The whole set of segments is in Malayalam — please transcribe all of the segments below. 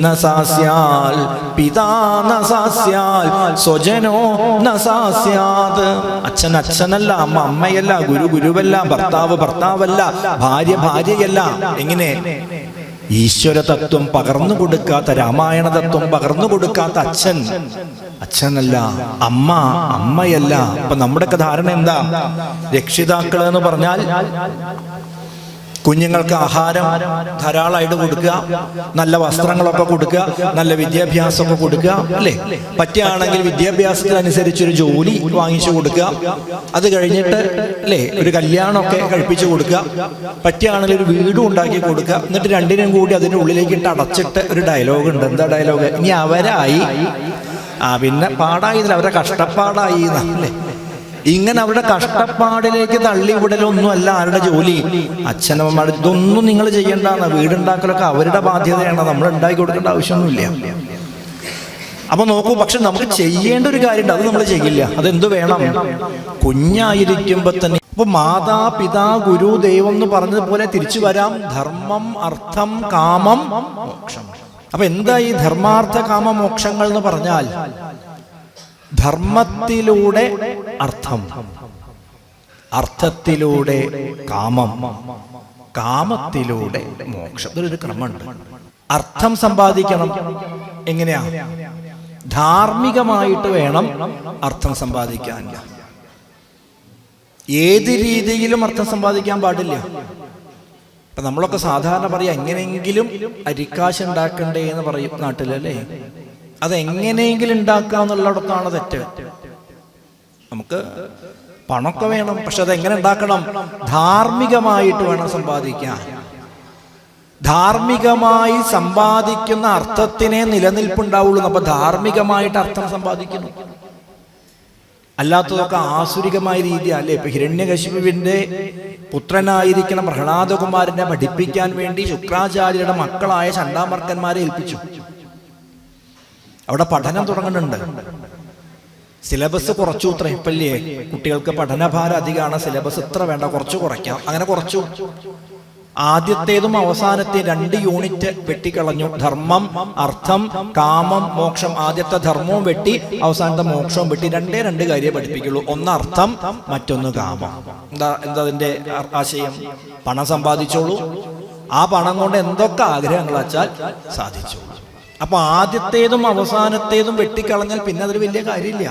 നസാസ്യാൽ പിതാ നസാസ്യാൽ സ്വജനോ നസാസ്യാത്. അച്ഛൻ അച്ഛനല്ല, അമ്മ അമ്മയല്ല, ഗുരു ഗുരുവല്ല, ഭർത്താവ് ഭർത്താവല്ല, ഭാര്യ ഭാര്യയല്ല. എങ്ങനെ? ഈശ്വര തത്വം പകർന്നു കൊടുക്കാത്ത, രാമായണ തത്വം പകർന്നു കൊടുക്കാത്ത അച്ഛൻ അച്ഛനല്ല, അമ്മ അമ്മയല്ല. അപ്പൊ നമ്മുടെയൊക്കെ ധാരണ എന്താ? രക്ഷിതാക്കൾ എന്ന് പറഞ്ഞാൽ കുഞ്ഞുങ്ങൾക്ക് ആഹാരം ധാരാളമായിട്ട് കൊടുക്കുക, നല്ല വസ്ത്രങ്ങളൊക്കെ കൊടുക്കുക, നല്ല വിദ്യാഭ്യാസമൊക്കെ കൊടുക്കുക, അല്ലേ? പറ്റുകയാണെങ്കിൽ വിദ്യാഭ്യാസത്തിനനുസരിച്ചൊരു ജോലി വാങ്ങിച്ചു കൊടുക്കുക, അത് കഴിഞ്ഞിട്ട് അല്ലേ ഒരു കല്യാണമൊക്കെ കഴിപ്പിച്ചു കൊടുക്കുക, പറ്റുകയാണെങ്കിൽ ഒരു വീടും ഉണ്ടാക്കി കൊടുക്കുക. എന്നിട്ട് രണ്ടിനും കൂടി അതിൻ്റെ ഉള്ളിലേക്ക് ഇട്ട് അടച്ചിട്ട് ഒരു ഡയലോഗ് ഉണ്ട്. എന്താ ഡയലോഗ്? ഇനി അവരായി പിന്നെ പാടായില്ല, അവരെ കഷ്ടപ്പാടായി അല്ലേ. ഇങ്ങനെ അവരുടെ കഷ്ടപ്പാടിലേക്ക് തള്ളിവിടലൊന്നും അല്ല ആരുടെ ജോലി. അച്ഛനമ്മമാർ ഇതൊന്നും നിങ്ങൾ ചെയ്യേണ്ടെന്ന്, വീടുണ്ടാക്കലൊക്കെ അവരുടെ ബാധ്യതയാണ്, നമ്മൾ ഉണ്ടാക്കി കൊടുക്കേണ്ട ആവശ്യമൊന്നുമില്ല. അപ്പൊ നോക്കൂ, പക്ഷെ നമുക്ക് ചെയ്യേണ്ട ഒരു കാര്യമുണ്ട്, അത് നമ്മൾ ചെയ്യില്ല. അതെന്ത് വേണം? കുഞ്ഞായിരിക്കുമ്പോ തന്നെ ഇപ്പൊ മാതാ പിതാ ഗുരു ദൈവം എന്ന് പറഞ്ഞതുപോലെ തിരിച്ചു വരാം. ധർമ്മം അർത്ഥം കാമം മോക്ഷം. അപ്പൊ എന്താ ഈ ധർമാർത്ഥ കാമ മോക്ഷങ്ങൾ എന്ന് പറഞ്ഞാൽ? ധർമ്മത്തിലൂടെ അർത്ഥം, അർത്ഥത്തിലൂടെ കാമം, കാമത്തിലൂടെ മോക്ഷം. ഇതൊരു ക്രമമുണ്ട്. അർത്ഥം സമ്പാദിക്കണം. എങ്ങനെയാ? ധാർമ്മികമായിട്ട് വേണം അർത്ഥം സമ്പാദിക്കാൻ. ഏത് രീതിയിലും അർത്ഥം സമ്പാദിക്കാൻ പാടില്ല. ഇപ്പൊ നമ്മളൊക്കെ സാധാരണ പറയാം, എങ്ങനെയെങ്കിലും അരിക്കാശ് ഉണ്ടാക്കണ്ടേ എന്ന് പറയും നാട്ടിലല്ലേ. അതെങ്ങനെയെങ്കിലും ഉണ്ടാക്കാന്നുള്ളിടത്താണ് തെറ്റ്. നമുക്ക് പണമൊക്കെ വേണം, പക്ഷെ അതെങ്ങനെ ഉണ്ടാക്കണം? ധാർമ്മികമായിട്ട് വേണം സമ്പാദിക്കാൻ. ധാർമ്മികമായി സമ്പാദിക്കുന്ന അർത്ഥത്തിനെ നിലനിൽപ്പുണ്ടാവുള്ളൂ. അപ്പൊ ധാർമ്മികമായിട്ട് അർത്ഥം സമ്പാദിക്കുന്നു. അല്ലാത്തതൊക്കെ ആസുരികമായ രീതിയല്ലേ. ഇപ്പൊ ഹിരണ്യകശിപുവിന്റെ പുത്രനായിരിക്കണം പ്രഹ്ലാദകുമാരനെ പഠിപ്പിക്കാൻ വേണ്ടി ശുക്രാചാര്യരുടെ മക്കളായ ചണ്ടാമർക്കന്മാരെ ഏൽപ്പിച്ചു. അവിടെ പഠനം തുടങ്ങുന്നുണ്ട്. സിലബസ് കുറച്ചു. ഇത്ര ഇപ്പല്ലേ കുട്ടികൾക്ക് പഠനഭാരം അധികമാണ്, സിലബസ് ഇത്ര വേണ്ട, കുറച്ച് കുറയ്ക്കാം. അങ്ങനെ കുറച്ചു. ആദ്യത്തേതും അവസാനത്തെയും 2 യൂണിറ്റ് വെട്ടിക്കളഞ്ഞു. ധർമ്മം അർത്ഥം കാമം മോക്ഷം. ആദ്യത്തെ ധർമ്മവും വെട്ടി, അവസാനത്തെ മോക്ഷവും വെട്ടി. 2 കാര്യം പഠിപ്പിക്കുള്ളൂ. ഒന്ന് അർത്ഥം, മറ്റൊന്ന് കാമം. എന്താ അതിന്റെ ആശയം? പണം സമ്പാദിച്ചോളൂ, ആ പണം കൊണ്ട് എന്തൊക്കെ ആഗ്രഹങ്ങൾ വച്ചാൽ സാധിച്ചോളൂ. അപ്പൊ ആദ്യത്തേതും അവസാനത്തേതും വെട്ടിക്കളഞ്ഞാൽ പിന്നെ അതൊരു വലിയ കാര്യമില്ല.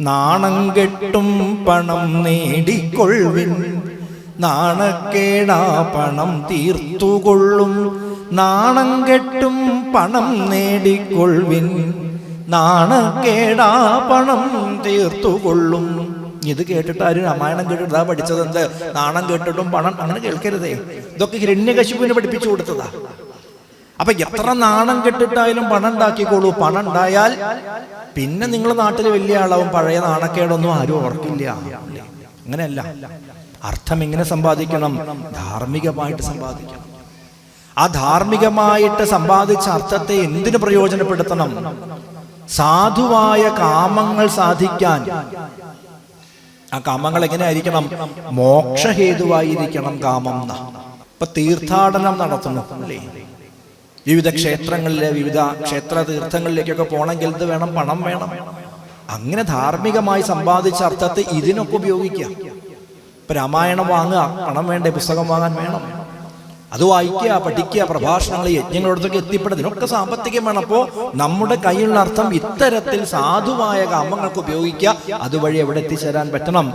നാണം കെട്ടും പണം നേടിക്കൊള്ളുവിൻ, നാണക്കേടാ പണം തീർത്തുകൊള്ളും. നാണം കെട്ടും പണം നേടിക്കൊള്ളുവിൻ, നാണക്കേടാ പണം തീർത്തുകൊള്ളും. ഇത് കേട്ടിട്ട് ആരും രാമായണം കേട്ടിട്ട് പഠിച്ചത് എന്ത്? നാണം കേട്ടിട്ടും പണം. അങ്ങനെ കേൾക്കരുതേ. ഇതൊക്കെ ഹിരണ്യകശിപുവിനെ പഠിപ്പിച്ചു കൊടുത്തതാ. അപ്പൊ എത്ര നാണം കെട്ടിട്ടായാലും പണം ഉണ്ടാക്കിക്കോളൂ. പണം ഉണ്ടായാൽ പിന്നെ നിങ്ങൾ നാട്ടിൽ വലിയ ആളാവും. പഴയ നാണക്കേടൊന്നും ആരും ഓർക്കില്ല. അങ്ങനെയല്ല. അർത്ഥം എങ്ങനെ സമ്പാദിക്കണം? ധാർമ്മികമായിട്ട് സമ്പാദിക്കണം. ആ ധാർമ്മികമായിട്ട് സമ്പാദിച്ച അർത്ഥത്തെ എന്തിനു പ്രയോജനപ്പെടുത്തണം? സാധുവായ കാമങ്ങൾ സാധിക്കാൻ. ആ കാമങ്ങൾ എങ്ങനെയായിരിക്കണം? മോക്ഷഹേതുവായിരിക്കണം കാമം. ഇപ്പൊ തീർത്ഥാടനം നടത്തുന്നു അല്ലേ? വിവിധ ക്ഷേത്രങ്ങളിലെ വിവിധ ക്ഷേത്ര തീർത്ഥങ്ങളിലേക്കൊക്കെ പോകണമെങ്കിൽ എന്ത് വേണം? പണം വേണം. അങ്ങനെ ധാർമ്മികമായി സമ്പാദിച്ച അർത്ഥത്തെ ഇതിനൊക്കെ ഉപയോഗിക്കാം. ഇപ്പൊ രാമായണം വാങ്ങുക, പണം വേണ്ടേ? പുസ്തകം വാങ്ങാൻ വേണം. അത് വായിക്കുക, പഠിക്കുക, പ്രഭാഷണങ്ങൾ, യജ്ഞങ്ങളോടത്തൊക്കെ എത്തിപ്പെടുക, ഇതിനൊക്കെ സാമ്പത്തികം വേണം. അപ്പോ നമ്മുടെ കയ്യിലുള്ള അർത്ഥം ഇത്തരത്തിൽ സാധുവായ കാമങ്ങൾക്ക് ഉപയോഗിക്കുക. അതുവഴി എവിടെ എത്തിച്ചേരാൻ പറ്റണം?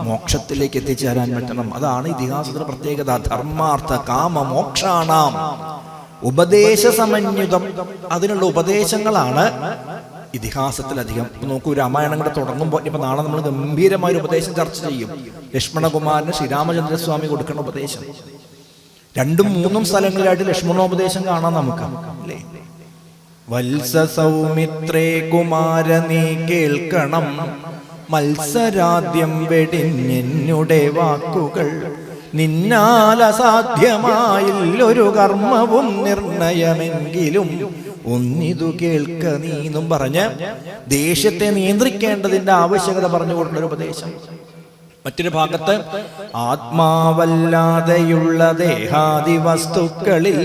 മോക്ഷത്തിലേക്ക് എത്തിച്ചേരാൻ പറ്റണം. അതാണ് ഇതിഹാസത്തിന്റെ പ്രത്യേകത. ധർമാർത്ഥ കാമ മോക്ഷാണാം ഉപദേശ സമന്വിതം. അതിനുള്ള ഉപദേശങ്ങളാണ് ഇതിഹാസത്തിലധികം. നോക്കൂ, രാമായണം കൂടെ തുടങ്ങുമ്പോൾ ഇപ്പൊ നാളെ നമ്മൾ ഗംഭീരമായ ഉപദേശം ചർച്ച ചെയ്യും. ലക്ഷ്മണകുമാരന് ശ്രീരാമചന്ദ്രസ്വാമി കൊടുക്കുന്ന ഉപദേശം 2ഉം 3ഉം സ്ഥലങ്ങളിലായിട്ട് ലക്ഷ്മണോപദേശം കാണാം നമുക്ക്, അല്ലേ? വത്സ സൗമിത്രേ കുമാര നീ കേൾക്കണം, മത്സരാദ്യം വെടിഞ്ഞെന്നുടെ വാക്കുകൾ, നിന്നാൽ അസാധ്യമായില്ലൊരു കർമ്മവും നിർണയമെങ്കിലും ഒന്നിതു കേൾക്ക നീ എന്നും പറഞ്ഞ് ദേഷ്യത്തെ നിയന്ത്രിക്കേണ്ടതിന്റെ ആവശ്യകത പറഞ്ഞുകൊണ്ടൊരു ഉപദേശം. മറ്റൊരു ഭാഗത്ത് ആത്മാവല്ലാതെയുള്ള ദേഹാദി വസ്തുക്കളിൽ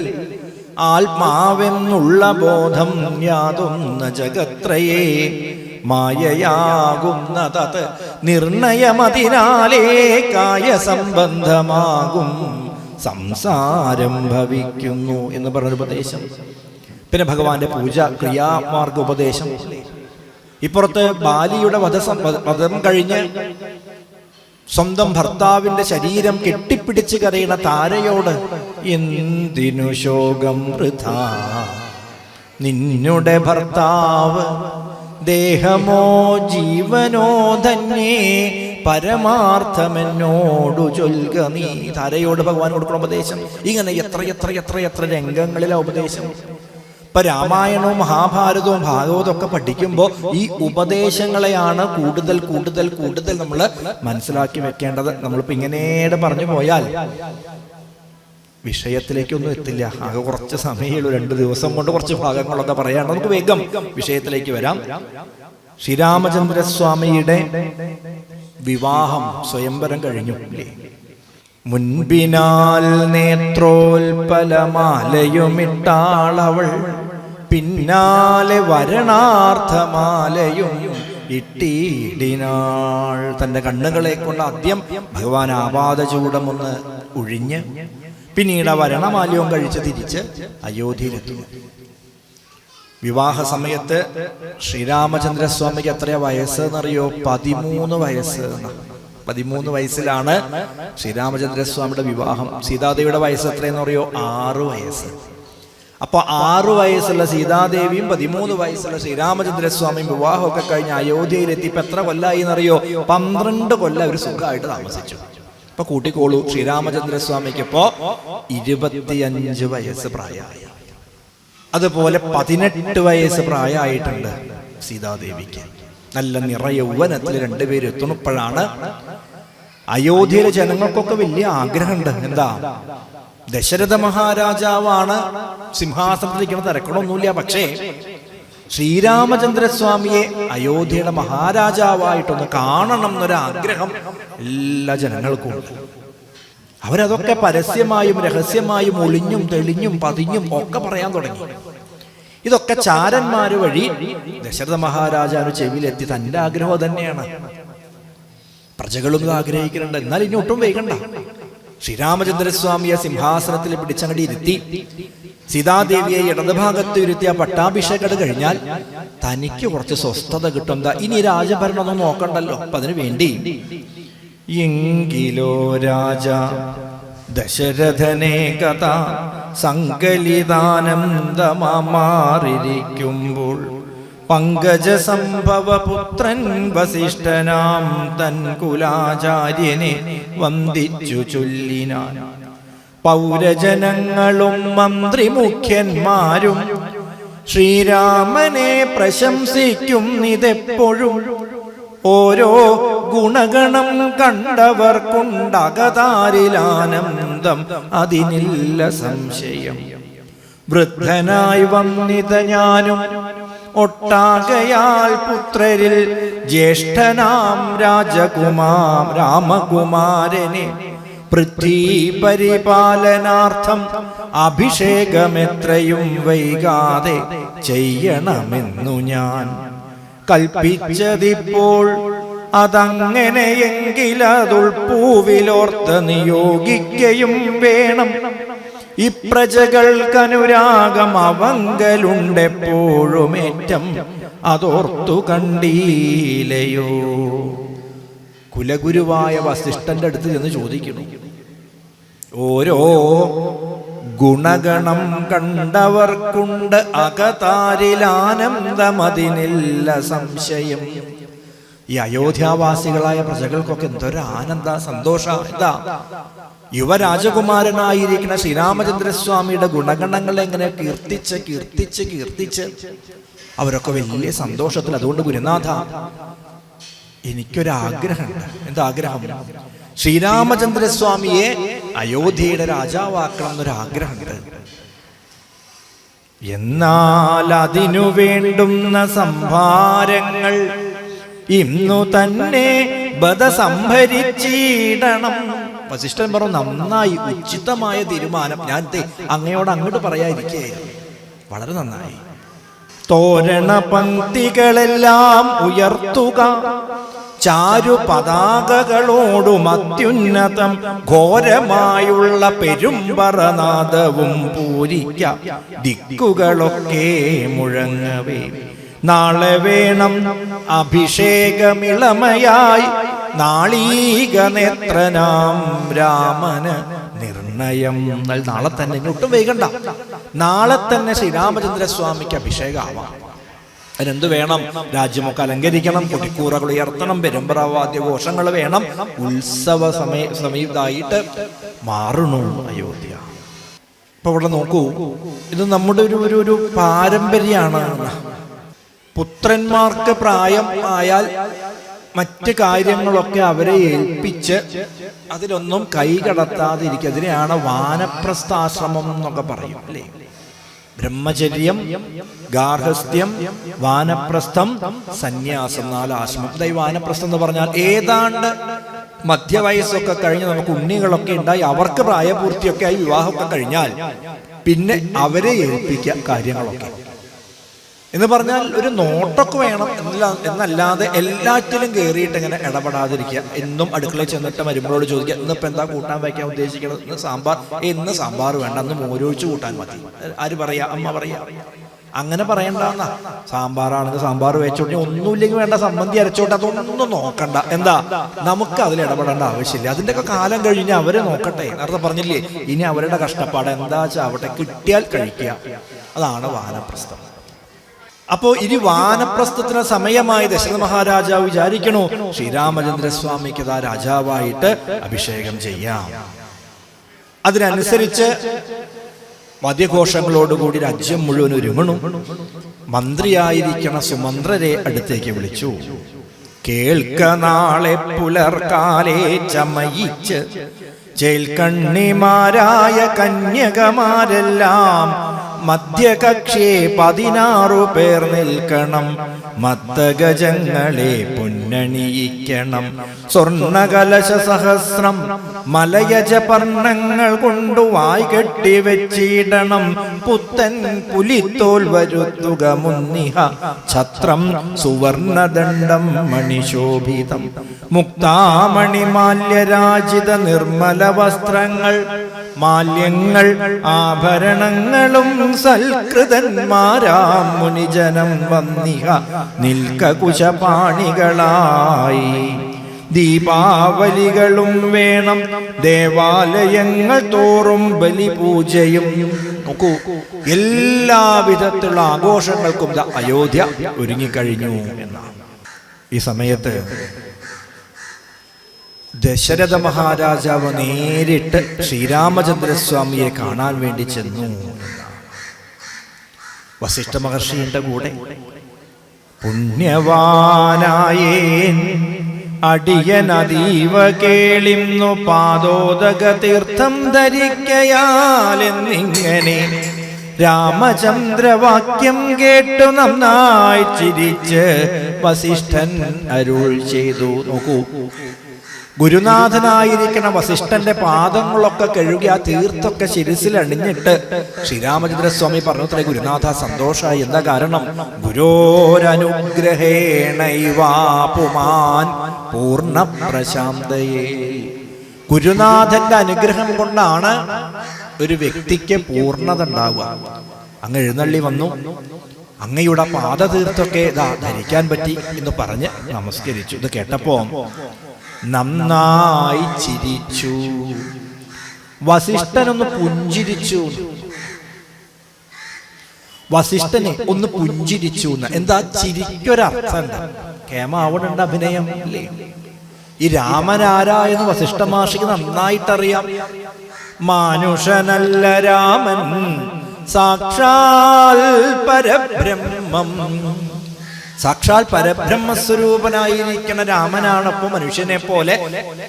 ആത്മാവെന്നുള്ള ബോധം യാതൊന്ന ജഗത്രയേ മായയാകുന്നതത് നിർണയമതിനാലേ കായ സംബന്ധമാകും സംസാരം ഭവിക്കുന്നു എന്ന് പറഞ്ഞൊരു ഉപദേശം. പിന്നെ ഭഗവാന്റെ പൂജ ക്രിയാമാർഗ ഉപദേശം. ഇപ്പുറത്ത് ബാലിയുടെ വധം കഴിഞ്ഞ് സ്വന്തം ഭർത്താവിന്റെ ശരീരം കെട്ടിപ്പിടിച്ച് കരയുന്ന താരയോട് എന്തിനു ശോകം വൃഥാ, നിന്നുടെ ഭർത്താവ് ദേഹമോ ജീവനോ തന്നെ പരമാർത്ഥമെന്നോടു ചൊൽക നീ. താരയോട് ഭഗവാൻ കൊടുക്കുന്ന ഉപദേശം. ഇങ്ങനെ എത്ര എത്ര എത്ര എത്ര രംഗങ്ങളിലെ ഉപദേശം. ഇപ്പൊ രാമായണവും മഹാഭാരതവും ഭാഗവതവും ഒക്കെ പഠിക്കുമ്പോൾ ഈ ഉപദേശങ്ങളെയാണ് കൂടുതൽ കൂടുതൽ കൂടുതൽ നമ്മൾ മനസ്സിലാക്കി വെക്കേണ്ടത്. നമ്മളിപ്പോ ഇങ്ങനെ പറഞ്ഞു പോയാൽ വിഷയത്തിലേക്കൊന്നും എത്തില്ല. ആകെ കുറച്ച് സമയമുള്ളൂ, 2 ദിവസം കൊണ്ട് കുറച്ച് ഭാഗങ്ങളൊക്കെ പറയാണ്ട് നമുക്ക് വേഗം വിഷയത്തിലേക്ക് വരാം. ശ്രീരാമചന്ദ്രസ്വാമിയുടെ വിവാഹം സ്വയംവരം കഴിഞ്ഞു. മുൻപിനാൽ നേത്രോൽപലമാലയുമിട്ടാളവൾ, പിന്നാലെ വരണാർത്ഥമാലയും ഇട്ടിടിനാൾ. തന്റെ കണ്ണുകളെ കൊണ്ട് ആദ്യം ഭഗവാൻ ആപാദചൂടമൊന്ന് ഒഴിഞ്ഞ് പിന്നീട് വരണമാലയും കഴിച്ച് തിരിച്ച് അയോധ്യയിലെത്തുന്നു. വിവാഹ സമയത്ത് ശ്രീരാമചന്ദ്രസ്വാമിക്ക് എത്രയാ വയസ്സ് എന്നറിയോ? 13 വയസ്സ്. 13 വയസ്സിലാണ് ശ്രീരാമചന്ദ്രസ്വാമിയുടെ വിവാഹം. സീതാദേവിയുടെ വയസ്സ് എത്രയെന്ന് അറിയോ? 6 വയസ്സ്. അപ്പൊ 6 വയസ്സുള്ള സീതാദേവിയും 13 വയസ്സുള്ള ശ്രീരാമചന്ദ്രസ്വാമിയും വിവാഹമൊക്കെ കഴിഞ്ഞ് അയോധ്യയിലെത്തി. ഇപ്പൊ എത്ര കൊല്ലായി എന്നറിയോ? 12 കൊല്ലം അവർ സുഖമായിട്ട് താമസിച്ചു. ഇപ്പൊ കൂട്ടിക്കോളൂ, ശ്രീരാമചന്ദ്രസ്വാമിക്ക് ഇപ്പോ 25 വയസ്സ് പ്രായമായി. അതുപോലെ 18 വയസ്സ് പ്രായമായിട്ടുണ്ട് സീതാദേവിക്ക്. നല്ല നിറയൗവനത്തിൽ 2 പേര് എത്തുന്നപ്പോഴാണ് അയോധ്യയിലെ ജനങ്ങൾക്കൊക്കെ വലിയ ആഗ്രഹമുണ്ട്. എന്താ? ദശരഥ മഹാരാജാവാണ് സിംഹാസനത്തിലിരിക്കുന്ന, തിരക്കണമൊന്നുമില്ല. പക്ഷേ ശ്രീരാമചന്ദ്രസ്വാമിയെ അയോധ്യയുടെ മഹാരാജാവായിട്ടൊന്ന് കാണണം എന്നൊരാഗ്രഹം എല്ലാ ജനങ്ങൾക്കും ഉണ്ട്. അവരതൊക്കെ പരസ്യമായും രഹസ്യമായും ഒളിഞ്ഞും തെളിഞ്ഞും പതിഞ്ഞും ഒക്കെ പറയാൻ തുടങ്ങി. ഇതൊക്കെ ചാരന്മാര് വഴി ദശരഥ മഹാരാജാവിന് ചെവിയിലെത്തി. തന്റെ ആഗ്രഹം തന്നെയാണ്. പ്രജകളും ഇത് ആഗ്രഹിക്കുന്നുണ്ട്. എന്നാൽ ഇനി ഒട്ടും വൈകണ്ട. ശ്രീരാമചന്ദ്രസ്വാമിയെ സിംഹാസനത്തിൽ പിടിച്ചങ്ങടി ഇരുത്തി സീതാദേവിയെ ഇടതുഭാഗത്ത് ഇരുത്തിയ പട്ടാഭിഷേകം കഴിഞ്ഞാൽ തനിക്ക് കുറച്ച് സ്വസ്ഥത കിട്ടും. ഇനി രാജഭരണം ഒന്നും നോക്കണ്ടല്ലോ. അപ്പൊ അതിനു വേണ്ടി എങ്കിലോ രാജ ദശരഥനെ കഥ സങ്കലിതാനന്ദമാറിയിരിക്കുമ്പോൾ പങ്കജ സംഭവ പുത്രൻ വസിഷ്ഠനാം തൻ കുലാചാര്യനെ വന്ദിച്ചു ചൊല്ലിനാൻ. പൗരജനങ്ങളും മന്ത്രിമുഖ്യന്മാരും ശ്രീരാമനെ പ്രശംസിക്കുന്നിതെപ്പോഴും. ഓരോ ഗുണഗണം കണ്ടവർക്കുണ്ടകതാരിലാനന്ദം, അതിനില്ല സംശയം. വൃദ്ധനായി വന്നിത ഞാനും ഒട്ടാകയാൽ പുത്രരിൽ ജ്യേഷ്ഠനാം രാമകുമാരനെ പൃഥ്വി പരിപാലനാർത്ഥം അഭിഷേകമെത്രയും വൈകാതെ ചെയ്യണമെന്നു ഞാൻ കൽപ്പിച്ചതിപ്പോൾ. അതങ്ങനെയെങ്കിലതുൾപ്പൂവിലോർത്ത് നിയോഗിക്കയും വേണം. ഇപ്രജകൾക്കനുരാഗം അവങ്കലുണ്ടെപ്പോഴുമേറ്റം അതോർത്തു കണ്ടീലയോ. കുലഗുരുവായ വസിഷ്ഠന്റെ അടുത്ത് ചെന്ന് ചോദിക്കുന്നു. ഓരോ ഗുണഗണം കണ്ടവർക്കുണ്ട് അകതാരിലാനന്ദമതിനില്ല സംശയം. ഈ അയോധ്യാവാസികളായ പ്രജകൾക്കൊക്കെ എന്തൊരു ആനന്ദ സന്തോഷ. എന്താ? യുവരാജകുമാരനായിരിക്കുന്ന ശ്രീരാമചന്ദ്രസ്വാമിയുടെ ഗുണഗണങ്ങളെ എങ്ങനെ കീർത്തിച്ച് കീർത്തിച്ച് കീർത്തിച്ച് അവരൊക്കെ വലിയ സന്തോഷത്തിൽ. അതുകൊണ്ട് ഗുരുനാഥ, എനിക്കൊരാഗ്രഹമുണ്ട്. എന്താഗ്രഹം? ശ്രീരാമചന്ദ്രസ്വാമിയെ അയോധ്യയുടെ രാജാവാക്കണം എന്നൊരാഗ്രഹമുണ്ട്. എന്നാൽ അതിനു വേണ്ടുന്ന സംഭാരങ്ങൾ ഇന്നു തന്നെ ബദ സംഭരിച്ചിടണം. വസിഷ്ഠൻ പറഞ്ഞു, നന്നായി, ഉചിതമായ തീരുമാനം, ഞാൻ അങ്ങയോട് അങ്ങോട്ട് പറയാതിരിക്കുകയായിരുന്നു. വളരെ നന്നായി. തോരണ പങ്ക്തികളെല്ലാം ഉയർത്തുക, ചാരു പതാകകളോടും അത്യുന്നതം ഘോരമായുള്ള പെരുമ്പറനാദവും പൂരിക്ക, ദിക്കുകളൊക്കെ മുഴങ്ങവേ. നാളെ വേണം അഭിഷേകമിളമയായി, നാളീക നേത്രനാം രാമന് നിർണയം. നാളെ തന്നെ, ഒട്ടും വൈകണ്ട, നാളെ തന്നെ ശ്രീരാമചന്ദ്രസ്വാമിക്ക് അഭിഷേകമാവാം. അതിനെന്ത് വേണം? രാജ്യമൊക്കെ അലങ്കരിക്കണം, കൊടിക്കൂറകൾ ഉയർത്തണം, പെരുമ്പറവാദ്യഘോഷങ്ങൾ വേണം. ഉത്സവ സമയത്തായിട്ട് മാറണു അയോധ്യ. ഇപ്പൊ ഇവിടെ നോക്കൂ, ഇത് നമ്മുടെ ഒരു പാരമ്പര്യമാണ്. പുത്രന്മാർക്ക് പ്രായം ആയാൽ മറ്റ് കാര്യങ്ങളൊക്കെ അവരെ ഏൽപ്പിച്ച് അതിലൊന്നും കൈകടത്താതിരിക്കുക. അതിനെയാണ് വാനപ്രസ്ഥാശ്രമം എന്നൊക്കെ പറയും, അല്ലേ? ബ്രഹ്മചര്യം, ഗാർഹസ്ഥ്യം, വാനപ്രസ്ഥം, സന്യാസം, 4 ആശ്രമം. ഈ വാനപ്രസ്ഥം എന്ന് പറഞ്ഞാൽ ഏതാണ്ട് മധ്യവയസ്സൊക്കെ കഴിഞ്ഞ് നമുക്ക് ഉണ്ണികളൊക്കെ ഉണ്ടായി, അവർക്ക് പ്രായപൂർത്തിയൊക്കെ ആയി, വിവാഹമൊക്കെ കഴിഞ്ഞാൽ പിന്നെ അവരെ ഏൽപ്പിക്കുക കാര്യങ്ങളൊക്കെ. എന്ന് പറഞ്ഞാൽ ഒരു നോട്ടൊക്കെ വേണം എന്നല്ലാതെ എല്ലാറ്റിലും കയറിയിട്ട് ഇങ്ങനെ ഇടപെടാതിരിക്കുക. എന്നും അടുക്കളയിൽ ചെന്നിട്ട് മരുമകളോട് ചോദിക്കുക, ഇന്നിപ്പോൾ എന്താ കൂട്ടാൻ വയ്ക്കാൻ ഉദ്ദേശിക്കുന്നത്? ഇന്ന് സാമ്പാർ. ഇന്ന് സാമ്പാർ വേണ്ട, അന്ന് മോരൊഴിച്ച് കൂട്ടാൻ മതി. ആര് പറയാ? അമ്മ പറയാ. അങ്ങനെ പറയണ്ടെന്നാ. സാമ്പാറാണെങ്കിൽ സാമ്പാർ വെച്ചോട്ടെ, ഒന്നുമില്ലെങ്കിൽ വേണ്ട, സമ്മന്തി അരച്ചോട്ടെ, അതൊന്നും നോക്കണ്ട. എന്താ, നമുക്ക് അതിൽ ഇടപെടേണ്ട ആവശ്യമില്ല. അതിൻ്റെയൊക്കെ കാലം കഴിഞ്ഞ് അവരെ നോക്കട്ടെ. നേരത്തെ പറഞ്ഞില്ലേ, ഇനി അവരുടെ കഷ്ടപ്പാട് എന്താ വെച്ചാൽ അവിടെ കിട്ടിയാൽ കഴിക്കുക. അതാണ് വാനപ്രസ്ഥം. അപ്പോ ഇനി വാനപ്രസ്ഥത്തിന് സമയമായി ദശരഥ മഹാരാജാവ് വിചാരിക്കണു, ശ്രീരാമചന്ദ്രസ്വാമിക്ക് രാജാവായിട്ട് അഭിഷേകം ചെയ്യാം. അതിനനുസരിച്ച് വാദ്യഘോഷങ്ങളോടുകൂടി രാജ്യം മുഴുവൻ ഒരുങ്ങണു. മന്ത്രിയായിരിക്കണ സുമന്ത്രരെ അടുത്തേക്ക് വിളിച്ചു. കേൾക്ക, നാളെ പുലർക്കാലേ ചമയിച്ച് ചേൽക്കണ്ണിമാരായ കന്യകമാരെല്ലാം മധ്യകക്ഷിയെ 16 പേർ നിൽക്കണം. മത്തഗജങ്ങളെ പൊന്നണിയിക്കണം. സ്വർണകലശ സഹസ്രം മലയജ പർണങ്ങൾ കൊണ്ടു വായ് കെട്ടിവെച്ചിടണം. പുത്തൻ പുലിത്തോൽ വരുത്തുക മുന്നിഹ ഛത്രം സുവർണദണ്ഡം മണിശോഭിതം. മുക്താമണിമാല്യരാജിത നിർമ്മല വസ്ത്രങ്ങൾ, മാല്യങ്ങൾ, ആഭരണങ്ങളും സൽകൃതന്മാരാം മുനിജനം വന്നിഹ നിൽക്ക കുശപാണികളായി. ദീപാവലികളും വേണം, ദേവാലയങ്ങൾ തോറും ബലിപൂജയും. നോക്കൂ, എല്ലാവിധത്തിലുള്ള ആഘോഷങ്ങൾക്കും അയോധ്യ ഒരുങ്ങിക്കഴിഞ്ഞു എന്നാണ്. ഈ സമയത്ത് ദശരഥ മഹാരാജാവ് നേരിട്ട് ശ്രീരാമചന്ദ്രസ്വാമിയെ കാണാൻ വേണ്ടി ചെന്നു. വസിഷ്ഠ മഹർഷിയുടെ കൂടെ, പുണ്യവാനായേൻ അടിയനതീവ കേളിന്നു പാദോദക തീർത്ഥം ധരിക്കയാലെന്നിങ്ങനെ രാമചന്ദ്രവാക്യം കേട്ടു നന്നായി ചിരിച്ച് വസിഷ്ഠൻ അരുൾ ചെയ്തു. നോക്കൂ, ഗുരുനാഥനായിരിക്കണ വസിഷ്ഠന്റെ പാദങ്ങളൊക്കെ കഴുകി ആ തീർത്തൊക്കെ ശിരസിൽ അണിഞ്ഞിട്ട് ശ്രീരാമചന്ദ്രസ്വാമി പറഞ്ഞു, അത്രേ ഗുരുനാഥ സന്തോഷായി. എന്താ കാരണം? ഗുരോരനുഗ്രഹേണൈവാപുമാൻ പൂർണ്ണ പ്രശാന്തയേ. ഗുരുനാഥന്റെ അനുഗ്രഹം കൊണ്ടാണ് ഒരു വ്യക്തിക്ക് പൂർണ്ണത ഉണ്ടാവുക. അങ്ങ് എഴുന്നള്ളി വന്നു, അങ്ങയുടെ പാദതീർത്തൊക്കെ ധരിക്കാൻ പറ്റി എന്ന് പറഞ്ഞ് നമസ്കരിച്ചു. ഇത് കേട്ടപ്പോ നന്നായി ചിരിച്ചു. വസിഷ്ഠനൊന്ന് പുഞ്ചിരിച്ചു. വസിഷ്ഠനെ ഒന്ന് പുഞ്ചിരിച്ചു. എന്താ ചിരിക്കൊരർത്ഥം? കേമാവണുണ്ട് അഭിനയം അല്ലേ? ഈ രാമനാരാ എന്ന് വസിഷ്ഠ മഹർഷിക്ക് നന്നായിട്ടറിയാം. മാനുഷനല്ല രാമൻ, സാക്ഷാൽ പരബ്രഹ്മം. സാക്ഷാൽ പരബ്രഹ്മസ്വരൂപനായിരിക്കുന്ന രാമനാണപ്പോൾ മനുഷ്യനെ പോലെ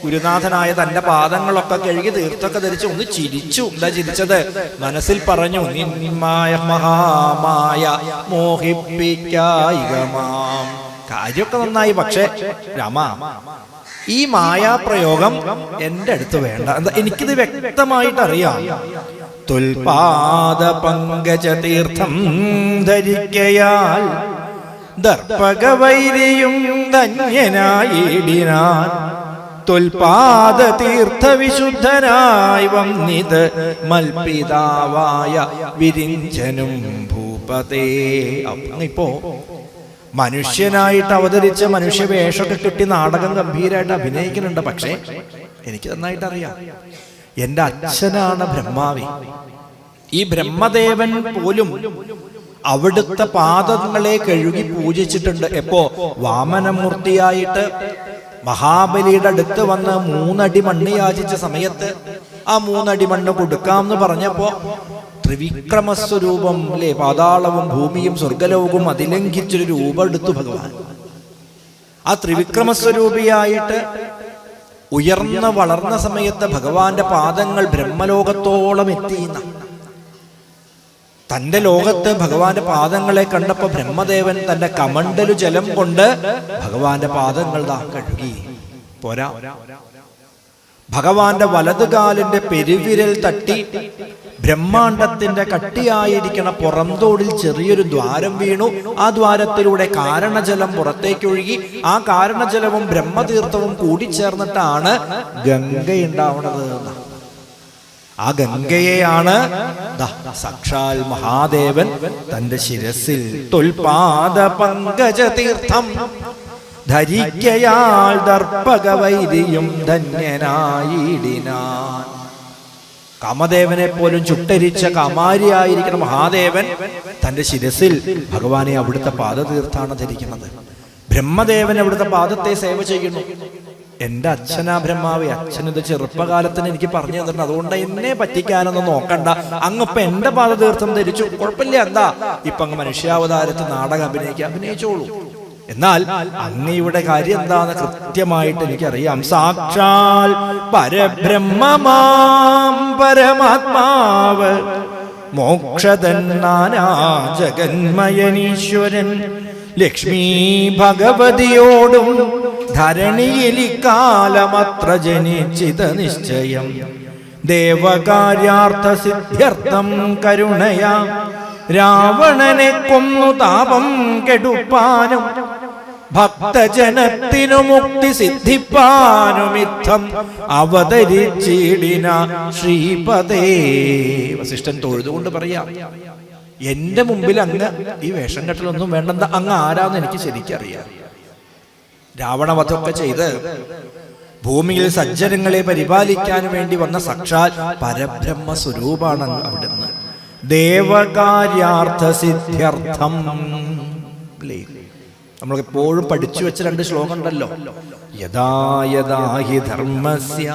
ഗുരുനാഥനായ തന്റെ പാദങ്ങളൊക്കെ കഴുകി തീർത്തൊക്കെ ധരിച്ച് ഒന്ന് ചിരിച്ചു. എന്താ ചിരിച്ചത്? മനസ്സിൽ പറഞ്ഞു, നിന്മായ മഹാമായ മോഹിപ്പിക്കായികമാം. കാര്യമൊക്കെ നന്നായി, പക്ഷെ രാമ ഈ മായാപ്രയോഗം എൻ്റെ അടുത്ത് വേണ്ട. എന്താ, എനിക്കിത് വ്യക്തമായിട്ട് അറിയാം. തുൽപാദ പങ്കജ തീർത്ഥം ധരിക്കയാൽ ദർപ്പകവൈരിയും ധന്യനായിടിനാൻ. തുൽപാദ തീർത്ഥവിശുദ്ധനായി വന്നിത് മൽപിതാവായ വിരിഞ്ചനും ഭൂപതേ. ഇപ്പോ മനുഷ്യനായിട്ട് അവതരിച്ച മനുഷ്യവേഷമൊക്കെ കിട്ടി നാടകം ഗംഭീരമായിട്ട് അഭിനയിക്കുന്നുണ്ട്. പക്ഷേ എനിക്ക് നന്നായിട്ട് അറിയാം, എൻ്റെ അച്ഛനാണ് ബ്രഹ്മാവി. ഈ ബ്രഹ്മദേവൻ പോലും അവിടുത്തെ പാദങ്ങളെ കഴുകി പൂജിച്ചിട്ടുണ്ട്. എപ്പോ വാമനമൂർത്തിയായിട്ട് മഹാബലിയുടെ അടുത്ത് വന്ന് 3 അടി മണ്ണ് യാചിച്ച സമയത്ത് ആ 3 അടി മണ്ണ് കൊടുക്കാമെന്ന് പറഞ്ഞപ്പോ ത്രിവിക്രമസ്വരൂപം അല്ലേ, പാതാളവും ഭൂമിയും സ്വർഗലോകവും അതിലംഘിച്ചൊരു രൂപം എടുത്തു ഭഗവാൻ. ആ ത്രിവിക്രമസ്വരൂപിയായിട്ട് ഉയർന്ന് വളർന്ന സമയത്ത് ഭഗവാന്റെ പാദങ്ങൾ ബ്രഹ്മലോകത്തോളം എത്തിയുന്ന, തന്റെ ലോകത്ത് ഭഗവാന്റെ പാദങ്ങളെ കണ്ടപ്പോ ബ്രഹ്മദേവൻ തന്റെ കമണ്ടലു ജലം കൊണ്ട് ഭഗവാന്റെ പാദങ്ങൾ കഴുകി. പോരാ, ഭഗവാന്റെ വലതുകാലിന്റെ പെരുവിരൽ തട്ടി ബ്രഹ്മാണ്ടത്തിന്റെ കട്ടിയായിരിക്കണ പുറംതോടിൽ ചെറിയൊരു ദ്വാരം വീണു. ആ ദ്വാരത്തിലൂടെ കാരണജലം പുറത്തേക്കൊഴുകി. ആ കാരണജലവും ബ്രഹ്മതീർത്ഥവും കൂടിച്ചേർന്നിട്ടാണ് ഗംഗയുണ്ടാവുന്നത്. ആ ഗംഗയെയാണ് സാക്ഷാൽ മഹാദേവൻ തന്റെ ശിരസിൽ തുൽപാദ പങ്കജ തീർത്ഥം ധരിക്കയാൽ ദർപ്പകവൈരിയും ധന്യനായിടിനാൻ. കാമദേവനെ പോലും ചുട്ടരിച്ച കാമാരിയായിരിക്കുന്ന മഹാദേവൻ തന്റെ ശിരസിൽ ഭഗവാനെ അവിടുത്തെ പാദതീർത്ഥാണ് ധരിക്കുന്നത്. ബ്രഹ്മദേവൻ അവിടുത്തെ പാദത്തെ സേവ ചെയ്യുന്നു. എൻ്റെ അച്ഛനാ ബ്രഹ്മാവി. അച്ഛനിത് ചെറുപ്പകാലത്തിന് എനിക്ക് പറഞ്ഞു തന്നിട്ടുണ്ട്. അതുകൊണ്ട് എന്നെ പറ്റിക്കാനൊന്നും നോക്കണ്ട, അങ്ങിപ്പോ എന്റെ പാദതീർത്ഥം ധരിച്ചു, കുഴപ്പമില്ല. എന്താ ഇപ്പൊ അങ്ങ് മനുഷ്യാവതാരത്തിൽ നാടകം അഭിനയിച്ചോളൂ. എന്നാൽ അങ്ങയുടെ കാര്യം എന്താന്ന് കൃത്യമായിട്ട് എനിക്കറിയാം. സാക്ഷാൽ പരബ്രഹ്മമാം പരമാത്മാവ് മോക്ഷതന്നാനാ ജഗന്മയനീശ്വരൻ ലക്ഷ്മി ഭഗവതിയോടും ധരണിയിൽ ഇക്കാലമത്ര ജനിച്ചിത നിശ്ചയം. ദേവകാര്യാർത്ഥ സിദ്ധ്യർത്ഥം കരുണയാ രാവണനെ കൊന്നു താപം കെടുപ്പാനും ഭക്തജനത്തിനു മുക്തി സിദ്ധിപ്പാനും ഇത്തം അവതരിച്ചിടിന ശ്രീപദേ. വസിഷ്ഠൻ തൊഴുതുകൊണ്ട് പറയാം, എന്റെ മുമ്പിൽ അങ്ങ് ഈ വേഷം കെട്ടലൊന്നും വേണ്ടെന്ന, അങ്ങ് ആരാന്ന് എനിക്ക് ശരിക്കറിയാം. രാവണവധമൊക്കെ ചെയ്ത് ഭൂമിയിൽ സജ്ജനങ്ങളെ പരിപാലിക്കാൻ വേണ്ടി വന്ന സാക്ഷാൽ പരബ്രഹ്മ സ്വരൂപാണ് അവിടുന്ന്. ദേവകാര്യാർത്ഥ സിദ്ധ്യർത്ഥം. നമ്മൾ എപ്പോഴും പഠിച്ചു വെച്ച 2 ശ്ലോകം ഉണ്ടല്ലോ. യദാ യദാ ഹി ധർമ്മസ്യ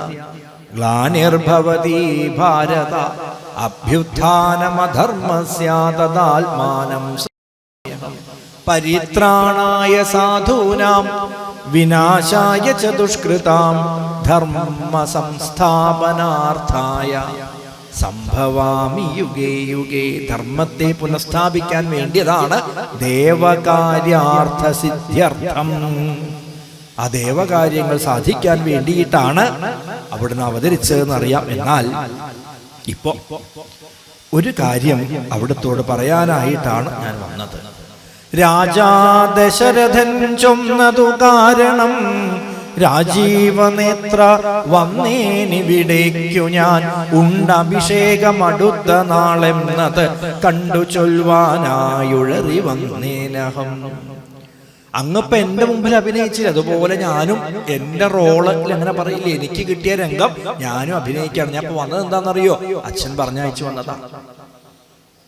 ഗ്ലാനിർഭവതി ഭാരത അഭ്യുത്ഥാനമധർമ്മസ്യ തദാത്മാനം പരിത്രാണായ സാധൂനാം വിനാശായ ച ദുഷ്കൃതാം ധർമ്മ സംസ്ഥാപനാർത്ഥായ സംഭവാമി യുഗേ യുഗേ. ധർമ്മത്തെ പുനഃസ്ഥാപിക്കാൻ വേണ്ടിയതാണ് ദേവകാര്യാർത്ഥ സിദ്ധ്യർത്ഥം. ആ ദേവകാര്യങ്ങൾ സാധിക്കാൻ വേണ്ടിയിട്ടാണ് അവിടുന്ന് അവതരിച്ചതെന്നറിയാം. എന്നാൽ ഇപ്പോ ഒരു കാര്യം അവിടുത്തോട് പറയാനായിട്ടാണ് ഞാൻ വന്നത്. രാജാ ദശരഥൻ ചൊന്നതു കാരണം രാജീവനേത്ര വന്നേനിവിടേക്കു ഞാൻ ഉണ്ടഭിഷേകമടുത്ത നാളെന്നത് കണ്ടു ചൊൽവാനായുഴറി വന്നേനഹം. അങ്ങപ്പോ എന്റെ മുമ്പിൽ അഭിനയിച്ചില്ല, അതുപോലെ ഞാനും എന്റെ റോള് അങ്ങനെ പറയില്ലേ, എനിക്ക് കിട്ടിയ രംഗം ഞാനും അഭിനയിക്കാണ്. ഞാൻ ഇപ്പൊ വന്നത് എന്താണെന്നറിയോ? അച്ഛൻ പറഞ്ഞയച്ചു വന്നതാ.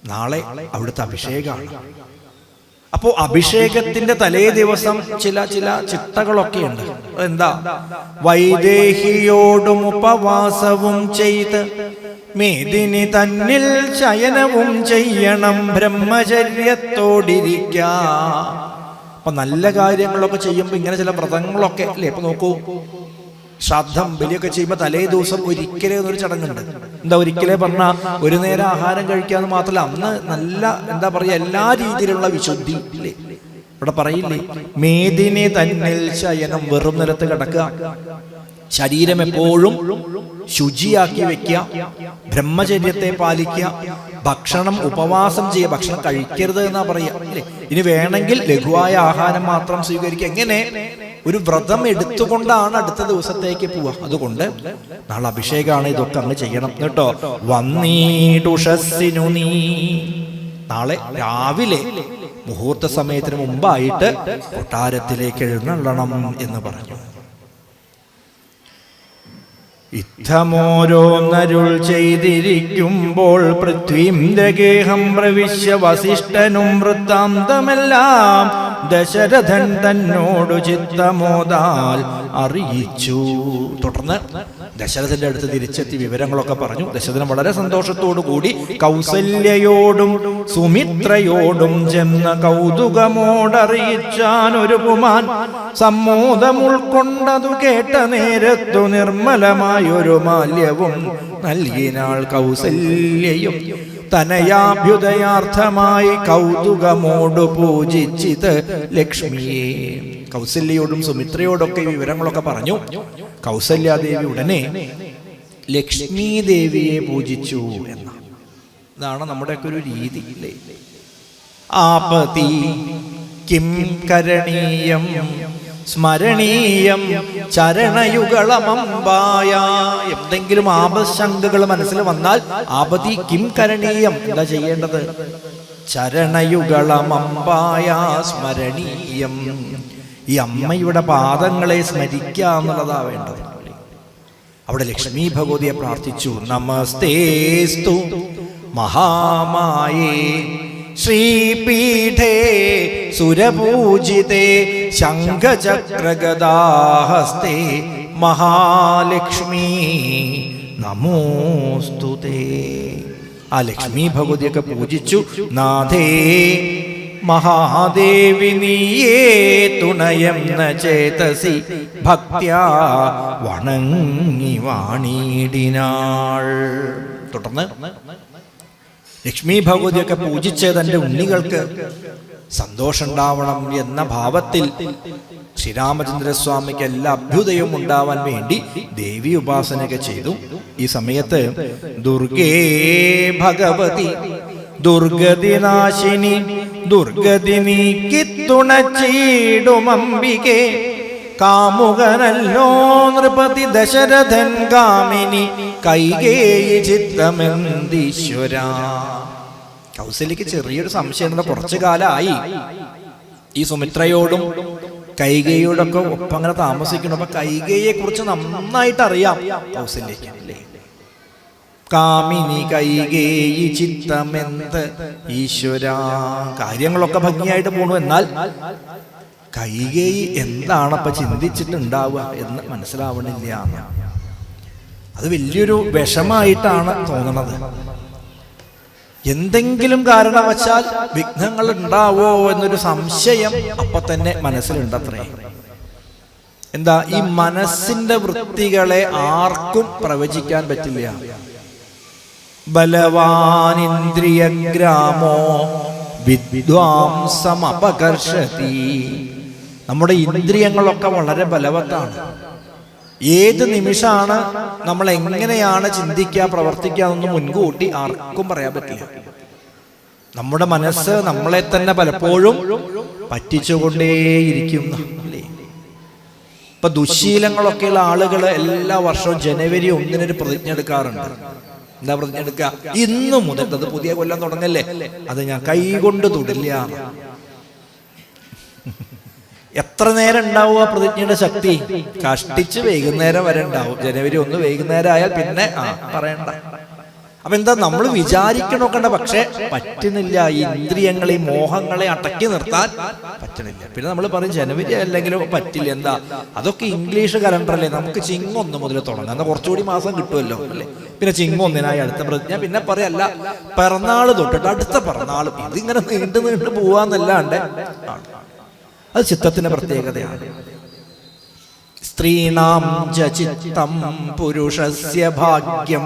നാളെ അവിടുത്തെ അഭിഷേകമാണ്. അപ്പോ അഭിഷേകത്തിന്റെ തലേ ദിവസം ചില ചിട്ടകളൊക്കെ ഉണ്ട്. എന്താ? വൈദേഹിയോടും ഉപവാസവും ചെയ്ത് മേദിനി തന്നിൽ ശയനവും ചെയ്യണം, ബ്രഹ്മചര്യത്തോടിരിക്കാം. അപ്പൊ നല്ല കാര്യങ്ങളൊക്കെ ചെയ്യുമ്പോ ഇങ്ങനെ ചില വ്രതങ്ങളൊക്കെ അല്ലേ. ഇപ്പൊ നോക്കൂ, ശ്രാദ്ധം ബലിയൊക്കെ ചെയ്യുമ്പോൾ തലേ ദിവസം ഒരിക്കലേ എന്നൊരു ചടങ്ങുണ്ട്. എന്താ ഒരിക്കലേ പറഞ്ഞാൽ ഒരു നേരം ആഹാരം കഴിക്കാന്ന് മാത്രമല്ല, അന്ന് നല്ല എന്താ പറയാ എല്ലാ രീതിയിലുള്ള വിശുദ്ധി ഇല്ലേ. ഇവിടെ പറയില്ലേ, മേദിനി തന്നിൽ ശയനം, വെറും നിലത്ത് കിടക്കുക, ശരീരം എപ്പോഴും ശുചിയാക്കി വെക്കുക, ബ്രഹ്മചര്യത്തെ പാലിക്കുക, ഭക്ഷണം ഉപവാസം ചെയ്യുക, ഭക്ഷണം കഴിക്കരുത് എന്നാ പറയുക അല്ലേ. ഇനി വേണമെങ്കിൽ ലഘുവായ ആഹാരം മാത്രം സ്വീകരിക്കുക. എങ്ങനെ ഒരു വ്രതം എടുത്തുകൊണ്ടാണ് അടുത്ത ദിവസത്തേക്ക് പോവുക. അതുകൊണ്ട് നാളെ അഭിഷേകമാണ്, ഇതൊക്കെ അങ്ങ് ചെയ്യണം കേട്ടോ. വന്നീടുഷസ്സിനു നീ, നാളെ രാവിലെ മുഹൂർത്ത സമയത്തിന് മുമ്പായിട്ട് കൊട്ടാരത്തിലേക്ക് എഴുന്നള്ളണം എന്ന് പറഞ്ഞു. ഇത്തമോരോന്നരുൾ ചെയ്തിരിക്കുമ്പോൾ പൃഥ്വീന്ദ്രഗേഹം പ്രവിശ്യ വസിഷ്ഠനും വൃത്താന്തമെല്ലാം ദശരഥൻ തന്നോടു ചിത്തമോദാൽ അറിയിച്ചു. തുടർന്ന് ദശരഥന്റെ അടുത്ത് തിരിച്ചെത്തി വിവരങ്ങളൊക്കെ പറഞ്ഞു. ദശരഥൻ വളരെ സന്തോഷത്തോടു കൂടി കൗസല്യയോടും സുമിത്രയോടും ചെന്ന കൗതുകമോടറിയിച്ചാൻ ഒരു പുമാൻ. സമ്മോദം ഉൾക്കൊണ്ടതു കേട്ട നേരത്തു നിർമ്മലമായൊരു മാല്യവും നൽകിനാൾ കൗസല്യയും. തനയാഭ്യുദയാർത്ഥമായി കൗതുകമോടു പൂജിച്ചിത് ലക്ഷ്മിയെ. കൗസല്യയോടും സുമിത്രയോടൊക്കെ വിവരങ്ങളൊക്കെ പറഞ്ഞു. കൗസല്യാദേവി ഉടനെ ലക്ഷ്മി ദേവിയെ പൂജിച്ചു എന്ന, ഇതാണ് നമ്മുടെയൊക്കെ ഒരു രീതി അല്ലേ. ആപതി കിം കരണീയം സ്മരണീയം ചരണയുഗളമമ്പായ. എന്തെങ്കിലും ആപശങ്കകൾ മനസ്സിൽ വന്നാൽ ആപതി കിം കരണീയം, എന്താ ചെയ്യേണ്ടത്? ചരണയുഗളമമ്പായ സ്മരണീയം. ഈ അമ്മയുടെ പാദങ്ങളെ സ്മരിക്കുക എന്നുള്ളതാ വേണ്ടത്. അവിടെ ലക്ഷ്മി ഭഗവതിയെ പ്രാർത്ഥിച്ചു. നമസ്തേസ്തു മഹാമായേ ശ്രീപീഠേ സുരപൂജിതേ ശംഖചക്രഗദാഹസ്തേ മഹാലക്ഷ്മി നമോസ്തുതേ. ആ ലക്ഷ്മി ഭഗവതിയൊക്കെ പൂജിച്ചു. നാഥേ മഹാദേവി നീയേ തുണയെന്ന ചേതസി ഭക്ത്യാ വണങ്ങി വാണിടിനാൾ. തുടർന്ന് ലക്ഷ്മി ഭഗവതിയൊക്കെ പൂജിച്ച് തന്റെ ഉണ്ണികൾക്ക് സന്തോഷം ഉണ്ടാവണം എന്ന ഭാവത്തിൽ ശ്രീരാമചന്ദ്രസ്വാമിക്ക് എല്ലാ അഭ്യുദയവും ഉണ്ടാവാൻ വേണ്ടി ദേവി ഉപാസനയൊക്കെ ചെയ്തു. ഈ സമയത്ത് ദുർഗേ ഭഗവതി ദുർഗതിനാശിനി ദുർഗതി നീക്കിത്തുണച്ചീടുമംബികേ കാമുകനല്ലോ നൃപതി ദശരഥൻ കാമിനി കൈകേയി ചിത്തമെന്തീശ്വര. കൗസല്യക്ക് ചെറിയൊരു സംശയം. കുറച്ചു കാലമായി ഈ സുമിത്രയോടും കൈകേയിയോടൊക്കെ ഒപ്പം അങ്ങനെ താമസിക്കണം. അപ്പൊ കൈകേയെ കുറിച്ച് നന്നായിട്ട് അറിയാം കൗസല്യക്ക് അല്ലേ. കാമിനി കൈകേയി ചിത്തമെന്ത് ഈശ്വര. കാര്യങ്ങളൊക്കെ ഭംഗിയായിട്ട് പോണു. എന്നാൽ കൈകേയി എന്താണപ്പ ചിന്തിച്ചിട്ടുണ്ടാവുക എന്ന് മനസ്സിലാവണില്ല. അത് വലിയൊരു വിഷമായിട്ടാണ് തോന്നുന്നത്. എന്തെങ്കിലും കാരണവശാൽ വിഘ്നങ്ങൾ ഉണ്ടാവോ എന്നൊരു സംശയം അപ്പൊ തന്നെ മനസ്സിലുണ്ടത്രേ. എന്താ, ഈ മനസ്സിന്റെ വൃത്തികളെ ആർക്കും പ്രവചിക്കാൻ പറ്റില്ല. ബലവാനിന്ദ്രിയഗ്രാമോ വിദ്വാംസമപകർഷതി. നമ്മുടെ ഇന്ദ്രിയങ്ങളൊക്കെ വളരെ ബലവത്താണ്. ഏത് നിമിഷമാണ് നമ്മൾ എങ്ങനെയാണ് ചിന്തിക്കുക പ്രവർത്തിക്കുക എന്നൊന്നും മുൻകൂട്ടി ആർക്കും പറയാൻ പറ്റില്ല. നമ്മുടെ മനസ്സ് നമ്മളെ തന്നെ പലപ്പോഴും പറ്റിച്ചുകൊണ്ടേയിരിക്കും അല്ലേ. ഇപ്പൊ ദുശീലങ്ങളൊക്കെയുള്ള ആളുകൾ എല്ലാ വർഷവും ജനുവരി 1 പ്രതിജ്ഞ എടുക്കാറുണ്ട്. എന്താ പ്രതിജ്ഞ എടുക്കുക? ഇന്നു മുതൽ, അത് പുതിയ കൊല്ലം തുടങ്ങല്ലേ, അത് ഞാൻ കൈകൊണ്ട് തൊടില്ല. എത്ര നേരം ഉണ്ടാവും ആ പ്രതിജ്ഞയുടെ ശക്തി? കഷ്ടിച്ച് വൈകുന്നേരം വരെ ഉണ്ടാവും. ജനുവരി 1 വൈകുന്നേരം ആയാൽ പിന്നെ പറയണ്ട. അപ്പൊ എന്താ, നമ്മൾ വിചാരിക്കണോക്കണ്ട, പക്ഷെ പറ്റുന്നില്ല. ഈ ഇന്ദ്രിയങ്ങളെ, മോഹങ്ങളെ അടക്കി നിർത്താൻ പറ്റണില്ല. പിന്നെ നമ്മൾ പറയും ജനുവരി അല്ലെങ്കിലും പറ്റില്ല. എന്താ, അതൊക്കെ ഇംഗ്ലീഷ് കലണ്ടറല്ലേ, നമുക്ക് ചിങ്ങ 1 മുതൽ തുടങ്ങാം, എന്നാൽ കുറച്ചുകൂടി മാസം കിട്ടുമല്ലോ അല്ലേ. പിന്നെ ചിങ്ങ 1 അടുത്ത പ്രതിജ്ഞ, പിന്നെ പറയല്ല പിറന്നാള് തൊട്ടിട്ട് അടുത്ത പിറന്നാളും. ഇതിങ്ങനെ നീണ്ടു നീണ്ടു പോവാന്നല്ലാണ്ട് അത് ചിത്തത്തിന്റെ പ്രത്യേകതയാണ്. സ്ത്രീണാം ചിത്തം പുരുഷസ്യ ഭാഗ്യം.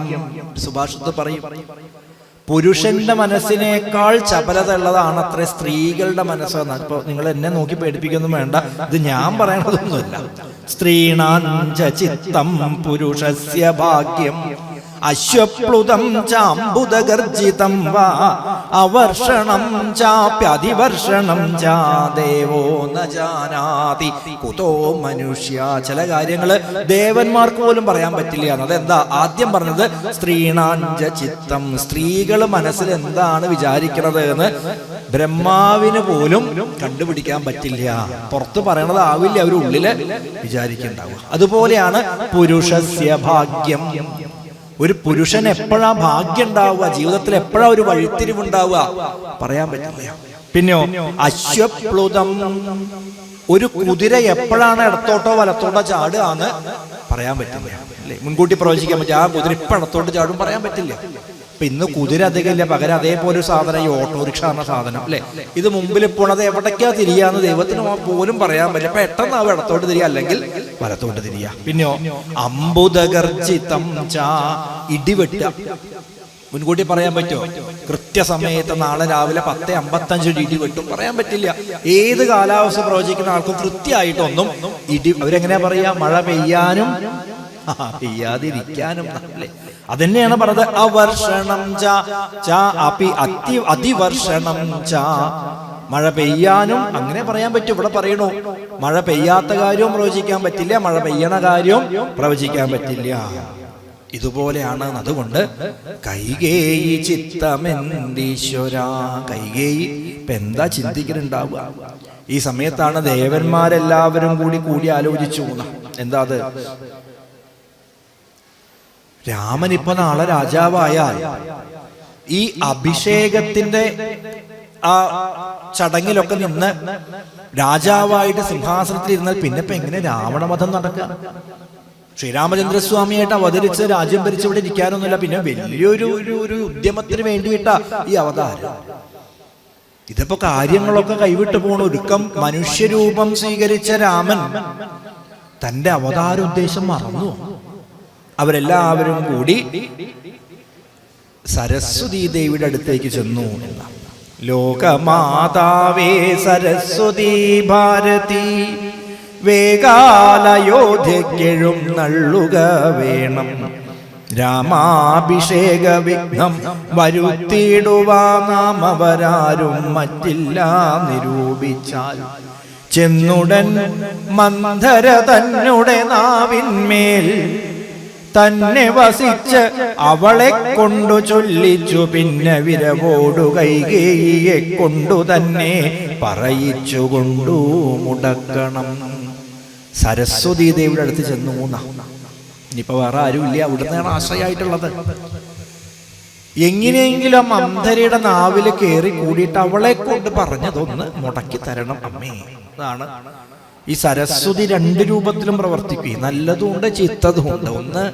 സുഭാഷിതത്തിൽ പറയും, പുരുഷന്റെ മനസ്സിനേക്കാൾ ചപലത ഉള്ളതാണ് അത്ര സ്ത്രീകളുടെ മനസ്സെന്ന്. ഇപ്പൊ നിങ്ങൾ എന്നെ നോക്കി പേടിപ്പിക്കൊന്നും വേണ്ട, ഇത് ഞാൻ പറയണതൊന്നുമല്ല. സ്ത്രീണാഞ്ച ചിത്തം പുരുഷസ്യ ഭാഗ്യം അശ്വപ്ലുതം ചാംബുദഗർജിതം വാ അവർഷണം ചാപ്യതിവർഷണം ചാ ദേവോ ന ജാനാതി കുതോ മനുഷ്യ. ചില കാര്യങ്ങള് ദേവന്മാർക്ക് പോലും പറയാൻ പറ്റില്ല. അതെന്താ ആദ്യം പറഞ്ഞത്? സ്ത്രീണാഞ്ച ചിത്തം, സ്ത്രീകൾ മനസ്സിൽ എന്താണ് വിചാരിക്കുന്നത് എന്ന് ബ്രഹ്മാവിന് പോലും കണ്ടുപിടിക്കാൻ പറ്റില്ല. പുറത്ത് പറയണതാവില്ല, അവർ ഉള്ളില് വിചാരിക്കുന്നുണ്ടാവുക. അതുപോലെയാണ് പുരുഷസ്യ ഭാഗ്യം. ഒരു പുരുഷൻ എപ്പോഴാ ഭാഗ്യം ഉണ്ടാവുക, ജീവിതത്തിൽ എപ്പോഴാ ഒരു വഴിത്തിരിവുണ്ടാവുക, പറയാൻ പറ്റില്ല. പിന്നെയോ അശ്വപ്ലുതം, ഒരു കുതിര എപ്പോഴാണ് ഇടത്തോട്ടോ വലത്തോട്ടോ ചാടുകയെന്ന് പറയാൻ പറ്റില്ല, അല്ലെ? മുൻകൂട്ടി പ്രവചിക്കാൻ പറ്റില്ല. ആ കുതിര ഇപ്പൊ ഇടത്തോട്ട് ചാടും പറയാൻ പറ്റില്ല. ഇപ്പൊ ഇന്ന് കുതിര അധികം ഇല്ല, പകരം അതേപോലെ ഒരു സാധനം ഈ ഓട്ടോറിക്ഷ എന്ന സാധനം, അല്ലെ? ഇത് മുമ്പിൽ പോണത് എവിടേക്കാ തിരിയാന്ന് ദൈവത്തിന് പോലും പറയാൻ പറ്റില്ല. പെട്ടെന്ന് ആ ഇടത്തോട്ട് തിരിയാ, അല്ലെങ്കിൽ വലത്തോട്ട് തിരിയാ. പിന്നെയോ അംബുദഗർജിതം ചാ, ഇടിവെട്ട. മുൻകൂട്ടി പറയാൻ പറ്റുമോ? കൃത്യസമയത്ത് നാളെ രാവിലെ 10:55 ഇടി വെട്ടും പറയാൻ പറ്റില്ല. ഏത് കാലാവസ്ഥ പ്രവചിക്കുന്ന ആൾക്കും കൃത്യമായിട്ടൊന്നും ഇടി, അവരെങ്ങനെയാ പറയാ? മഴ പെയ്യാനും പെയ്യാതിരിക്കാനും, അല്ലേ? അതന്നെയാണ് പറഞ്ഞത്. അവർഷണം ചാ അപി അതിവർഷണം ചാ, മഴ പെയ്യാനും അങ്ങനെ പറയാൻ പറ്റും. ഇവിടെ പറയണു മഴ പെയ്യാത്ത കാര്യവും പ്രവചിക്കാൻ പറ്റില്ല, മഴ പെയ്യണ കാര്യവും പ്രവചിക്കാൻ പറ്റില്ല. ഇതുപോലെയാണ്. അതുകൊണ്ട് കൈകേയി ചിത്തമെന്തീശ്വര, കൈകേയി ഇപ്പൊ എന്താ ചിന്തിക്കുന്നുണ്ടാവുക? ഈ സമയത്താണ് ദേവന്മാരെല്ലാവരും കൂടി ആലോചിച്ചു. എന്താ അത്? രാമൻ ഇപ്പൊ നാളെ രാജാവായാൽ ഈ അഭിഷേകത്തിന്റെ ആ ചടങ്ങിലൊക്കെ നിന്ന് രാജാവായിട്ട് സിംഹാസനത്തിൽ ഇരുന്നാൽ പിന്നെ ഇപ്പൊ എങ്ങനെ രാവണവധം നടക്കുക? ശ്രീരാമചന്ദ്രസ്വാമിയായിട്ട് അവതരിച്ച് രാജ്യം ഭരിച്ചിവിടെ ഇരിക്കാനൊന്നുമില്ല, പിന്നെ വലിയൊരു ഒരു ഉദ്യമത്തിന് വേണ്ടിയിട്ടാ ഈ അവതാരം. ഇതിപ്പോ കാര്യങ്ങളൊക്കെ കൈവിട്ടു പോണ ഒരുക്കം. മനുഷ്യരൂപം സ്വീകരിച്ച രാമൻ തന്റെ അവതാര ഉദ്ദേശം മറന്നു. അവരെല്ലാവരും കൂടി സരസ്വതീ ദേവിയുടെ അടുത്തേക്ക് ചെന്നു. ലോകമാതാവേ സരസ്വതീ ഭാരതി, വേഗാലയോധ്യക്കെഴും നള്ളുക വേണം, രാമാഭിഷേക വിഘ്നം വരുത്തിയിടുവാ നാം അവരാരും മറ്റില്ല നിരൂപിച്ചാൽ. ചെന്നുടൻ മന്ധര തന്നുടെ നാവിന്മേൽ തന്നെ വസിച്ച് അവളെ കൊണ്ടു ചൊല്ലിച്ചു, പിന്നെ വിരവോടു കൈകേയിയെ കൊണ്ടു തന്നെ പറയിച്ചു കൊണ്ടു മുടക്കണം. സരസ്വതീ ദേവിയുടെ അടുത്ത് ചെന്നു. ഇനിയിപ്പോ വേറെ ആരുമില്ല, അവിടുന്നാണ് ആശ്രയമായിട്ടുള്ളത്. എങ്ങനെയെങ്കിലും മന്ധരയുടെ നാവില് കയറി കൂടിയിട്ട് അവളെ കൊണ്ട് പറഞ്ഞതൊന്ന് മുടക്കി തരണം അമ്മേ. അതാണ് ഈ സരസ്വതി രണ്ട് രൂപത്തിലും പ്രവർത്തിക്കുകയും, നല്ലതുണ്ട് ചീത്തതുമുണ്ട്. ഒന്ന്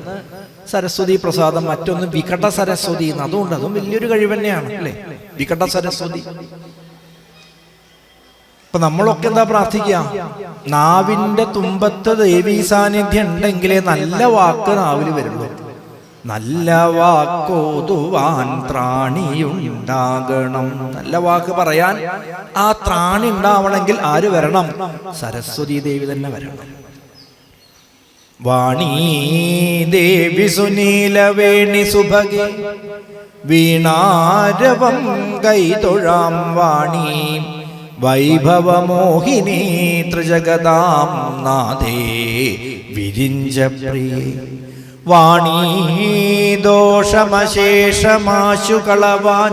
സരസ്വതി പ്രസാദം, മറ്റൊന്ന് വികട സരസ്വതി. അതുകൊണ്ട് അതും വലിയൊരു കഴിവ് തന്നെയാണ്, അല്ലെ? വികട സരസ്വതി. ഇപ്പൊ നമ്മളൊക്കെ എന്താ പ്രാർത്ഥിക്കുക? നാവിന്റെ തുമ്പത്ത് ദേവീ സാന്നിധ്യം ഉണ്ടെങ്കിലേ നല്ല വാക്ക് നാവിൽ വരുള്ളൂ. നല്ല വാക്കോതുവാൻ ത്രാണിയുണ്ടാകണം. നല്ല വാക്ക് പറയാൻ ആ ത്രാണി ഉണ്ടാവണമെങ്കിൽ ആര് വരണം? സരസ്വതീ ദേവി തന്നെ വരണം. വാണീ ദേവി സുനീലവേണി സുഭഗി, വീണാരവം കൈതൊഴാം വാണി, വൈഭവമോഹിനി ത്രിജഗതാം നാദേ വിരിഞ്ച പ്രിയേ. വാണീ ദോഷമശേഷമാശു കളവാൻ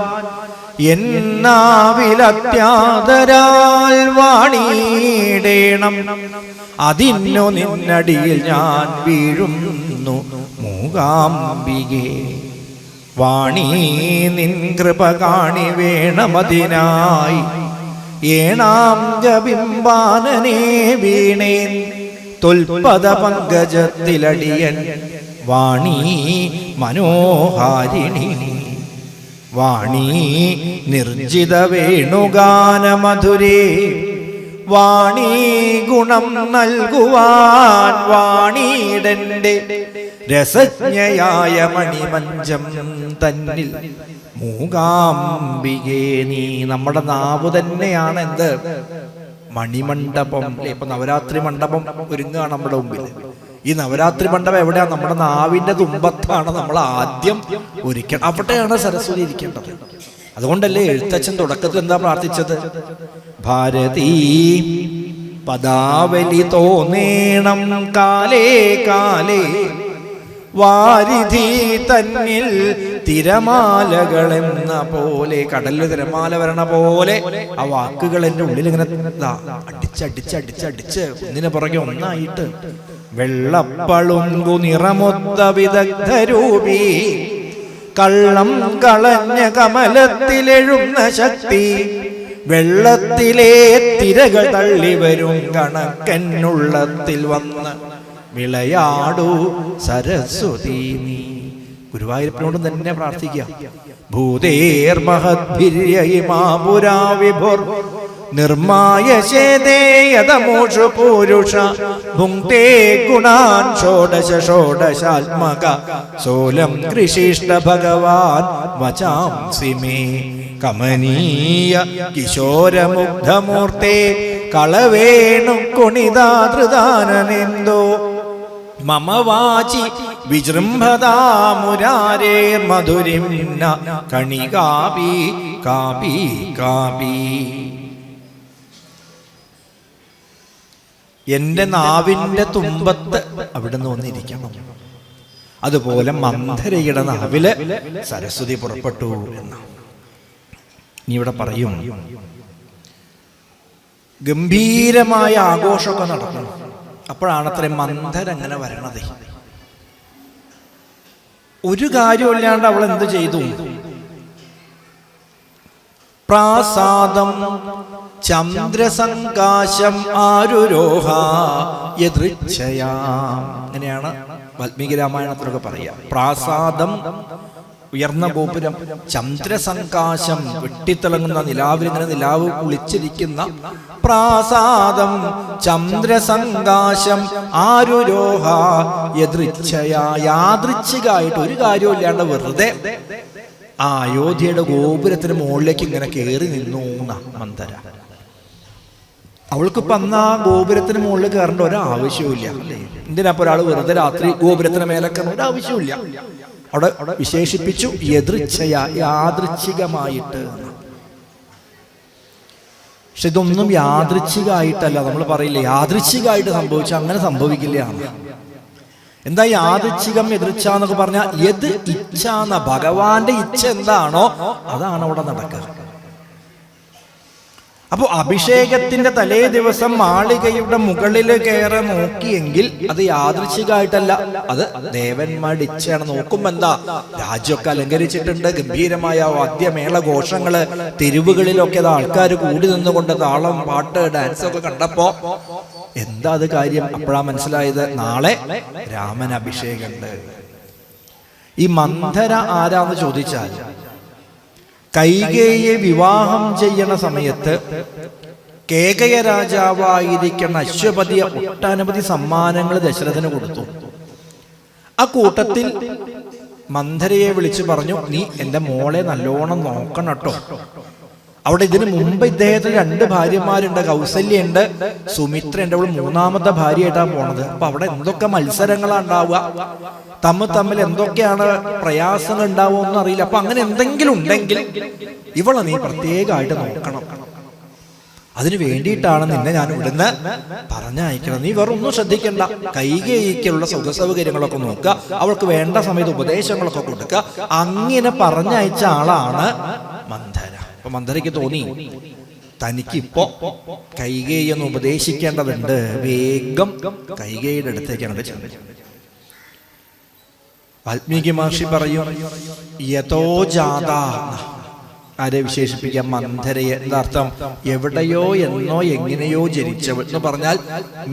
എന്നാവിലത്യാദരാൽ വാണീടേണം, അതിന്നു നിന്നടിയിൽ ഞാൻ വീഴുന്നു മൂകാംബികേ. വാണീ നിൻ കൃപ കാണി വേണമതിനായി, ഏണാംഗ ബിംബാനനേ വീണേൻ തൊൽപദ പങ്കജത്തിലടിയൻ. വാണീ മനോഹാരിണി, വാണീ നിർജിത വേണുഗാന മധുരേ, വാണീ ഗുണം നൽകുവാൻ വാണീടന്റെ രസജ്ഞയായ മണിമഞ്ചം തന്നിൽ മൂകാംബികേ നീ. നമ്മുടെ നാവ് തന്നെയാണ് എന്ത്? മണിമണ്ഡപം. ഇപ്പൊ നവരാത്രി മണ്ഡപം ഒരുങ്ങുകയാണ് നമ്മുടെ മുമ്പിൽ. ഈ നവരാത്രി മണ്ഡപം എവിടെയാ? നമ്മുടെ നാവിന്റെ തുമ്പത്താണ് നമ്മൾ ആദ്യം ഒരുക്കണം. അവിടെയാണ് സരസ്വതി ഇരിക്കേണ്ടത്. അതുകൊണ്ടല്ലേ എഴുത്തച്ഛൻ തുടക്കത്തിൽ എന്താ പ്രാർത്ഥിച്ചത്? ഭാരതീ പദാവലി തോന്നേണം കാലേ കാലേ, വാരിധി തന്നിൽ തിരമാലകളെന്ന പോലെ. കടലിൽ തിരമാല വരണ പോലെ ആ വാക്കുകൾ എൻ്റെ ഉള്ളിൽ ഇങ്ങനെ അടിച്ചടിച്ചടിച്ചടിച്ച് ഒന്നിനു പുറകെ ഒന്നായിട്ട് വെള്ളപ്പളുങ്കു നിറമൊത്ത വിദഗ്ധരൂപി, കള്ളം കളഞ്ഞ കമലത്തിലെഴുന്ന ശക്തി, വെള്ളത്തിലെ തിരകൾ തള്ളി വരും കണക്കെന്നുള്ളത്തിൽ വന്ന് വിളയാടൂ സരസ്വതി നീ. ഗുരുവായൂരപ്പനോട് തന്നെ പ്രാർത്ഥിക്കുക. ഭൂതേർ മഹദ്ഭിര്യമാപുരാ വിഭുർ നിർമായശേതേയതമോഷു പൂരുഷ ഭുങ്ക്തേ ഗുണാൻ ഷോഡശ ഷോഡശാത്മക സോലം കൃഷിഷ്ട ഭഗവാൻ വചാംസി മേ. കമനീയ കിശോരമുഗ്ധമൂർത്തേ കളവേണു കുണിതാധൃതാനനെന്തോ മമ വാചി വിജൃംഭതാ മുരാരേ മധുരിം ന കണികാപി കാപി കാപി. എന്റെ നാവിന്റെ തുമ്പത്ത് അവിടുന്ന് വന്നിരിക്കണം. അതുപോലെ മന്ധരയുടെ നാവില് സരസ്വതി പുറപ്പെട്ടു എന്ന് നീ ഇവിടെ പറയും. ഗംഭീരമായ ആഘോഷമൊക്കെ നടന്നു. അപ്പോഴാണ് അത്രയും മന്ധര അങ്ങനെ വരണത്. ഒരു കാര്യമില്ലാണ്ട് അവൾ എന്ത് ചെയ്തു? പ്രാസാദം ചന്ദ്രസങ്കാശം ആരുരോഹ യദൃച്ഛയാം. അങ്ങനെയാണ് വാൽമീകി രാമായണത്തിലൊക്കെ പറയാ. പ്രാസാദം ഉയർന്ന ഗോപുരം, ചന്ദ്രസങ്കാശം വെട്ടിത്തിളങ്ങുന്ന നിലാവിൽ ഇങ്ങനെ നിലാവ് കുളിച്ചിരിക്കുന്ന പ്രാസാദം ചന്ദ്രസങ്കാശം ആരുരോഹ യദൃച്ഛയാ. യാദൃച്ഛികമായിട്ട് ഒരു കാര്യമില്ലാണ്ട് വെറുതെ ആ അയോധ്യയുടെ ഗോപുരത്തിന് മുകളിലേക്ക് ഇങ്ങനെ കയറി നിന്നു മന്ധര. അവൾക്കിപ്പോ അന്ന് ആ ഗോപുരത്തിന് മുകളിൽ കയറേണ്ട ഒരാവശ്യമില്ല. എന്തിനാപ്പൊ ഒരാൾ വെറുതെ രാത്രി ഗോപുരത്തിന് മേലെ കയറേണ്ട ഒരാവശ്യമില്ല. അവിടെ വിശേഷിപ്പിച്ചു യദൃച്ഛയ, യാദൃച്ഛികമായിട്ട്. പക്ഷെ ഇതൊന്നും യാദൃച്ഛികമായിട്ടല്ല. നമ്മൾ പറയില്ലേ യാദൃച്ഛികമായിട്ട് സംഭവിച്ച, അങ്ങനെ സംഭവിക്കില്ല. എന്താ യാദൃച്ഛികം എതിർച്ച എന്നൊക്കെ പറഞ്ഞാൽ യത് ഇച്ഛ എന്ന ഭഗവാന്റെ ഇച്ഛ എന്താണോ അതാണ് അവിടെ നടക്കുക. അപ്പൊ അഭിഷേകത്തിന്റെ തലേ ദിവസം മാളികയുടെ മുകളിൽ കയറി നോക്കിയെങ്കിൽ അത് യാദൃച്ഛികമായിട്ടല്ല, അത് ദേവന്മാരുടെ ഇച്ഛയാണ്. നോക്കുമ്പോ എന്താ, രാജ്യമൊക്കെ അലങ്കരിച്ചിട്ടുണ്ട്, ഗംഭീരമായ വാദ്യമേള ഘോഷങ്ങള്, തെരുവുകളിലൊക്കെ ആൾക്കാർ കൂടി നിന്നുകൊണ്ട് താളം പാട്ട് ഡാൻസ് ഒക്കെ കണ്ടപ്പോ എന്താ അത് കാര്യം? അപ്പോഴാ മനസ്സിലായത് നാളെ രാമൻ അഭിഷേകമുണ്ട്. ഈ മന്ധര ആരാന്ന് ചോദിച്ചാൽ, കൈകേയിയെ വിവാഹം ചെയ്യണ സമയത്ത് കേകയ രാജാവായിരിക്കുന്ന അശ്വപതിയെ ഒട്ടനവധി സമ്മാനങ്ങൾ ദശരഥന് കൊടുത്തു. ആ കൂട്ടത്തിൽ മന്ധരയെ വിളിച്ചു പറഞ്ഞു, നീ എന്റെ മോളെ നല്ലോണം നോക്കണം കേട്ടോ. അവിടെ ഇതിനു മുമ്പ് ഇദ്ദേഹത്തിന് 2 ഭാര്യമാരുണ്ട്, കൗസല്യുണ്ട്, സുമിത്രയുണ്ട്. അവൾ 3ാമത്തെ ഭാര്യയായിട്ടാണ് പോണത്. അപ്പൊ അവിടെ എന്തൊക്കെ മത്സരങ്ങളാണ് ഉണ്ടാവുക, തമ്മിൽ എന്തൊക്കെയാണ് പ്രയാസങ്ങൾ ഉണ്ടാവുമെന്ന് അറിയില്ല. അപ്പൊ അങ്ങനെ എന്തെങ്കിലും ഉണ്ടെങ്കിൽ ഇവളെ നീ പ്രത്യേകമായിട്ട് നോക്കണം. അതിനു വേണ്ടിയിട്ടാണ് നിന്നെ ഞാൻ ഇവിടുന്ന് പറഞ്ഞയക്കണം. നീ വേറെ ഒന്നും ശ്രദ്ധിക്കണ്ട, കൈകേയിക്കുള്ള സുഖസൗകര്യങ്ങളൊക്കെ നോക്കുക, അവൾക്ക് വേണ്ട സമയത്ത് ഉപദേശങ്ങളൊക്കെ കൊടുക്കുക. അങ്ങനെ പറഞ്ഞയച്ച ആളാണ് മന്ധര. അപ്പൊ മന്ധരയ്ക്ക് തോന്നി തനിക്കിപ്പോ കൈകേയിയൊന്ന് ഉപദേശിക്കേണ്ടതുണ്ട്. വേഗം കൈകേയിയുടെ അടുത്തേക്കാണ് ചെന്നത്. വാൽമീകി മഹർഷി പറയും, യഥോ ജാത. ആരെ വിശേഷിപ്പിക്കാം? മന്ധരയെ. എന്താർത്ഥം? എവിടെയോ എന്നോ എങ്ങനെയോ ജനിച്ചവൾ എന്ന് പറഞ്ഞാൽ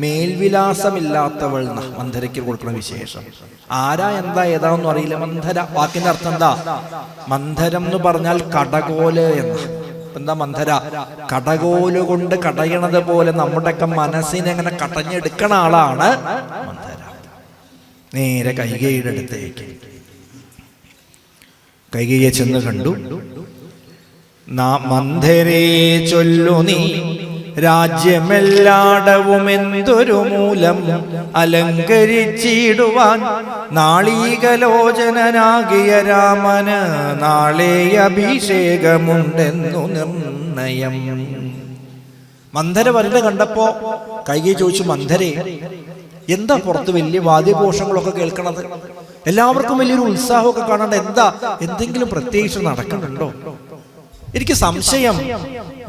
മേൽവിലാസമില്ലാത്തവൾ എന്ന മന്ധരയ്ക്ക് കൊടുക്കുന്ന വിശേഷം. ആരാ എന്താ ഏതാണെന്നും അറിയില്ല. മന്ധര വാക്കിന്റെ അർത്ഥം എന്താ? മന്ധരം എന്ന് പറഞ്ഞാൽ കടകോല് എന്ന. എന്താ മന്ധര? കടകോല് കൊണ്ട് കടയണത് പോലെ നമ്മുടെയൊക്കെ മനസ്സിനെ അങ്ങനെ കടഞ്ഞെടുക്കണ ആളാണ് മന്ധര. നേരെ കൈകേയിയുടെ അടുത്തേക്ക്. കൈകേയിയെ ചെന്ന് കണ്ടു. മന്ധരേ ചൊല്ലു നീ രാജ്യമെല്ലാടവും എന്തൊരു മൂലം അലങ്കരിച്ചിടുവാൻ നാളീകലോചനാകിയ രാമന് നാളെ അഭിഷേകമുണ്ടെന്നു നിർണയം. മന്ധര വരുന്നത് കണ്ടപ്പോ കൈകേയി ചോദിച്ചു, മന്ധരേ എന്താ പുറത്ത് വലിയ വാദ്യഘോഷങ്ങളൊക്കെ കേൾക്കണത്? എല്ലാവർക്കും വലിയൊരു ഉത്സാഹമൊക്കെ കാണണ്ട, എന്താ എന്തെങ്കിലും പ്രത്യേകിച്ച് നടക്കുന്നുണ്ടോ? എനിക്ക് സംശയം.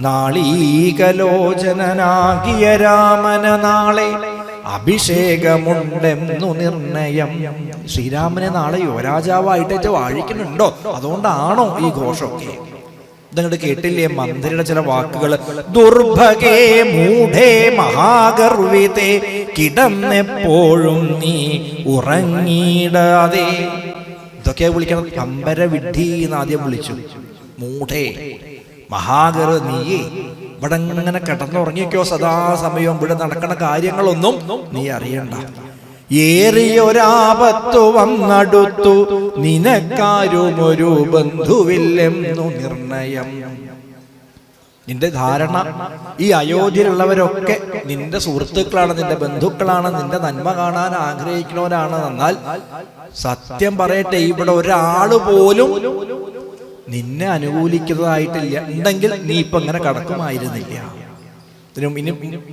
നാളീകലോചനാകിയ രാമന നാളെ അഭിഷേകമുണ്ടെന്നു നിർണയം. ശ്രീരാമനെ നാളെ യുവരാജാവായിട്ട് വാഴിക്കുന്നുണ്ടോ? അതുകൊണ്ടാണോ ഈ ഘോഷമൊക്കെ? ഇതങ്ങോട്ട് കേട്ടില്ലേ മന്ധരയുടെ ചില വാക്കുകൾ? ദുർഭഗേ മൂഢേ മഹാഗർവിതേ കിടന്നെപ്പോഴും നീ ഉറങ്ങിടാതെ. ഇതൊക്കെയാ വിളിക്കണം. അമ്പര വിഡ്ഢി എന്ന് ആദ്യം വിളിച്ചു. മൂഢേ മഹാഗർ, നീയേ ഇവിടെ ഇങ്ങനെ കിടന്നുറങ്ങിക്കോ, സദാസമയവും ഇവിടെ നടക്കുന്ന കാര്യങ്ങളൊന്നും നീ അറിയണ്ട. ഏറിയൊരാപത്തു വന്നടുത്തു നിനക്കാരും ഒരു ബന്ധുവില്ലെന്നു നിർണയം. നിന്റെ ധാരണ ഈ അയോധ്യയിലുള്ളവരൊക്കെ നിന്റെ സുഹൃത്തുക്കളാണ്, നിന്റെ ബന്ധുക്കളാണ്, നിന്റെ നന്മ കാണാൻ ആഗ്രഹിക്കുന്നവരാണ്. എന്നാൽ സത്യം പറയട്ടെ, ഇവിടെ ഒരാള് പോലും നിന്നെ അനുകൂലിക്കുന്നതായിട്ടില്ല. ഉണ്ടെങ്കിൽ നീ ഇപ്പൊ ഇങ്ങനെ കടക്കുമായിരുന്നില്ല. ഇനി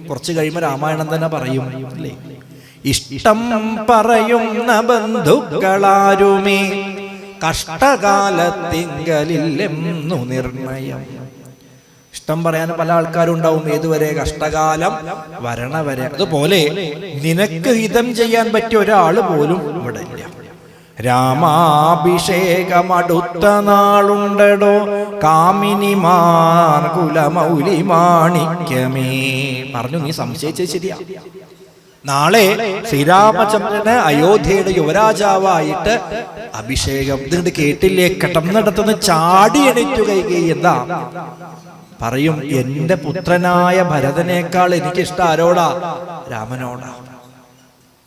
കുറച്ച് കഴിയുമ്പോൾ രാമായണം തന്നെ പറയും അല്ലേ? ഇഷ്ടം പറയുന്ന ബന്ധുക്കളാരുമേ കഷ്ടകാലത്തിങ്കലില്ലെന്നു നിർണയം. ഇഷ്ടം പറയാൻ പല ആൾക്കാരും ഉണ്ടാവും. ഏതുവരെ? കഷ്ടകാലം വരണ വരെ. അതുപോലെ നിനക്ക് ഹിതം ചെയ്യാൻ പറ്റിയ ഒരാൾ പോലും ഇവിടെ ഇല്ല. രാമാഭിഷേകമടുത്ത നാളുണ്ടടോ കാമിനിമാർ കുലമൗലി മാണിക്യമേ. പറഞ്ഞു, നീ സംശയിച്ചത് ശരിയാ. നാളെ ശ്രീരാമചന്ദ്രന് അയോധ്യയുടെ യുവരാജാവായിട്ട് അഭിഷേകം. ഇതിട്ട് കേട്ടില്ലേ? കിടന്നിടത്തുനിന്ന് ചാടി എണീറ്റു കൈകേയി. എന്താ പറയും? എന്റെ പുത്രനായ ഭരതനേക്കാൾ എനിക്കിഷ്ടം ആരോടാ? രാമനോടാ.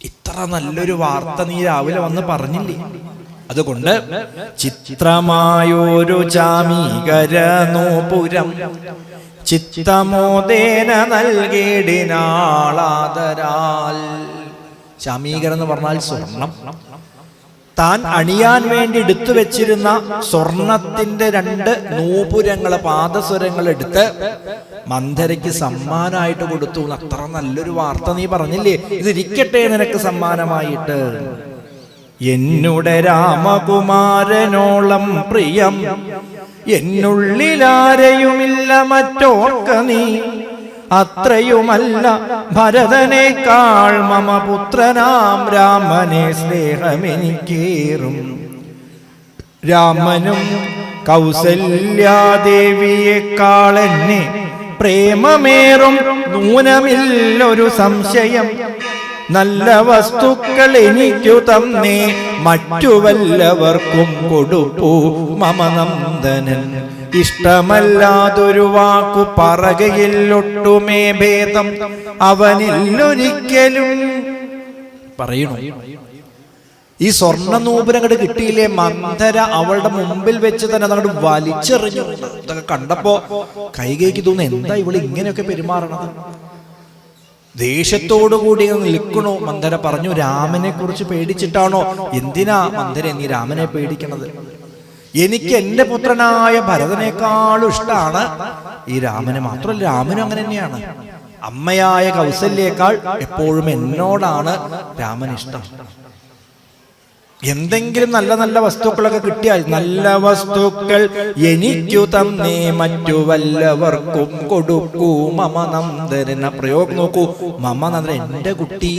ഇത്ര നല്ലൊരു വാർത്ത നീ രാവിലെ വന്ന് പറഞ്ഞില്ലേ? അതുകൊണ്ട് ചിത്രമായൊരു ചാമീകരനൂപുരം ചിത്തമോദേന നൽകിടിനാളാദരാൽ. ചാമീകരം എന്ന് പറഞ്ഞാൽ സ്വർണം. താൻ അണിയാൻ വേണ്ടി എടുത്തു വെച്ചിരുന്ന സ്വർണത്തിന്റെ 2 നൂപുരങ്ങൾ, പാദസ്വരങ്ങൾ എടുത്ത് മന്ധരയ്ക്ക് സമ്മാനമായിട്ട് കൊടുത്തു. അത്ര നല്ലൊരു വാർത്ത നീ പറഞ്ഞില്ലേ? ഇതിരിക്കട്ടെ നിനക്ക് സമ്മാനമായിട്ട്. എന്നുടെ രാമകുമാരനോളം പ്രിയം എന്നുള്ളിലാരെയുമില്ല മറ്റോർക്ക നീ. അത്രയുമല്ല ഭരതനേക്കാൾ മമ പുത്രനാം രാമനെ സ്നേഹമെനിക്കേറും. രാമനും കൗസല്യാദേവിയേക്കാൾ എന്നെ പ്രേമമേറും നൂനമില്ലൊരു സംശയം. നല്ല വസ്തുക്കൾ എനിക്കു തന്നേ മറ്റു വല്ലവർക്കും കൊടുപ്പൂ മമ നന്ദനൻ. ഇഷ്ടമല്ലാതൊരു വാക്കു പറകയില്ലൊട്ടുമേ ഭേദം അവനില്ലൊരിക്കലും. പറയണു, ഈ സ്വർണ്ണ നൂപുരങ്ങട് കിട്ടിയില്ലേ? മന്ധര അവളുടെ മുമ്പിൽ വെച്ച് തന്നെ അതങ്ങോട്ട് വലിച്ചെറിഞ്ഞു. ഇതൊക്കെ കണ്ടപ്പോ കൈകേയിക്ക് തോന്നുന്നു, എന്താ ഇവള് ഇങ്ങനെയൊക്കെ പെരുമാറണത്? ദേഷ്യത്തോടുകൂടി നിൽക്കണു. മന്ധര പറഞ്ഞു, രാമനെ കുറിച്ച് പേടിച്ചിട്ടാണോ? എന്തിനാ മന്ധര നീ രാമനെ പേടിക്കണത്? എനിക്ക് എന്റെ പുത്രനായ ഭരതനേക്കാളും ഇഷ്ടമാണ് ഈ രാമനെ. മാത്രമല്ല, രാമനും അങ്ങനെ തന്നെയാണ്. അമ്മയായ കൗസല്യേക്കാൾ എപ്പോഴും എന്നോടാണ് രാമൻ ഇഷ്ടം. എന്തെങ്കിലും നല്ല നല്ല വസ്തുക്കളൊക്കെ കിട്ടിയാൽ, നല്ല വസ്തുക്കൾ എനിക്കു തന്നേ മറ്റു വല്ലവർക്കും കൊടുക്കൂ മമ നന്ദന. പ്രയോഗം നോക്കൂ, മമ നന്ദൻ, എന്റെ കുട്ടി.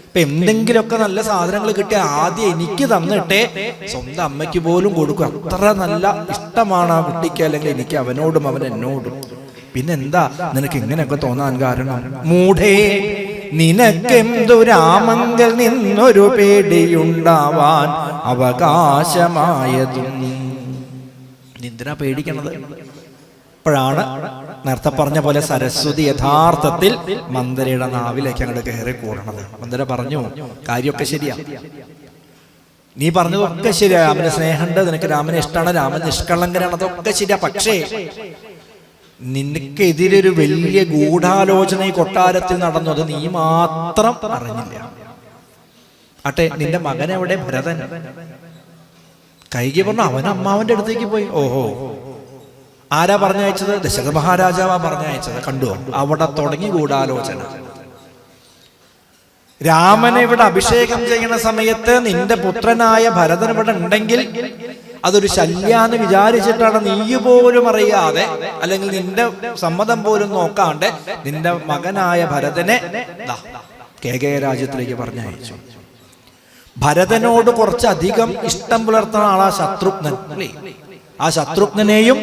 ഇപ്പൊ എന്തെങ്കിലുമൊക്കെ നല്ല സാധനങ്ങൾ കിട്ടിയാൽ ആദ്യം എനിക്ക് തന്നിട്ടേ സ്വന്തം അമ്മയ്ക്ക് പോലും കൊടുക്കും. അത്ര നല്ല ഇഷ്ടമാണ് ആ കുട്ടിക്ക്, അല്ലെങ്കിൽ എനിക്ക് അവനോടും അവൻ എന്നോടും. പിന്നെന്താ നിനക്ക് ഇങ്ങനെയൊക്കെ തോന്നാൻ കാരണം? മൂഢേ, നിനക്കെന്തു രാമങ്കൽ നിന്നൊരു പേടിയുണ്ടാവാൻ അവകാശമായതും. എന്തിനാ പേടിക്കണത്? അപ്പോഴാണ് നേരത്തെ പറഞ്ഞ പോലെ സരസ്വതി യഥാർത്ഥത്തിൽ മന്ധരയുടെ നാവിലേക്ക് അങ്ങോട്ട് കയറി കൂടണത്. മന്ധര പറഞ്ഞു, കാര്യമൊക്കെ ശരിയാ. നീ പറഞ്ഞതൊക്കെ ശരിയാ, രാമന് സ്നേഹമുണ്ട്, നിനക്ക് രാമനെ ഇഷ്ടമാണ്, രാമൻ നിഷ്കളങ്കനാണ്, അതൊക്കെ ശരിയാ. പക്ഷേ നിനക്കെതിരൊരു വലിയ ഗൂഢാലോചന ഈ കൊട്ടാരത്തിൽ നടന്നത് നീ മാത്രം അറിഞ്ഞില്ല. ആട്ടെ, നിന്റെ മകൻ എവിടെ? ഭരതൻ. കൈകി പറഞ്ഞു അവൻ അമ്മാവന്റെ അടുത്തേക്ക് പോയി. ഓഹോ, ആരാ പറഞ്ഞയച്ചത്? ദശരഥ മഹാരാജാവാ പറഞ്ഞയച്ചത്. കണ്ടു, അവിടെ തുടങ്ങി ഗൂഢാലോചന. രാമനെ ഇവിടെ അഭിഷേകം ചെയ്യുന്ന സമയത്ത് നിന്റെ പുത്രനായ ഭരതൻ ഇവിടെ ഉണ്ടെങ്കിൽ അതൊരു ശല്യാന്ന് വിചാരിച്ചിട്ടാണ് നീ പോലും അറിയാതെ, അല്ലെങ്കിൽ നിന്റെ സമ്മതം പോലും നോക്കാണ്ട് നിന്റെ മകനായ ഭരതനെ കേകയ രാജ്യത്തിലേക്ക് പറഞ്ഞയച്ചു. ഭരതനോട് കുറച്ചധികം ഇഷ്ടം പുലർത്തുന്ന ആളാ ശത്രുഘ്നൻ. ആ ശത്രുഘ്നെയും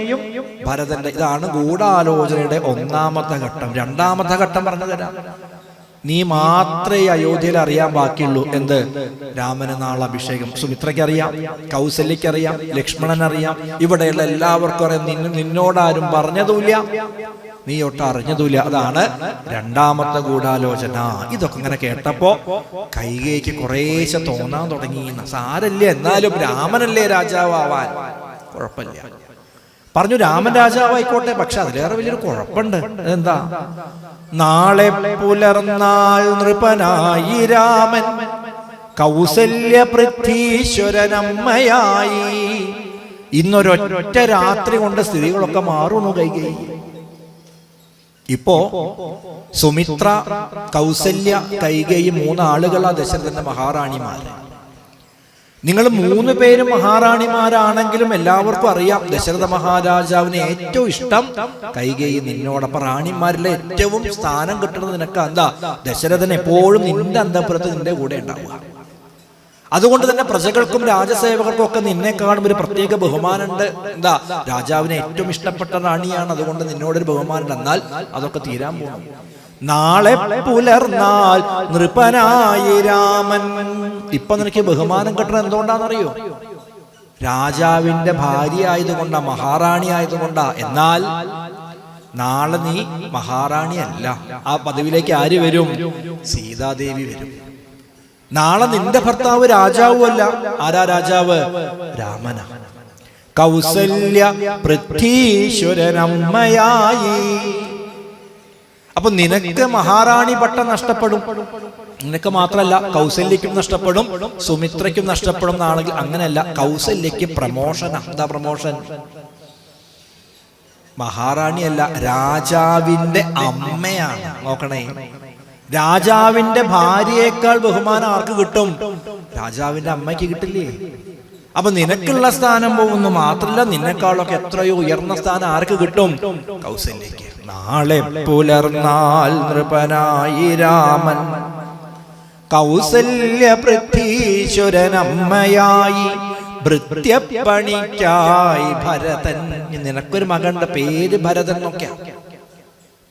ഭരതന്റെ, ഇതാണ് ഗൂഢാലോചനയുടെ ഒന്നാമത്തെ ഘട്ടം. രണ്ടാമത്തെ ഘട്ടം പറഞ്ഞു തരാം. നീ മാത്രമേ അയോധ്യയിൽ അറിയാൻ ബാക്കിയുള്ളൂ. എന്ത്? രാമന് നാളെ അഭിഷേകം. സുമിത്രയ്ക്ക് അറിയാം, കൗസല്യക്ക് അറിയാം, ലക്ഷ്മണൻ അറിയാം, ഇവിടെയുള്ള എല്ലാവർക്കും അറിയാം. നിന്നോടാരും പറഞ്ഞതുമില്ല, നീ ഒട്ടും അറിഞ്ഞതുമില്ല. അതാണ് രണ്ടാമത്തെ ഗൂഢാലോചന. ഇതൊക്കെ ഇങ്ങനെ കേട്ടപ്പോ കൈകേയിക്ക് കുറേശ്ശെ തോന്നാൻ തുടങ്ങി. സാരല്ലേ, എന്നാലും രാമനല്ലേ രാജാവാൻ, കുഴപ്പമില്ല. പറഞ്ഞു രാമൻ രാജാവായിക്കോട്ടെ, പക്ഷെ അതിലേറെ വലിയൊരു കുഴപ്പമുണ്ട്. എന്താ? നാളെ പുലർന്നാൾ നൃപനായി രാമൻ കൗസല്യ പൃഥ്വീശ്വരനമ്മയായി. ഇന്നൊരൊറ്റ രാത്രി കൊണ്ട് സ്ഥിതികളൊക്കെ മാറുന്നു കൈകേയി. ഇപ്പോ സുമിത്ര, കൗസല്യ, കൈകേയി മൂന്നാളുകളാ ദശരഥന്റെ മഹാറാണിമാര്. നിങ്ങൾ 3 പേരും മഹാറാണിമാരാണെങ്കിലും എല്ലാവർക്കും അറിയാം ദശരഥ മഹാരാജാവിന് ഏറ്റവും ഇഷ്ടം കൈകേയി നിന്നോടൊപ്പം. റാണിമാരിലെ ഏറ്റവും സ്ഥാനം കിട്ടുന്നത് നിനക്ക്. എന്താ? ദശരഥൻ എപ്പോഴും നിന്റെ അന്തഃപുരത്ത് നിന്റെ കൂടെ ഉണ്ടാവുക. അതുകൊണ്ട് തന്നെ പ്രജകൾക്കും രാജസേവകർക്കും ഒക്കെ നിന്നെ കാണുമ്പോൾ ഒരു പ്രത്യേക ബഹുമാനമുണ്ട്. എന്താ? രാജാവിന് ഏറ്റവും ഇഷ്ടപ്പെട്ട റാണിയാണ്, അതുകൊണ്ട് നിന്നോടൊരു ബഹുമാനം. എന്നാൽ അതൊക്കെ തീരാൻ പോകും. നാളെ പുലർന്നാൽ നൃപനായി രാമൻ. ഇപ്പൊ നിനക്ക് ബഹുമാനം കിട്ടണം എന്തുകൊണ്ടാണെന്നറിയോ? രാജാവിന്റെ ഭാര്യ ആയതുകൊണ്ടാ, മഹാറാണി ആയതുകൊണ്ടാ. എന്നാൽ നാളെ നീ മഹാറാണിയല്ല. ആ പദവിയിലേക്ക് ആര് വരും? സീതാദേവി വരും. നാളെ നിന്റെ ഭർത്താവ് രാജാവും അല്ല. ആരാ രാജാവ്? രാമന. കൗസല്യ പൃഥ്വീശ്വരനമ്മയായി. അപ്പൊ നിനക്ക് മഹാറാണി പട്ടം നഷ്ടപ്പെടും. നിനക്ക് മാത്രമല്ല, കൗസല്യക്കും നഷ്ടപ്പെടും, സുമിത്രയ്ക്കും നഷ്ടപ്പെടും. എന്നാണെങ്കിൽ അങ്ങനെയല്ല, കൗസല്യക്ക് പ്രമോഷൻ. എന്താ പ്രമോഷൻ? മഹാറാണിയല്ല, രാജാവിന്റെ അമ്മയാണ്. നോക്കണേ, രാജാവിന്റെ ഭാര്യയേക്കാൾ ബഹുമാനം ആർക്ക് കിട്ടും? രാജാവിന്റെ അമ്മയ്ക്ക് കിട്ടില്ലേ? അപ്പൊ നിനക്കുള്ള സ്ഥാനം പോകുന്നു. മാത്രല്ല, നിന്നെക്കാളൊക്കെ എത്രയോ ഉയർന്ന സ്ഥാനം ആർക്ക് കിട്ടും? കൗസല്യക്ക്. നാളെ പുലർന്നാൽ നൃപനായി രാമൻ കൗസല്യ പൃഥ്വീശ്വരനമ്മയായി ഭൃത്യപ്പണിക്കായി ഭരതൻ. നിനക്കൊരു മകന്റെ പേര് ഭരതൻ എന്നൊക്കെയാ.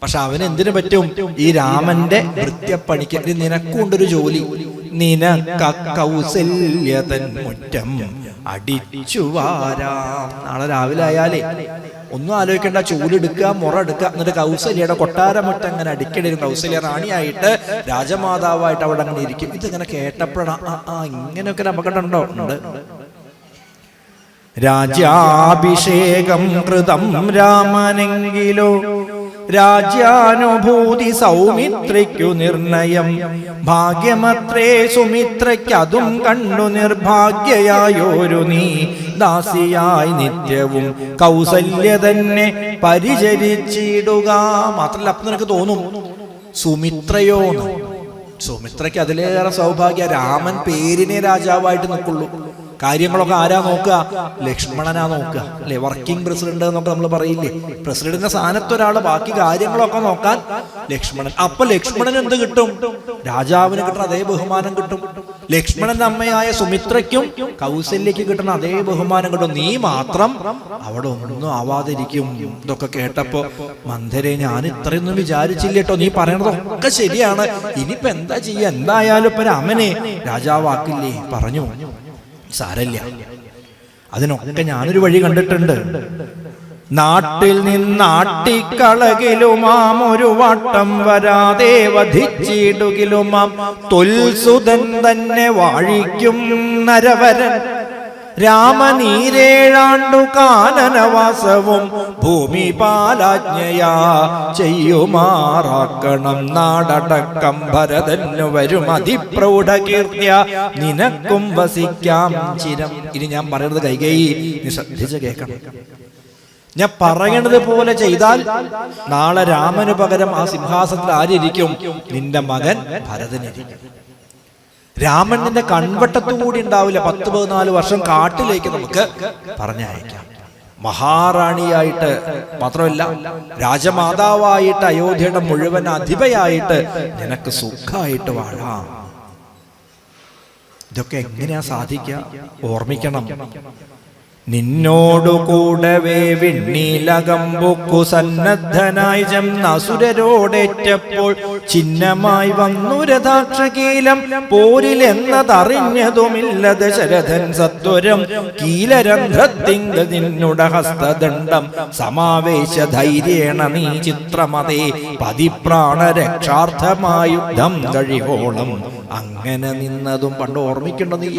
പക്ഷെ അവന് എന്തിനു പറ്റും? ഈ രാമന്റെ ഭൃത്യപ്പണിക്ക്. നിനക്കുണ്ടൊരു ജോലി. നിനക്ക കൗസല്യതൻ മുറ്റം അടിച്ചു വാരാം. നാളെ രാവിലെ ആയാലേ ഒന്നും ആലോചിക്കേണ്ട, ചൂലെടുക്കുക, മുറ എടുക്കുക, എന്നിട്ട് കൗസല്യയുടെ കൊട്ടാരമുറ്റം അങ്ങനെ അടിക്കടിരും. കൗസല്യ റാണിയായിട്ട് രാജമാതാവായിട്ട് അവിടെ അങ്ങനെ ഇരിക്കും. ഇതിങ്ങനെ കേട്ടപ്പോഴാണ് ഇങ്ങനെയൊക്കെ ഒരു അപകടം ഉണ്ടോ? ഉണ്ട്. രാജ്യാഭിഷേകം കൃതം രാമനെങ്കിലോ രാജ്യാനുഭൂതി സൗമിത്രയ്ക്കു നിർണയം. ഭാഗ്യമത്രേ സുമിത്രയ്ക്ക് അതും കണ്ടു നിർഭാഗ്യയായോരു നീ ദാസിയായി നിത്യവും കൗസല്യ തന്നെ പരിചരിച്ചിടുക. മാത്രല്ല, അപ്പൊ നിനക്ക് തോന്നും സുമിത്രയോ? സുമിത്രയ്ക്ക് അതിലേറെ സൗഭാഗ്യ. രാമൻ പേരിനെ രാജാവായിട്ട് നിൽക്കുള്ളൂ. കാര്യങ്ങളൊക്കെ ആരാ നോക്കുക? ലക്ഷ്മണനാ നോക്കുക, അല്ലെ? വർക്കിംഗ് പ്രസിഡന്റ് എന്നൊക്കെ നമ്മൾ പറയില്ലേ? പ്രസിഡന്റിന്റെ സ്ഥാനത്ത് ഒരാള്, ബാക്കി കാര്യങ്ങളൊക്കെ നോക്കാൻ ലക്ഷ്മണൻ. അപ്പൊ ലക്ഷ്മണൻ എന്ത് കിട്ടും? രാജാവിന് കിട്ടുന്ന അതേ ബഹുമാനം കിട്ടും. ലക്ഷ്മണന്റെ അമ്മയായ സുമിത്രയ്ക്കും കൗസല്യക്ക് കിട്ടുന്ന അതേ ബഹുമാനം കിട്ടും. നീ മാത്രം അവിടെ ഒന്നും ആവാതിരിക്കും. ഇതൊക്കെ കേട്ടപ്പോ മന്ധരെ, ഞാൻ ഇത്രയൊന്നും വിചാരിച്ചില്ല കേട്ടോ. നീ പറയണതൊക്കെ ശരിയാണ്. ഇനിയിപ്പോ എന്താ ചെയ്യാ? എന്തായാലും ഇപ്പൊ രാമനെ രാജാവാക്കില്ലേ? പറഞ്ഞു, സാരല്ല, അതിനൊക്കെ ഞാനൊരു വഴി കണ്ടിട്ടുണ്ട്. നാട്ടിൽ നിന്നാട്ടിക്കളകിലുമാം ഒരു വട്ടം വരാതെ വധിച്ചിടുകിലുമാം തൊൽസുതൻ തന്നെ വാഴിക്കും നരവരൻ രാമനീരേഴാണ്ടു കാനനവാസവും ഭൂമി പാലാജ്ഞയാ ചെയ്യുമാറാക്കണം നാടടക്കം ഭരതന്നു വരും അതിപ്രൗഢകീർത്തിയ നിനക്കും വസിക്കാം ചിരം. ഇനി ഞാൻ പറയുന്നത് കൈകേയി നീ ശ്രദ്ധിച്ച് കേൾക്കണം. ഞാൻ പറയണത് പോലെ ചെയ്താൽ നാളെ രാമന് പകരം ആ സിംഹാസനത്തിൽ ആരിയിരിക്കും? നിന്റെ മകൻ ഭരതനിരിക്കും. രാമൻ നിന്റെ കൺവട്ടത്തുകൂടി ഉണ്ടാവില്ല. 10-14 വർഷം കാട്ടിലേക്ക് നമുക്ക് പറഞ്ഞയക്കാം. മഹാറാണിയായിട്ട് മാത്രമല്ല, രാജമാതാവായിട്ട്, അയോധ്യയുടെ മുഴുവൻ അധിപയായിട്ട് നിനക്ക് സുഖമായിട്ട് വാഴാം. ഇതൊക്കെ എങ്ങനെയാ സാധിക്കുക? ഓർമ്മിക്കണം, നിന്നോടു കൂടവേ വിണ്ണീലകമ്പുക്കു സന്നദ്ധനായി ചെന്നസുരരോടേറ്റപ്പോൾ ചിഹ്നമായി വന്നു രഥാക്ഷകീലം പോരിലെന്നതറിഞ്ഞതുമില്ല ദശരഥൻ സത്വരം കീലരന്ധ്രത്തിങ്കൽ നിന്നുട ഹസ്തദണ്ഡം സമാവേശ ധൈര്യേണ നീ ചിത്രമതേ പതിപ്രാണരക്ഷാർത്ഥമായി യുദ്ധം കഴിവോളം അങ്ങനെ നിന്നതും പണ്ട് ഓർമ്മിക്കണ്ടോ? നീ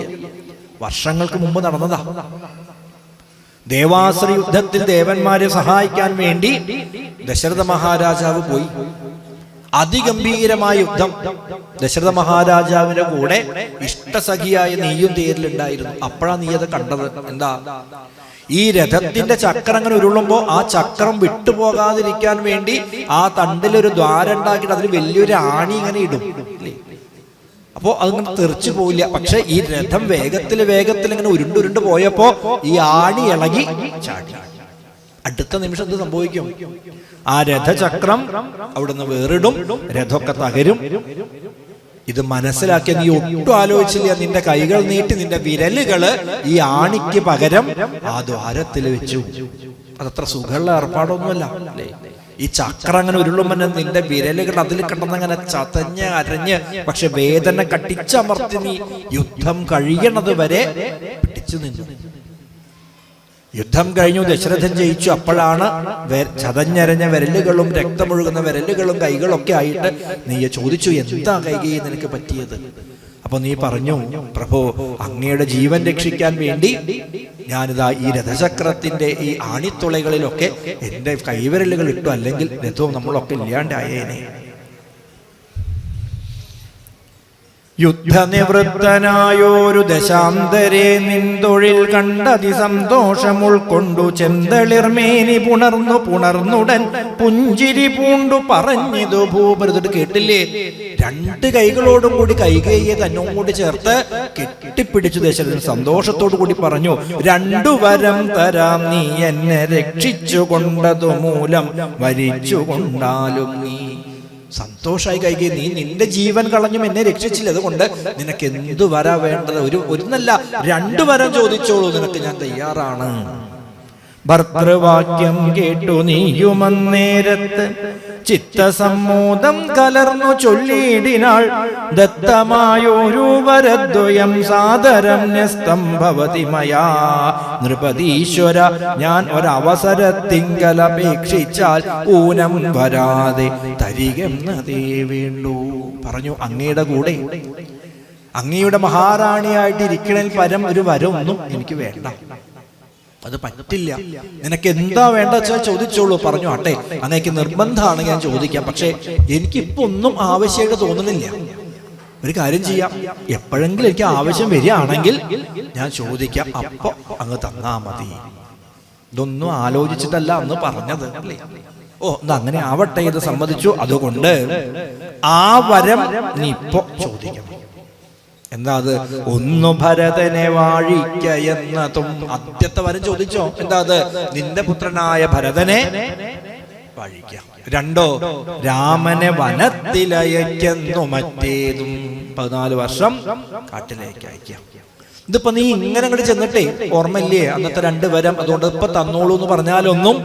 വർഷങ്ങൾക്ക് മുമ്പ് നടന്നതാ. ദേവാസുര യുദ്ധത്തിൽ ദേവന്മാരെ സഹായിക്കാൻ വേണ്ടി ദശരഥ മഹാരാജാവ് പോയി. അതിഗംഭീരമായ യുദ്ധം. ദശരഥ മഹാരാജാവിന്റെ കൂടെ ഇഷ്ടസഖിയായ നീയും തേരിലുണ്ടായിരുന്നു. അപ്പോഴാ നീ അത് കണ്ടത്. എന്താ? ഈ രഥത്തിന്റെ ചക്രം അങ്ങനെ ഉരുളുമ്പോ ആ ചക്രം വിട്ടുപോകാതിരിക്കാൻ വേണ്ടി ആ തണ്ടിലൊരു ദ്വാരം ഉണ്ടാക്കിയിട്ട് അതിൽ വലിയൊരു ആണി ഇങ്ങനെ ഇടും. അപ്പോ അതിങ്ങനെ തെറിച്ചു പോയില്ല. പക്ഷെ ഈ രഥം വേഗത്തിൽ ഇങ്ങനെ ഉരുണ്ടുരുണ്ട് പോയപ്പോ ഈ ആണി ഇളകി ചാടി. അടുത്ത നിമിഷം എന്ത് സംഭവിക്കും? ആ രഥചക്രം അവിടുന്ന് വേറിടും, രഥമൊക്കെ തകരും. ഇത് മനസ്സിലാക്കിയ നീ ഒട്ടും ആലോചിച്ചില്ല. നിന്റെ കൈകൾ നീട്ടി നിന്റെ വിരലുകള് ഈ ആണിക്ക് പകരം ആ ദ്വാരത്തിൽ വെച്ചു. അതത്ര സുഖമുള്ള ഏർപ്പാടൊന്നുമല്ല അല്ലേ? ഈ ചക്രം അങ്ങനെ ഉരുളുമ്പോൾ നിന്റെ വിരലുകൾ അതിൽ കിടന്നങ്ങനെ ചതഞ്ഞ് അരഞ്ഞ്, പക്ഷെ വേദന കട്ടിച്ചമർത്തി നീ യുദ്ധം കഴിയണത് വരെ പിടിച്ചു നിന്നു. യുദ്ധം കഴിഞ്ഞു, ദശരഥൻ ജയിച്ചു. അപ്പോഴാണ് ചതഞ്ഞരഞ്ഞ വിരലുകളും രക്തമൊഴുകുന്ന വിരലുകളും കൈകളൊക്കെ ആയിട്ട് നീ ചോദിച്ചു, എന്താ കൈകേയി നിനക്ക് പറ്റിയത്? അപ്പൊ നീ പറഞ്ഞു, പ്രഭു, അങ്ങയുടെ ജീവൻ രക്ഷിക്കാൻ വേണ്ടി ഞാനിതാ ഈ രഥചക്രത്തിന്റെ ഈ ആണിത്തുളകളിലൊക്കെ എന്റെ കൈവിരലുകൾ ഇട്ടു, അല്ലെങ്കിൽ രഥവും നമ്മളൊക്കെ ഇല്ലാണ്ടായേനെ. യുദ്ധനിവൃത്തനായോരു ദശാന്തരെ നിൻതൊഴിൽ കണ്ടതി സന്തോഷം ഉൾക്കൊണ്ടു ചെന്തളിർമേനി പുണർന്നുടൻ പുഞ്ചിരി പൂണ്ടു പറഞ്ഞിതു ഭൂപതി. കേട്ടില്ലേ? 2 കൈകളോടും കൂടി കൈകേയിയെ തന്നോട് ചേർത്ത് കെട്ടിപ്പിടിച്ചു ദശരഥൻ സന്തോഷത്തോടു കൂടി പറഞ്ഞു, 2 വരം തരാം നീ എന്നെ രക്ഷിച്ചു കൊണ്ടതു മൂലം വരിച്ചു കൊണ്ടാലും നീ. സന്തോഷായി കൈകേയി, നീ നിന്റെ ജീവൻ കളഞ്ഞും എന്നെ രക്ഷിച്ചില്ല, അതുകൊണ്ട് നിനക്ക് എന്തു വരാ വേണ്ടത്? ഒന്നല്ല 2 വരം ചോദിച്ചോളൂ, നിനക്ക് ഞാൻ തയ്യാറാണ്. ഭർതൃവാക്യം കേട്ടു നീയുമന്നേരത്ത് ചിത്തസമ്മോദം കലർന്നു ചൊല്ലിയിടിനാൾ, ദത്തമായൊരു വരദ്വയം സാദരം ന്യസ്തം ഭവതി മയാ നൃപതീശ്വര. ഞാൻ ഒരവസരത്തിങ്കലപേക്ഷിച്ചാൽ ഊനം വരാതെ തരികെന്നതേ വേണ്ടു. പറഞ്ഞു, അങ്ങയുടെ കൂടെ അങ്ങയുടെ മഹാറാണിയായിട്ട് ഇരിക്കണേൽ പരം ഒരു വരമൊന്നും എനിക്ക് വേണ്ട. അത് പറ്റില്ല. നിനക്ക് എന്താ വേണ്ട വെച്ചാൽ ചോദിച്ചോളൂ. പറഞ്ഞു, ആട്ടെ, അങ്ങേക്ക് നിർബന്ധമാണ് ഞാൻ ചോദിക്കാം, പക്ഷെ എനിക്കിപ്പോ ഒന്നും ആവശ്യമായിട്ട് തോന്നുന്നില്ല. ഒരു കാര്യം ചെയ്യാം, എപ്പോഴെങ്കിലും എനിക്ക് ആവശ്യം വരികയാണെങ്കിൽ ഞാൻ ചോദിക്കാം, അപ്പൊ അങ്ങ് തന്നാ മതി. ഇതൊന്നും ആലോചിച്ചിട്ടല്ല അന്ന് പറഞ്ഞത്. ഓ, എന്നാ അങ്ങനെ ആവട്ടെ, ഇത് സമ്മതിച്ചു. അതുകൊണ്ട് ആ വരം നീ ഇപ്പൊ ചോദിക്കണം. എന്താ അത്? ഒന്നു ഭരതനെ വാഴിക്ക എന്നതും. ആദ്യത്തെ വരം ചോദിച്ചോ. എന്താ അത്? നിന്റെ പുത്രനായ ഭരതനെ വാഴിക്ക. 2 രാമനെ വനത്തിലയക്കുന്നു. മറ്റേതും 14 വർഷം കാട്ടിലേക്ക് അയക്കാം. ഇതിപ്പോ നീ ഇങ്ങനെ അങ്ങോട്ട് ചെന്നിട്ടേ ഓർമ്മയില്ലേ അന്നത്തെ 2 വരം? അതുകൊണ്ട് ഇപ്പൊ തന്നോളൂ എന്ന് പറഞ്ഞാലൊന്നും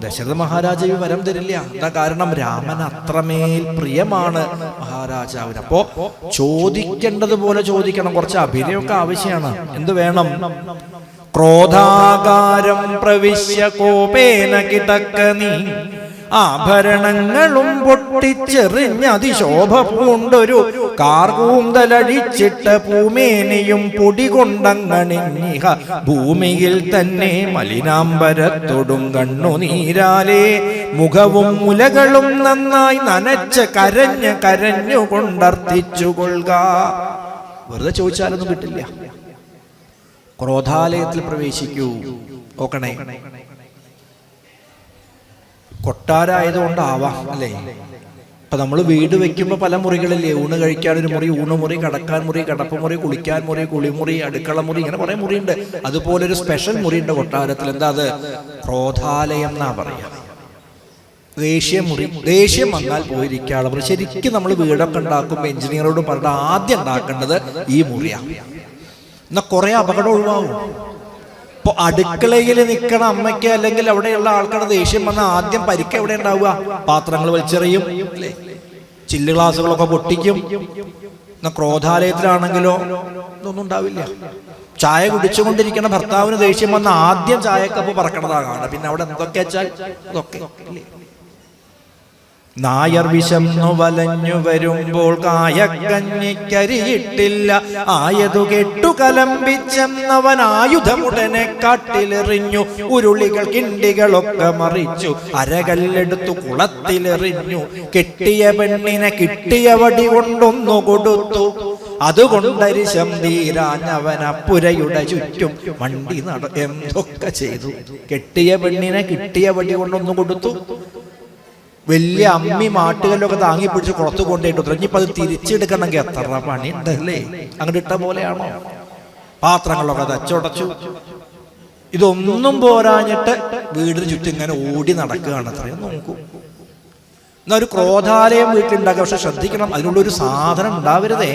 ദശരഥ മഹാരാജാവ് വരം തരില്ല. എന്താ കാരണം? രാമൻ അത്രമേൽ പ്രിയമാണ് മഹാരാജാവിന്. അപ്പോ ചോദിക്കേണ്ടത് പോലെ ചോദിക്കണം. കുറച്ച് അഭിനയമൊക്കെ ആവശ്യമാണ്. എന്ത് വേണം? ക്രോധാകാരം പ്രവിശ്യ കോപേന കിടക്ക നീ ആഭരണങ്ങളും പൊട്ടിച്ചെറിഞ്ഞതിശോഭ പൂണ്ടൊരു കാർകൂന്തലടിച്ചിട്ട പൂമേനിയും പൊടികൊണ്ടങ്ങണിഞ്ഞിഹ ഭൂമിയിൽ തന്നെ മലിനാംബരത്തൊടും കണ്ണുനീരാലേ മുഖവും മുലകളും നന്നായി നനച്ച് കരഞ്ഞുകൊണ്ടർത്ഥിച്ചുകൊള്ളുക. വെറുതെ ചോദിച്ചാലൊന്നും കിട്ടില്ല. ക്രോധാലയത്തിൽ പ്രവേശിക്കൂ. നോക്കണേ, കൊട്ടാരായതുകൊണ്ടാവാം അല്ലേ? ഇപ്പൊ നമ്മൾ വീട് വെക്കുമ്പോൾ പല മുറികളില്ലേ? ഊണ് കഴിക്കാനൊരു മുറി, ഊണുമുറി, കടക്കാൻ മുറി, കടപ്പുമുറി, കുളിക്കാൻ മുറി, കുളിമുറി, അടുക്കള മുറി, ഇങ്ങനെ കുറെ മുറിയുണ്ട്. അതുപോലെ ഒരു സ്പെഷ്യൽ മുറിയുണ്ട് കൊട്ടാരത്തിൽ. എന്താ അത്? ക്രോധാലയം എന്നാ പറയാ. ദേഷ്യമുറി. ദേഷ്യം വന്നാൽ പോയിരിക്കാനുള്ള മുറി. ശരിക്കും നമ്മൾ വീടൊക്കെ ഉണ്ടാക്കുമ്പോൾ എഞ്ചിനീയറോട് പറഞ്ഞിട്ട് ആദ്യം ഉണ്ടാക്കേണ്ടത് ഈ മുറിയാണ്. എന്നാൽ കുറെ അപകടം ഒഴിവാകും. ഇപ്പൊ അടുക്കളയിൽ നിൽക്കണ അമ്മയ്ക്ക് അല്ലെങ്കിൽ അവിടെയുള്ള ആൾക്കാരുടെ ദേഷ്യം വന്നാൽ ആദ്യം പരിക്ക് എവിടെ ഉണ്ടാവുക? പാത്രങ്ങൾ വലിച്ചെറിയും, ചില്ല് ഗ്ലാസുകളൊക്കെ പൊട്ടിക്കും. എന്നാൽ ക്രോധാലയത്തിലാണെങ്കിലോ ഇതൊന്നും ഉണ്ടാവില്ല. ചായ കുടിച്ചുകൊണ്ടിരിക്കുന്ന ഭർത്താവിന് ദേഷ്യം വന്ന ആദ്യം ചായക്കപ്പ് പറക്കണതാണ്. പിന്നെ അവിടെ എന്തൊക്കെ വെച്ചാൽ അതൊക്കെ. നായർ വിശന്നു വലഞ്ഞു വരുമ്പോൾ കായക്കഞ്ഞിക്കരിയിട്ടില്ല, ആയതു കെട്ടു കലമ്പിച്ചെന്നവൻ ആയുധമുടനെ കാട്ടിലെറിഞ്ഞു. ഉരുളികൾ കിണ്ടികളൊക്കെ മറിച്ചു അരകല്ലെടുത്തു കുളത്തിലെറിഞ്ഞു. കെട്ടിയ പെണ്ണിനെ കിട്ടിയ വടി കൊണ്ടൊന്നു കൊടുത്തു, അതുകൊണ്ടരിശം തീരാഞ്ഞവൻ അപ്പുരയുടെ ചുറ്റും വണ്ടി എന്തൊക്കെ ചെയ്തു. കെട്ടിയ പെണ്ണിനെ കിട്ടിയ വടി കൊണ്ടൊന്നു കൊടുത്തു. വലിയ അമ്മി മാട്ടുകല്ലൊക്കെ താങ്ങി പിടിച്ച് കുളത്ത് കൊണ്ടേട്ടു. ഇനിയിപ്പോൾ അത് തിരിച്ചെടുക്കണമെങ്കിൽ എത്ര പണി ഉണ്ടല്ലേ? അങ്ങോട്ട് ഇട്ട പോലെയാണോ? പാത്രങ്ങളൊക്കെ തച്ചുടച്ചു. ഇതൊന്നും പോരാഞ്ഞിട്ട് വീടിന് ചുറ്റും ഇങ്ങനെ ഓടി നടക്കുകയാണ്. അത്രയും നോക്കൂ. എന്നാ ഒരു ക്രോധാലയം വീട്ടിലുണ്ടാക്കുക. പക്ഷെ ശ്രദ്ധിക്കണം, അതിനുള്ളൊരു സാധനം ഉണ്ടാവരുതേ.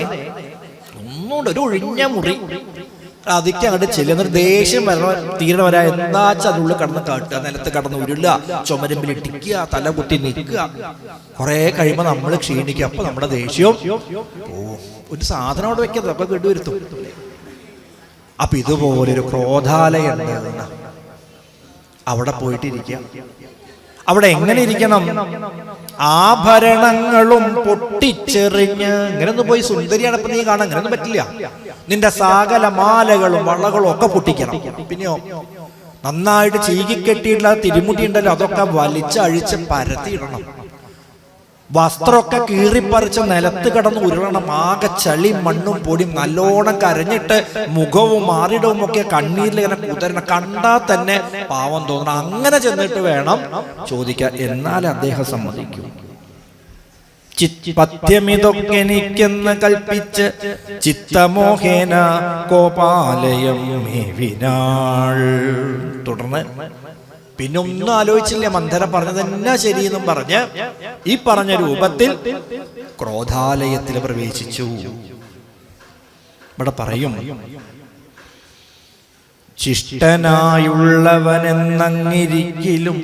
ഒന്നുകൊണ്ട് ഒരു ഒഴിഞ്ഞ മുറി. അതിക്ക് അങ്ങോട്ട് ചെല്ലുന്നൊരു ദേഷ്യം വരണ തീരണ വരാ എന്താ വെച്ചാൽ അതിനുള്ളിൽ കടന്ന് കാട്ടുക, നിലത്ത് കടന്ന് ഉരുളുക, ചുമരമ്പിൽ ഇട്ടിക്കുക, തല കുത്തി നിൽക്കുക. കുറെ കഴിയുമ്പോൾ നമ്മൾ ക്ഷീണിക്കുക. അപ്പൊ നമ്മുടെ ദേഷ്യവും ഒരു സാധനം അവിടെ വെക്കാതെ ഒക്കെ കേട്ടുവരുത്തും. അപ്പൊ ഇതുപോലൊരു ക്രോധാലയം ഉണ്ട്. അവിടെ പോയിട്ടിരിക്കുക. അവിടെ എങ്ങനെ ഇരിക്കണം? ആഭരണങ്ങളും പൊട്ടിച്ചെറിഞ്ഞ്. ഇങ്ങനൊന്നും പോയി സുന്ദരിയാണ് ഇപ്പൊ നീ കാണാൻ, ഇങ്ങനൊന്നും പറ്റില്ല. നിന്റെ സകല മാലകളും വളകളും ഒക്കെ പൊട്ടിക്കണം. പിന്നെയോ നന്നായിട്ട് ചീകിക്കെട്ടിയിട്ടുള്ള തിരുമുടി ഉണ്ടല്ലോ, അതൊക്കെ വലിച്ചഴിച്ച് പരത്തിയിടണം. വസ്ത്രമൊക്കെ കീറിപ്പറിച്ച് നിലത്ത് കിടന്ന് ഉരുളണം. ആകെ ചളി മണ്ണും പൊടിയും നല്ലോണം കരഞ്ഞിട്ട് മുഖവും മാറിടവും ഒക്കെ കണ്ണീരിൽ ഇങ്ങനെ കുതിരണം. കണ്ടാൽ തന്നെ പാവം തോന്നണം. അങ്ങനെ ചെന്നിട്ട് വേണം ചോദിക്കാൻ. എന്നാൽ അദ്ദേഹം സമ്മതിക്കും. പഥ്യമിതൊക്കെ എനിക്കെന്ന് കൽപ്പിച്ച് ചിത്തമോഹേന കോപാലയം മേവിനാൾ. തുടർന്ന് പിന്നെ ഒന്നും ആലോചിച്ചില്ല. മന്ധര പറഞ്ഞത് തന്നെ ശരിയെന്നും പറഞ്ഞ് ഈ പറഞ്ഞ രൂപത്തിൽ ക്രോധാലയത്തിൽ പ്രവേശിച്ചു. ഇവിടെ പറയും, ശിഷ്ടനായുള്ളവനെന്നങ്ങിരിക്കിലും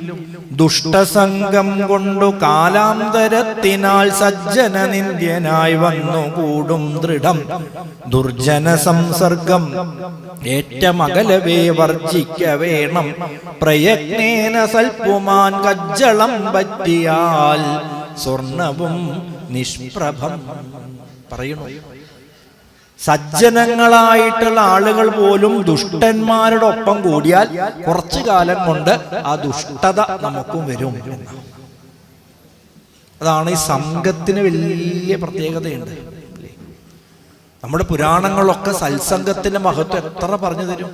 ദുഷ്ടസംഗം കൊണ്ടു കാലാന്തരത്തിനാൽ സജ്ജന നിന്ദ്യനായി വന്നുകൂടും ദൃഢം ദുർജന സംസർഗം ഏറ്റമകലവേ വർജിക്ക വേണം. പ്രയത്നേന സൽപ്പുമാൻ കജ്ജളം പറ്റിയാൽ സ്വർണവും നിഷ്പ്രഭം. പറയുന്നു, സജ്ജനങ്ങളായിട്ടുള്ള ആളുകൾ പോലും ദുഷ്ടന്മാരുടെ ഒപ്പം കൂടിയാൽ കുറച്ചു കാലം കൊണ്ട് ആ ദുഷ്ടത നമുക്കും വരും. അതാണ് ഈ സംഘത്തിന് വലിയ പ്രത്യേകതയുണ്ട്. നമ്മുടെ പുരാണങ്ങളൊക്കെ സത്സംഗത്തിന്റെ മഹത്വം എത്ര പറഞ്ഞു തരും.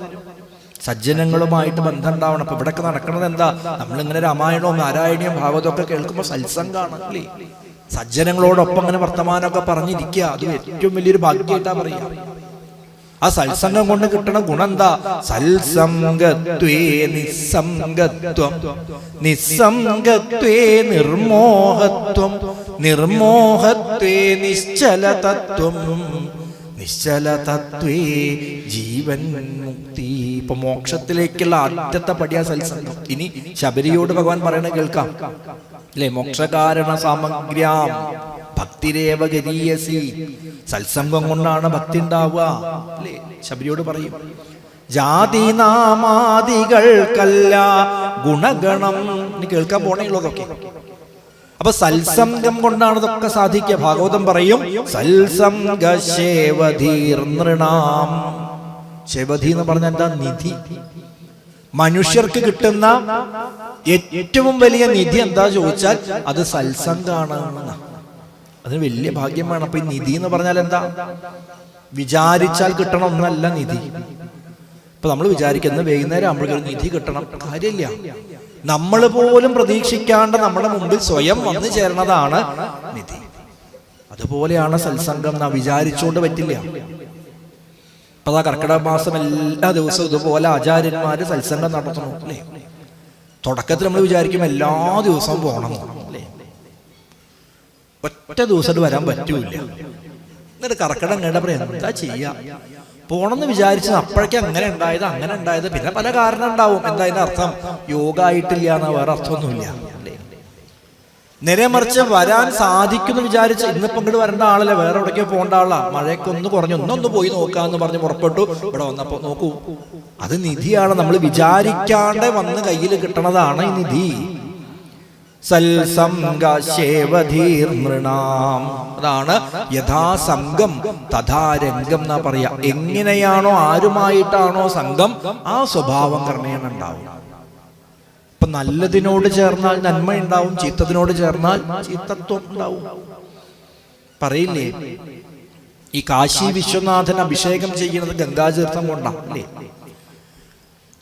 സജ്ജനങ്ങളുമായിട്ട് ബന്ധം ഉണ്ടാവണം. അപ്പൊ ഇവിടെയൊക്കെ നടക്കുന്നത് എന്താ? നമ്മളിങ്ങനെ രാമായണവും നാരായണീയവും ഭാഗവതമൊക്കെ കേൾക്കുമ്പോൾ സത്സംഗമാണ് അല്ലേ? സജ്ജനങ്ങളോടൊപ്പം അങ്ങനെ വർത്തമാനമൊക്കെ പറഞ്ഞിരിക്കുക. അത് ഏറ്റവും വലിയൊരു ഭാഗ്യമായിട്ടാ പറയുക. ആ സത്സംഗം കൊണ്ട് കിട്ടണ ഗുണം എന്താ? സത്സംഗത്വേ നിസ്സംഗത്വം, നിസ്സംഗത്വേ നിർമോഹത്വം, നിർമോഹത്വേ നിശ്ചലതത്വം, നിശ്ചലതത്വേ ജീവൻ മുക്തി. ഇപ്പൊ മോക്ഷത്തിലേക്കുള്ള ആദ്യത്തെ പടിയാ സത്സംഗം. ഇനി ശബരിയോട് ഭഗവാൻ പറയണ കേൾക്കാം അല്ലെ? മോക്ഷകാരണ സാമഗ്ര്യാം ഭക്തിരേവ ഗരീയസി. സത്സംഗം കൊണ്ടാണ് ഭക്തി ഉണ്ടാവുക അല്ലേ? ശബരിയോട് പറയും. ജാതിനാമാദികൾക്കല്ല ഗുണഗണം. ഇനി കേൾക്കാൻ പോണേയുള്ളതൊക്കെ. അപ്പൊ സത്സംഗം കൊണ്ടാണ് ഇതൊക്കെ സാധിക്കുക. ഭാഗവതം പറയും സത്സംഗ ശേവധീർ നൃണാം. ശേവധി എന്ന് പറഞ്ഞാൽ എന്താ? നിധി. മനുഷ്യർക്ക് കിട്ടുന്ന ഏറ്റവും വലിയ നിധി എന്താ ചോദിച്ചാൽ അത് സത്സംഗാണ്. അതിന് വലിയ ഭാഗ്യം വേണം. അപ്പൊ ഈ നിധി എന്ന് പറഞ്ഞാൽ എന്താ? വിചാരിച്ചാൽ കിട്ടണം ഒന്നല്ല നിധി. ഇപ്പൊ നമ്മൾ വിചാരിക്കുന്ന വൈകുന്നേരം ആകുമ്പോഴേക്കും നിധി കിട്ടണം, കാര്യമില്ല. നമ്മൾ പോലും പ്രതീക്ഷിക്കാണ്ട് നമ്മുടെ മുമ്പിൽ സ്വയം വന്നു ചേർന്നതാണ് നിധി. അതുപോലെയാണ് സത്സംഗം. നാം വിചാരിച്ചുകൊണ്ട് പറ്റില്ല. ഇപ്പൊ അതാ കർക്കിടക മാസം എല്ലാ ദിവസവും ഇതുപോലെ ആചാര്യന്മാര് സത്സംഗം നടത്തണം അല്ലേ. തുടക്കത്തിൽ നമ്മൾ വിചാരിക്കും എല്ലാ ദിവസവും പോകണം അല്ലേ. ഒറ്റ ദിവസം വരാൻ പറ്റൂല. എന്നിട്ട് കർക്കിടകം കേട്ട പറയാം എന്താ ചെയ്യാ, പോണെന്ന് വിചാരിച്ചത് അപ്പോഴേക്കും അങ്ങനെ ഉണ്ടായത്. പിന്നെ പല കാരണം ഉണ്ടാവും. എന്താ അതിന്റെ അർത്ഥം? യോഗ ആയിട്ടില്ല എന്ന വേറെ അർത്ഥമൊന്നുമില്ല. നേരെ മറിച്ച് വരാൻ സാധിക്കുമെന്ന് വിചാരിച്ച് ഇന്നിപ്പം ഇങ്ങോട്ട് വരേണ്ട ആളല്ല, വേറെ എവിടേക്കോ പോകേണ്ട ആളാ. മഴയൊക്കെ ഒന്ന് കുറഞ്ഞു, ഒന്നൊന്ന് പോയി നോക്കാന്ന് പറഞ്ഞ് പുറപ്പെട്ടു. ഇവിടെ വന്നപ്പോ നോക്കൂ, അത് നിധിയാണ്. നമ്മൾ വിചാരിക്കാണ്ട് വന്ന് കയ്യിൽ കിട്ടണതാണ് ഈ നിധി. സൽസംഗശേവധീർ നൃണാം. അതാണ് യഥാസംഗം തഥാരംഗം എന്നാ പറയാ. എങ്ങനെയാണോ ആരുമായിട്ടാണോ സംഘം, ആ സ്വഭാവം ക്രമേണ ഉണ്ടാവും. ഇപ്പൊ നല്ലതിനോട് ചേർന്നാൽ നന്മ ഉണ്ടാവും, ചീത്തതിനോട് ചേർന്നാൽ ചീത്തത്വം ഉണ്ടാവും. പറയില്ലേ, ഈ കാശി വിശ്വനാഥൻ അഭിഷേകം ചെയ്യുന്നത് ഗംഗാതീർത്ഥം കൊണ്ടാണ് അല്ലേ.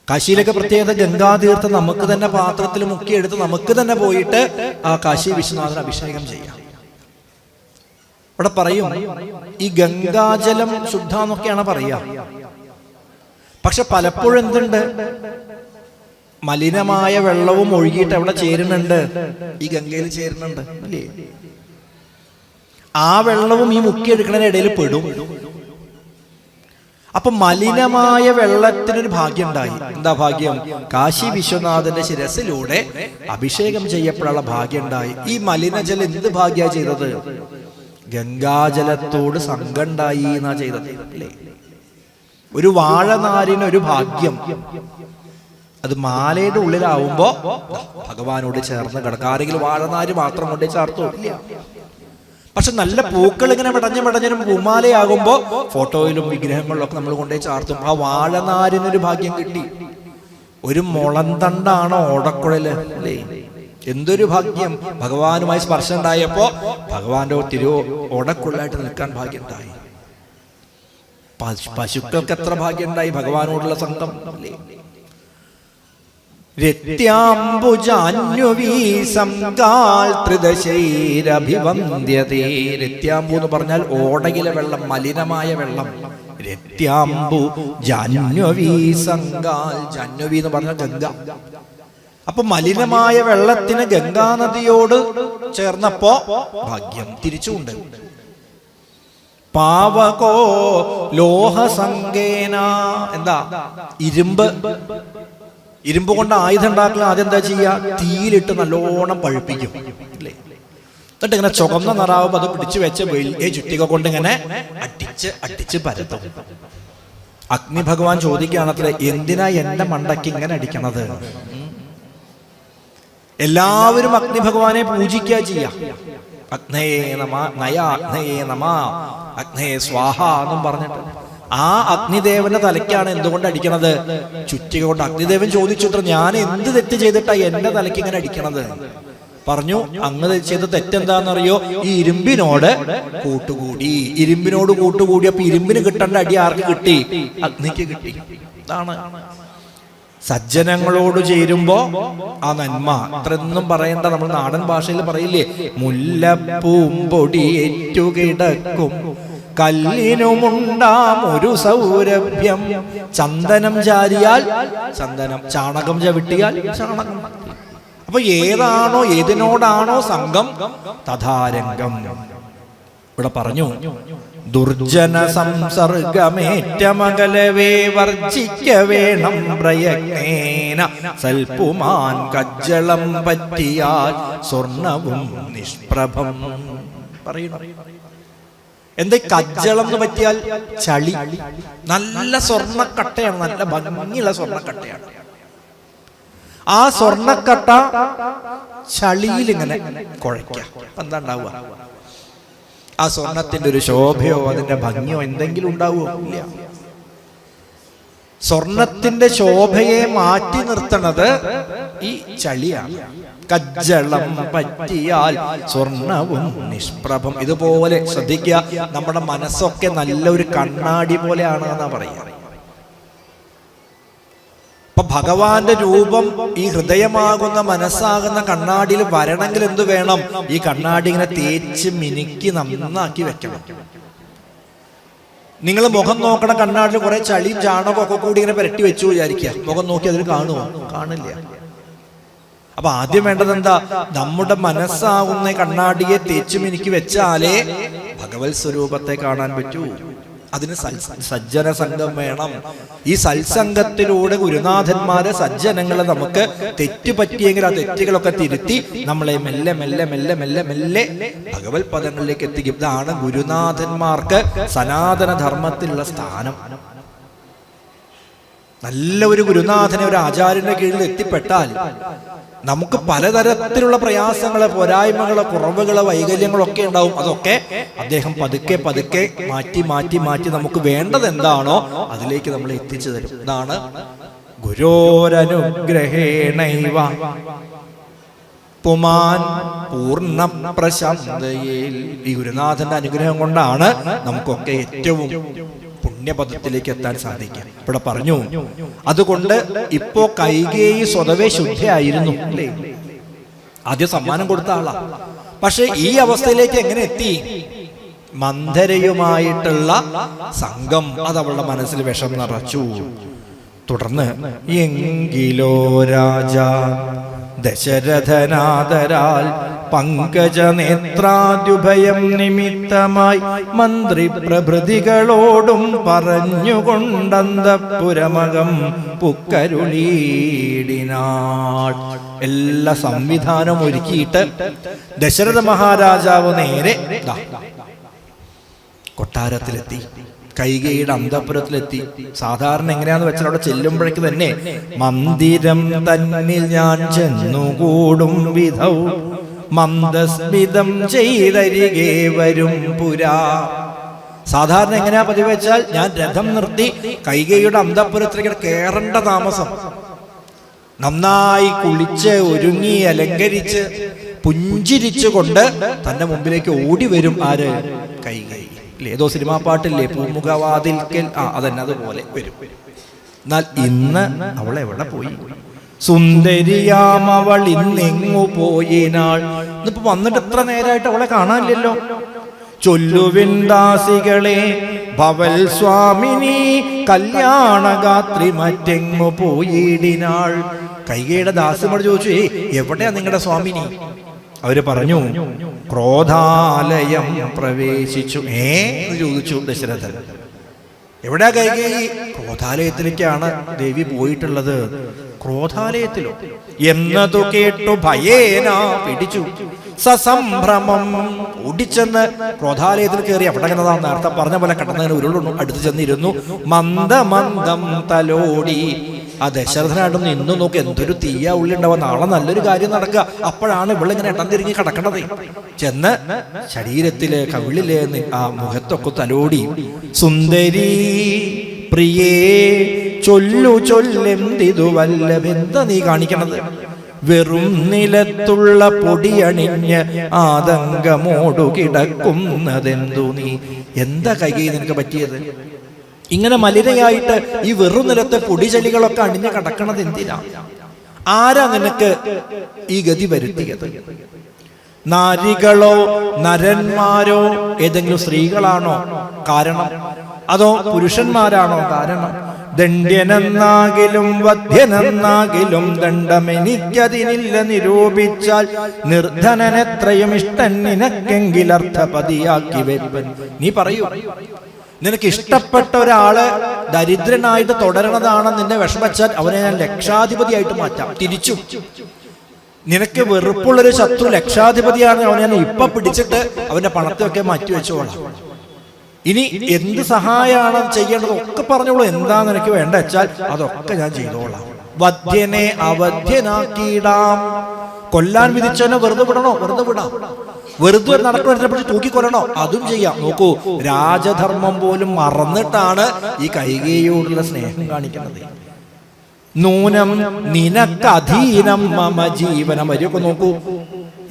കാശിയിലൊക്കെ പ്രത്യേകത ഗംഗാതീർത്ഥം നമുക്ക് തന്നെ പാത്രത്തിൽ മുക്കിയെടുത്ത് നമുക്ക് തന്നെ പോയിട്ട് ആ കാശി വിശ്വനാഥൻ അഭിഷേകം ചെയ്യാം. ഇവിടെ പറയും ഈ ഗംഗാജലം ശുദ്ധ എന്നൊക്കെയാണ് പറയാ. പക്ഷെ പലപ്പോഴും എന്തുണ്ട്, മലിനമായ വെള്ളവും ഒഴുകിയിട്ട് എവിടെ ചേരുന്നുണ്ട്? ഈ ഗംഗയിൽ ചേരുന്നുണ്ട് അല്ലേ. ആ വെള്ളവും ഈ മുക്കിയെടുക്കുന്നതിനിടയിൽ പെടും. അപ്പൊ മലിനമായ വെള്ളത്തിനൊരു ഭാഗ്യം ഉണ്ടായി. എന്താ ഭാഗ്യം? കാശി വിശ്വനാഥന്റെ ശിരസിലൂടെ അഭിഷേകം ചെയ്യപ്പെടാനുള്ള ഭാഗ്യം ഉണ്ടായി. ഈ മലിനജലം എന്ത് ഭാഗ്യ ചെയ്തത്? ഗംഗാജലത്തോട് സംഘം ഉണ്ടായി എന്നാ ചെയ്തത് അല്ലേ. ഒരു വാഴനാരിനൊരു ഭാഗ്യം, അത് മാലയുടെ ഉള്ളിലാവുമ്പോ ഭഗവാനോട് ചേർന്ന് കിടക്കുക. ആരെങ്കിലും വാഴനാര് മാത്രം കൊണ്ടേ ചേർത്തു ഇല്ല. പക്ഷെ നല്ല പൂക്കൾ ഇങ്ങനെ മെടഞ്ഞും പൂമാലയാകുമ്പോ ഫോട്ടോയിലും വിഗ്രഹങ്ങളിലൊക്കെ നമ്മൾ കൊണ്ടേ ചാർത്തും. ആ വാഴനാരിനൊരു ഭാഗ്യം കിട്ടി. ഒരു മുളന്തണ്ടാണ് ഓടക്കുഴല് അല്ലേ. എന്തൊരു ഭാഗ്യം! ഭഗവാനുമായി സ്പർശം ഉണ്ടായപ്പോ ഭഗവാന്റെ ഓടക്കുഴലായിട്ട് നിൽക്കാൻ ഭാഗ്യം ഉണ്ടായി. പശുക്കൾക്ക് എത്ര ഭാഗ്യം ഉണ്ടായി ഭഗവാനോടുള്ള സംഘം അല്ലേ. രത്യാംബു എന്ന് പറഞ്ഞാൽ ഓടയിലെ വെള്ളം, മലിനമായ വെള്ളം. രത്യാംബു ജാഹ്നവീ സംഗാൽ. ജാഹ്നവി എന്ന് പറഞ്ഞാൽ ഗംഗ. അപ്പൊ മലിനമായ വെള്ളത്തിന് ഗംഗാ നദിയോട് ചേർന്നപ്പോ ഭാഗ്യം തിരിച്ചുണ്ട്. പാവകോ ലോഹസംഗേന. എന്താ? ഇരുമ്പ് കൊണ്ട് ആയുധം ഉണ്ടാക്കുന്ന ആദ്യം എന്താ ചെയ്യുക? തീയിലിട്ട് നല്ലോണം പഴുപ്പിക്കും അല്ലേ. എന്നിട്ട് ഇങ്ങനെ ചുവന്ന നിറാവുമ്പോൾ അത് പിടിച്ചു വെച്ച് വലിയ ചുറ്റിക കൊണ്ട് ഇങ്ങനെ അടിച്ച് പരത്തും. അഗ്നി ഭഗവാൻ ചോദിക്കുകയാണത്രേ, എന്തിനാ എന്റെ മണ്ടയ്ക്ക് ഇങ്ങനെ അടിക്കണത്? എല്ലാവരും അഗ്നി ഭഗവാനെ പൂജിക്കുക ചെയ്യാ. അഗ്നയേ നമ, നയാഗ്നയേ നമ, അഗ്നയേ സ്വാഹ എന്നും പറഞ്ഞിട്ട് ആ അഗ്നിദേവന്റെ തലയ്ക്കാണ് എന്തുകൊണ്ട് അടിക്കണത്? ചുറ്റിക കൊണ്ട്. അഗ്നിദേവൻ ചോദിച്ചു, ഞാൻ എന്ത് തെറ്റ് ചെയ്തിട്ടാ എന്റെ തലയ്ക്ക് ഇങ്ങനെ അടിക്കണത്? പറഞ്ഞു, അങ്ങ് ചെയ്ത തെറ്റെന്താണെന്നറിയോ? ഈ ഇരുമ്പിനോട് കൂട്ടുകൂടി. അപ്പൊ ഇരുമ്പിന് കിട്ടേണ്ട അടി ആർക്ക് കിട്ടി? അഗ്നിക്ക് കിട്ടി. ഇതാണ് സജ്ജനങ്ങളോട് ചേരുമ്പോ ആ നന്മ. അത്രയൊന്നും പറയണ്ട. നമ്മൾ നാടൻ ഭാഷയിൽ പറയില്ലേ, മുല്ലപ്പൂമ്പൊടി ഏറ്റുകിടക്കും കല്ലിനുമുണ്ടാം ഒരു സൗരഭ്യം. ചന്ദനം ചാരിയാൽ ചന്ദനം, ചാണകം ചവിട്ടിയാൽ ചാണകം. അപ്പൊ ഏതിനോടാണോ സംഘം തഥാരംഗം. ഇവിടെ പറഞ്ഞു, ദുർജന സംസർഗമേറ്റമകലവേ വർജിക്ക വേണം പ്രയത്നേന. സൽപുമാൻ കജ്ജളം പറ്റിയാൽ സ്വർണവും നിഷ്പ്രഭം. പറയുന്നു, എന്താ കജ്ജളം എന്ന് പറ്റിയാൽ ചളി. നല്ല സ്വർണ്ണക്കട്ടയാണ്, നല്ല ഭംഗിയുള്ള സ്വർണ്ണക്കട്ടയാണ്. ആ സ്വർണ്ണക്കട്ട ചളിയിൽ ഇങ്ങനെ കുഴയ്ക്ക, എന്താ ഉണ്ടാവുക? ആ സ്വർണത്തിന്റെ ഒരു ശോഭയോ അതിന്റെ ഭംഗിയോ എന്തെങ്കിലും ഉണ്ടാവുമോ? ഇല്ല. സ്വർണത്തിന്റെ ശോഭയെ മാറ്റി നിർത്തണത് ഈ ചളിയാണ്. കജ്ജളം പറ്റിയാൽ സ്വർണവും നിഷ്പ്രഭം. ഇതുപോലെ ശ്രദ്ധിക്കുക, നമ്മുടെ മനസ്സൊക്കെ നല്ലൊരു കണ്ണാടി പോലെയാണ് എന്നാ പറയുക. അപ്പൊ ഭഗവാന്റെ രൂപം ഈ ഹൃദയമാകുന്ന മനസ്സാകുന്ന കണ്ണാടിയിൽ വരണമെങ്കിൽ എന്ത് വേണം? ഈ കണ്ണാടി ഇങ്ങനെ തേച്ച് മിനുക്കി നന്നാക്കി വെക്കണം. നിങ്ങൾ മുഖം നോക്കണ കണ്ണാടിയിൽ കുറെ ചളിയും ചാണകവും ഒക്കെ കൂടി ഇങ്ങനെ പുരട്ടി വെച്ചു വിചാരിക്കുക. മുഖം നോക്കി അതിൽ കാണുമോ? കാണില്ല. അപ്പൊ ആദ്യം വേണ്ടത് എന്താ? നമ്മുടെ മനസ്സാകുന്ന കണ്ണാടിയെ തേച്ചു മിനുക്കി വെച്ചാലേ ഭഗവത് സ്വരൂപത്തെ കാണാൻ പറ്റൂ. അതിന് സജ്ജന സംഘം വേണം. ഈ സത്സംഗത്തിലൂടെ ഗുരുനാഥന്മാരെ സജ്ജനങ്ങളെ നമുക്ക് തെറ്റ് പറ്റിയെങ്കിൽ ആ തെറ്റുകളൊക്കെ തിരുത്തി നമ്മളെ മെല്ലെ മെല്ലെ മെല്ലെ മെല്ലെ മെല്ലെ ഭഗവത് പദങ്ങളിലേക്ക് എത്തിക്കും. ഇതാണ് ഗുരുനാഥന്മാർക്ക് സനാതന ധർമ്മത്തിലുള്ള സ്ഥാനം. നല്ല ഒരു ഗുരുനാഥനെ, ഒരു ആചാര്യന്റെ കീഴിൽ എത്തിപ്പെട്ടാൽ നമുക്ക് പലതരത്തിലുള്ള പ്രയാസങ്ങള്, പോരായ്മകള്, കുറവുകള്, വൈകല്യങ്ങളൊക്കെ ഉണ്ടാവും. അതൊക്കെ അദ്ദേഹം പതുക്കെ പതുക്കെ മാറ്റി മാറ്റി മാറ്റി നമുക്ക് വേണ്ടത് എന്താണോ അതിലേക്ക് നമ്മൾ എത്തിച്ചു തരും. ഇതാണ് ഗുരോരനുഗ്രഹേണൈവ പുമാൻ പൂർണ്ണ പ്രശാന്തയേൽ. ഈ ഗുരുനാഥന്റെ അനുഗ്രഹം കൊണ്ടാണ് നമുക്കൊക്കെ ഏറ്റവും പുണ്യപദത്തിലേക്ക് എത്താൻ സാധിക്കും. ഇവിടെ പറഞ്ഞു, അതുകൊണ്ട് ഇപ്പോ കൈകേയി സ്വതവേ ശുദ്ധയായിരുന്നു അല്ലേ? ആദ്യം സമ്മാനം കൊടുത്ത ആളാ. പക്ഷെ ഈ അവസ്ഥയിലേക്ക് എങ്ങനെ എത്തി? മന്ധരയുമായിട്ടുള്ള സംഘം അത് അവളുടെ മനസ്സിൽ വിഷം നിറച്ചു. തുടർന്ന് എങ്കിലോ രാജ ദശരഥനാദരാൽ പങ്കജ നേത്രാദ്യുഭയം നിമിത്തമായി മന്ത്രി പ്രഭൃതികളോടും പറഞ്ഞുകൊണ്ടന്തപുരമകം പുക്കരുളീടിനാൾ. എല്ലാ സംവിധാനം ഒരുക്കിയിട്ട് ദശരഥ മഹാരാജാവ് നേരെ കൊട്ടാരത്തിലെത്തി, കൈകേയിയുടെ അന്തഃപുരത്തിലെത്തി. സാധാരണ എങ്ങനെയാന്ന് വെച്ചാൽ അവിടെ ചെല്ലുമ്പോഴേക്ക് തന്നെ മന്ദിരം തന്നിൽ ഞാൻ ചെന്നുകൂടും വിധൗ മന്ദസ്മിതം ചെയ്തരികെ വരും പുരാ. സാധാരണ എങ്ങനെയാ പതിവ് വെച്ചാൽ ഞാൻ രഥം നിർത്തി കൈകേയിയുടെ അന്തഃപുരത്തിലേക്ക് കയറേണ്ട താമസം. നന്നായി കുളിച്ച് ഒരുങ്ങി അലങ്കരിച്ച് പുഞ്ചിരിച്ചുകൊണ്ട് തന്റെ മുമ്പിലേക്ക് ഓടി വരും ആര്? കൈകേയി. ഏതോ സിനിമാ പാട്ടില്ലേ, പൂമുഖവാതിൽക്കൽ, അതന്നെ അതുപോലെ വരും. എന്നാൽ ഇന്ന് അവൾ എവിടെ പോയി? സുന്ദരിയാം അവൾ ഇന്നെങ്ങു പോയിനാൾ. ഇന്നിപ്പോ വന്നിട്ട് എത്ര നേരമായിട്ട് അവളെ കാണാനില്ലല്ലോ. ചൊല്ലുവിൻ ദാസികളെ ഭവൽ സ്വാമിനി കല്യാണഗാത്രി മറ്റെങ്ങു പോയിടിനാൾ. കൈകേയിയുടെ ദാസിമാർ ചോദിച്ചു, എവിടെയാ നിങ്ങളുടെ സ്വാമിനി? അവര് പറഞ്ഞു, ക്രോധാലയം പ്രവേശിച്ചു. എന്ന് ചോദിച്ചു ദശരഥൻ. എവിടെയാ കൈകേയി? ക്രോധാലയത്തിലേക്കാണ് ദേവി പോയിട്ടുള്ളത്. ക്രോധാലയത്തിലോ എന്നതു കേട്ടു ഭയേന പിടിച്ചു സസംഭ്രമം. ഓടിച്ചെന്ന് ക്രോധാലയത്തിൽ കയറി. അവിടെ നേരത്തെ പറഞ്ഞ പോലെ കടന്നതിന് ഉരുളുന്നു. അടുത്ത് ചെന്നിരുന്നു. മന്ദമന്ദം തലോടി. ആ ദശരഥനായിട്ടൊന്ന് ഇന്ന് നോക്കി, എന്തൊരു തീയ ഉള്ളി ഉണ്ടാവുക, നാളെ നല്ലൊരു കാര്യം നടക്കുക. അപ്പോഴാണ് ഇവളിങ്ങനെ എട്ടം തിരിഞ്ഞ് കിടക്കണത്. ചെന്ന് ശരീരത്തിലെ കവിളിലെ ആ മുഖത്തൊക്കെ തലോടി. സുന്ദരി പ്രിയേ ചൊല്ലു ചൊല്ലെന്തിതു വല്ലഭെന്താ നീ കാണിക്കണത്? വെറും നിലത്തുള്ള പൊടിയണിഞ്ഞ് ആതങ്കമോടു കിടക്കുന്നതെന്തു നീ? എന്താ കൈകേയി നിനക്ക് പറ്റിയത്? ഇങ്ങനെ മലിനയായിട്ട് ഈ വെറും നിലത്തെ പൊടിചെളികളൊക്കെ അണിഞ്ഞ് കിടക്കണത് എന്തിനാ? ആരാ നിനക്ക് ഈ ഗതി വരുത്തിയത്? നാരികളോ നരന്മാരോ ഏതെങ്കിലും സ്ത്രീകളാണോ കാരണം? അതോ പുരുഷന്മാരാണോ കാരണം? ദണ്ഡ്യനെന്നാകിലും വധ്യനെന്നാകിലും ദണ്ഡമെനിക്കതിനില്ല നിരൂപിച്ചാൽ നിർധനനെത്രയും ഇഷ്ടൻ നിനക്കെങ്കിൽ അർത്ഥപതിയാക്കി വെപ്പൻ. നീ പറയൂ, നിനക്ക് ഇഷ്ടപ്പെട്ട ഒരാള് ദരിദ്രനായിട്ട് തുടരണതാണ് നിന്നെ വിഷമിച്ചാൽ അവനെ ഞാൻ ലക്ഷാധിപതിയായിട്ട് മാറ്റാം. തിരിച്ചു നിനക്ക് വെറുപ്പുള്ളൊരു ശത്രു ലക്ഷാധിപതിയാണ്, അവനെ ഞാൻ ഇപ്പൊ പിടിച്ചിട്ട് അവന്റെ പണത്തെയൊക്കെ മാറ്റിവെച്ചോളാം. ഇനി എന്ത് സഹായമാണ് ചെയ്യേണ്ടത് ഒക്കെ പറഞ്ഞോളൂ, എന്താ നിനക്ക് വേണ്ട വെച്ചാൽ അതൊക്കെ ഞാൻ ചെയ്തോളാം. വധ്യനെ അവധ്യനാക്കിയിടാം. കൊല്ലാൻ വിധിച്ചവനെ വെറുതെ വിടണോ? വെറുതെ വിടാം. വെറുതെ നടക്കുന്നതിനെ തൂക്കിക്കൊല്ലണോ? അതും ചെയ്യാം. നോക്കൂ, രാജധർമ്മം പോലും മറന്നിട്ടാണ് ഈ കൈകേയിയോടുള്ള സ്നേഹം കാണിക്കുന്നത്. നൂനം നിനക്ക് അധീനം മമ ജീവനം വരെയൊക്കെ നോക്കൂ,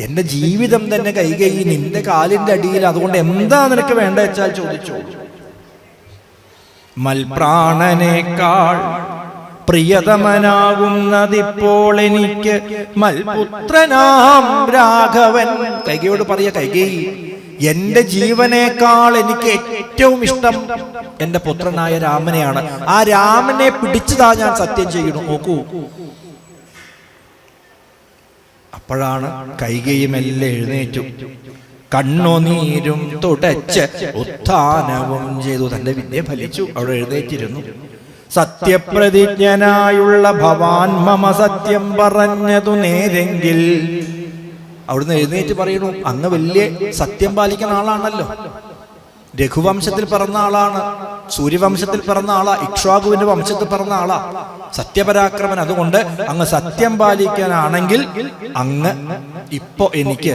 എന്റെ ജീവിതം തന്നെ കൈകേയി നിന്റെ കാലിന്റെ അടിയിൽ, അതുകൊണ്ട് എന്താ നിനക്ക് വേണ്ട വെച്ചാൽ ചോദിച്ചു. മൽപ്രാണനേക്കാൾ പ്രിയതമനാകുന്നതിപ്പോൾ എനിക്ക് മൽപുത്രനാം രാഘവൻ. കൈകേയിയോട് പറയാ, കൈകേയി എന്റെ ജീവനേക്കാൾ എനിക്ക് ഏറ്റവും ഇഷ്ടം എന്റെ പുത്രനായ രാമനെയാണ്. ആ രാമനെ പിടിച്ചതാ ഞാൻ സത്യം ചെയ്യുന്നു. നോക്കൂ, അപ്പോഴാണ് കൈകേയി മെല്ലെ എഴുന്നേറ്റു, കണ്ണുനീരും തുടച്ച് ഉത്ഥാനവും ചെയ്തു. തന്റെ വിദ്യ ഫലിച്ചു. അവിടെ എഴുന്നേറ്റിരുന്നു. സത്യപ്രതിജ്ഞനായുള്ള ഭവാൻ മമ സത്യം പറഞ്ഞതു നേരെങ്കിൽ. അവിടുന്ന് എഴുന്നേറ്റ് പറയുന്നു, അങ്ങ് വലിയ സത്യം പാലിക്കുന്ന ആളാണല്ലോ. രഘുവംശത്തിൽ പിറന്ന ആളാണ്, സൂര്യവംശത്തിൽ പിറന്ന ആളാ, ഇക്ഷ്വാകുവിന്റെ വംശത്തിൽ പിറന്ന ആളാ, സത്യപരാക്രമൻ. അതുകൊണ്ട് അങ്ങ് സത്യം പാലിക്കാനാണെങ്കിൽ അങ്ങ് ഇപ്പൊ എനിക്ക്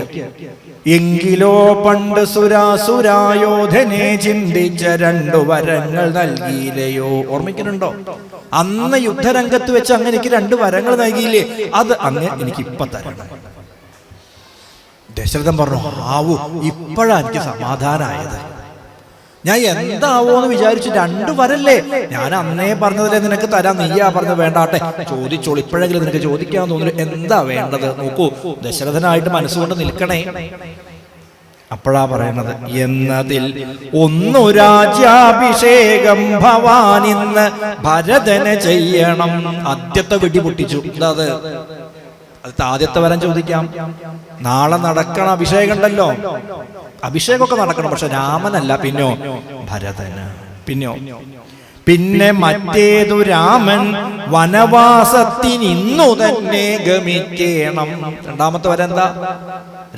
എങ്കിലോ പണ്ട് സുരാസുരായോധനെ ചിന്തിച്ച 2 വരങ്ങൾ നൽകിയില്ലയോ? ഓർമ്മിക്കുന്നുണ്ടോ? അന്ന് യുദ്ധരംഗത്ത് വെച്ച് അങ്ങ് എനിക്ക് 2 വരങ്ങൾ നൽകിയില്ലേ? അത് അങ്ങ് എനിക്ക് ഇപ്പൊ തരണം. ദശരഥൻ പറഞ്ഞു, ആവൂ, ഇപ്പോഴാ എനിക്ക് സമാധാനായത്. ഞാൻ എന്താവോന്ന് വിചാരിച്ചു. 2 വരല്ലേ? ഞാൻ അന്നേ പറഞ്ഞതില്ലേ നിനക്ക് തരാം. നീയാ പറഞ്ഞു വേണ്ടാട്ടെ, ചോദിച്ചോളൂ, ഇപ്പോഴെങ്കിലും നിനക്ക് ചോദിക്കാൻ തോന്നുന്നു. എന്താ വേണ്ടത്? നോക്കൂ, ദശരഥനായിട്ട് മനസ്സുകൊണ്ട് നിൽക്കണേ. അപ്പോഴാ പറയണത്, എന്നതിൽ ഒന്നു രാജ്യാഭിഷേകം ഭവാൻ ഇന്ന് ഭരതനെ ചെയ്യണം. ആദ്യത്തെ വെടി പൊട്ടിച്ചു. എന്താ അത്? ആദ്യത്തെ വരം ചോദിക്കാം. നാളെ നടക്കണ അഭിഷേകം ഉണ്ടല്ലോ, അഭിഷേകമൊക്കെ നടക്കണം. പക്ഷെ രാമനല്ല, പിന്നോ ഭരതന്. പിന്നെ മറ്റേതു രാമൻ വനവാസത്തിനിന്നു തന്നെ ഗമിക്കണം. 2ാമത്തെ വരം എന്താ?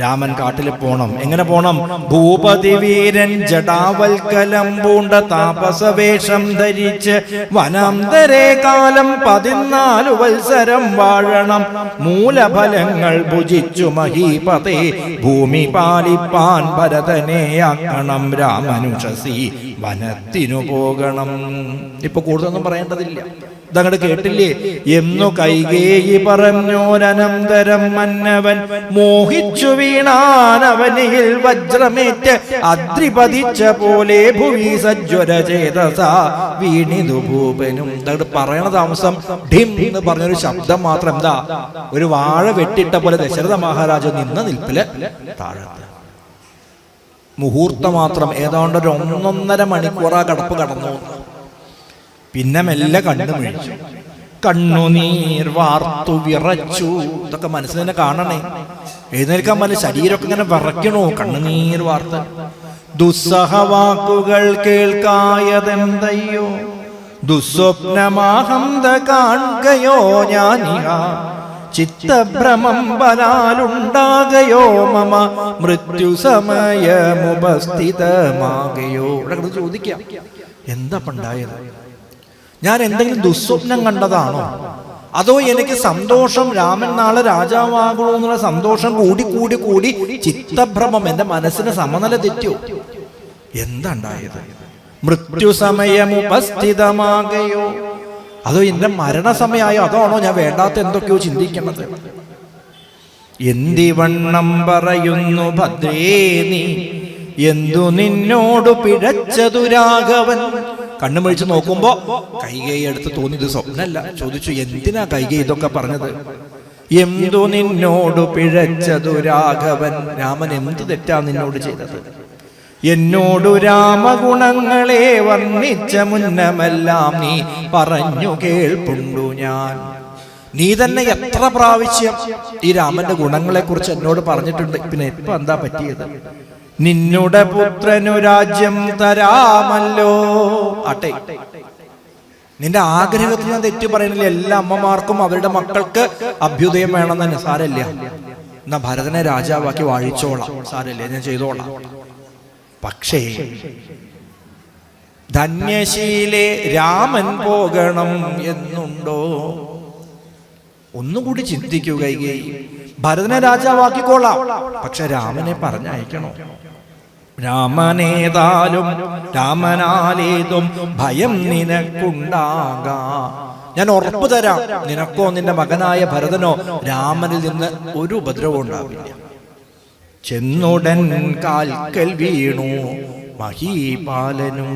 രാമൻ കാട്ടിൽ പോണം. എങ്ങനെ പോണം? ഭൂപതി വീരൻ ജടാവൽക്കലം പൂണ്ട താപസവേഷം ധരിച്ച് വനാന്തരേ കാലം 14 വത്സരം വാഴണം. മൂലഫലങ്ങൾ ഭുജിച്ചു മഹീപതേ ഭൂമി പാലിപ്പാൻ ഭരതനെ ആക്കണം. രാമനുഷസി വനത്തിനു പോകണം. ഇപ്പൊ കൂടുതലൊന്നും പറയേണ്ടതില്ല, ഇതങ്ങോട്ട് കേട്ടില്ലേ? എന്നു കൈകേയി പറഞ്ഞോരനന്തരം മന്നവൻ മോഹിച്ചു വീണാനവനിയിൽ വജ്രമേറ്റ് അദ്രിപതിച്ച പോലെ ഭുവി സജ്വര ചേതസ വീണിതു ഭൂപനും. ഇതങ്ങോട്ട് പറയണ താമസം ഡിം എന്ന് പറഞ്ഞൊരു ശബ്ദം മാത്രം. എന്താ? ഒരു വാഴ വെട്ടിട്ട പോലെ ദശരഥ മഹാരാജ നിന്ന നിൽപ്പില് താഴത്ത്. മുഹൂർത്തം മാത്രം, ഏതാണ്ട് ഒരു 1.5 മണിക്കൂറാ കടപ്പ് കടന്നു. പിന്നെ മെല്ലെ കണ്ണു മിഴിച്ചു, കണ്ണുനീർ വാർത്തു വിറച്ചു. ഇതൊക്കെ മനസ്സിൽ തന്നെ കാണണേ. എഴുന്നേൽക്കാൻ പോലെ ശരീരമൊക്കെ ഇങ്ങനെ വിറയ്ക്കണോ? കണ്ണുനീർ വാർത്ത്. ദുസ്സഹവാക്കുകൾ കേൾക്കായതെന്തയ്യോ, ദുസ്വപ്നമാഹന്ത കാണുകയോ ഞാനിഹ, ചിത്തഭ്രമം ബലാലുണ്ടാകയോ മമ മൃത്യുസമയമുപസ്ഥിതമാകയോ. ഇവിടെ ചോദിക്കാം, എന്താ പണ്ടായത്? ഞാൻ എന്തെങ്കിലും ദുസ്വപ്നം കണ്ടതാണോ? അതോ എനിക്ക് സന്തോഷം, രാമൻ നാളെ രാജാവാകുമോ എന്നുള്ള സന്തോഷം കൂടി കൂടി കൂടി ചിത്തഭ്രമം, എന്റെ മനസ്സിന് സമനില തെറ്റോ? എന്താ ഉണ്ടായത്? മൃത്യുസമയമുപസ്ഥിതമാകയോ, അതോ എന്റെ മരണസമയായോ? അതാണോ ഞാൻ വേണ്ടാത്ത എന്തൊക്കെയോ ചിന്തിക്കുന്നത്? എന്തിവണ്ണം പറയുന്നു ഭദ്രേ നീ, എന്തു നിന്നോട് പിഴച്ചതു രാഘവൻ. കണ്ണു മിഴിച്ച് നോക്കുമ്പോ കൈകേയി എടുത്ത് തോന്നി ഇത് സ്വപ്നമല്ല. ചോദിച്ചു, എന്തിനാ കൈകേയി ഇതൊക്കെ പറഞ്ഞത്? എന്തു നിന്നോട് പിഴച്ചതു രാഘവൻ, രാമൻ എന്ത് തെറ്റാ നിന്നോട് ചെയ്തത്? എന്നോടു രാമഗുണങ്ങളെ വർണ്ണിച്ച മുന്നമെല്ലാം നീ പറഞ്ഞു കേൾപ്പുണ്ടു ഞാൻ. നീ തന്നെ എത്ര പ്രാവശ്യം ഈ രാമന്റെ ഗുണങ്ങളെ കുറിച്ച് എന്നോട് പറഞ്ഞിട്ടുണ്ട്. പിന്നെ ഇപ്പൊ എന്താ പറ്റിയത്? നിന്നുടെ പുത്രനു രാജ്യം തരാമല്ലോ. ആട്ടെ, നിന്റെ ആഗ്രഹത്തിൽ ഞാൻ തെറ്റു പറയുന്നില്ല. എല്ലാ അമ്മമാർക്കും അവരുടെ മക്കൾക്ക് അഭ്യുദയം വേണമെന്ന് സാരമില്ല. എന്നാ ഭരതനെ രാജാവാക്കി വാഴിച്ചോളാം, സാരമില്ല, ഞാൻ ചെയ്തോളാം. പക്ഷേ ധന്യശീലേ രാമൻ പോകണം എന്നുണ്ടോ? ഒന്നുകൂടി ചിന്തിക്കൂ കൈകേയി. ഭരതനെ രാജാവാക്കിക്കോളാം, പക്ഷെ രാമനെ പറഞ്ഞയക്കണോ? രാമനേതാലും രാമനാലേതും ഭയം നിനക്കുണ്ടാകാ. ഞാൻ ഉറപ്പു തരാം, നിനക്കോ നിന്റെ മകനായ ഭരതനോ രാമനിൽ നിന്ന് ഒരു ഉപദ്രവം ഉണ്ടാവില്ല. ചെന്നുടൻ കാൽക്കൽ വീണു മഹീപാലനും.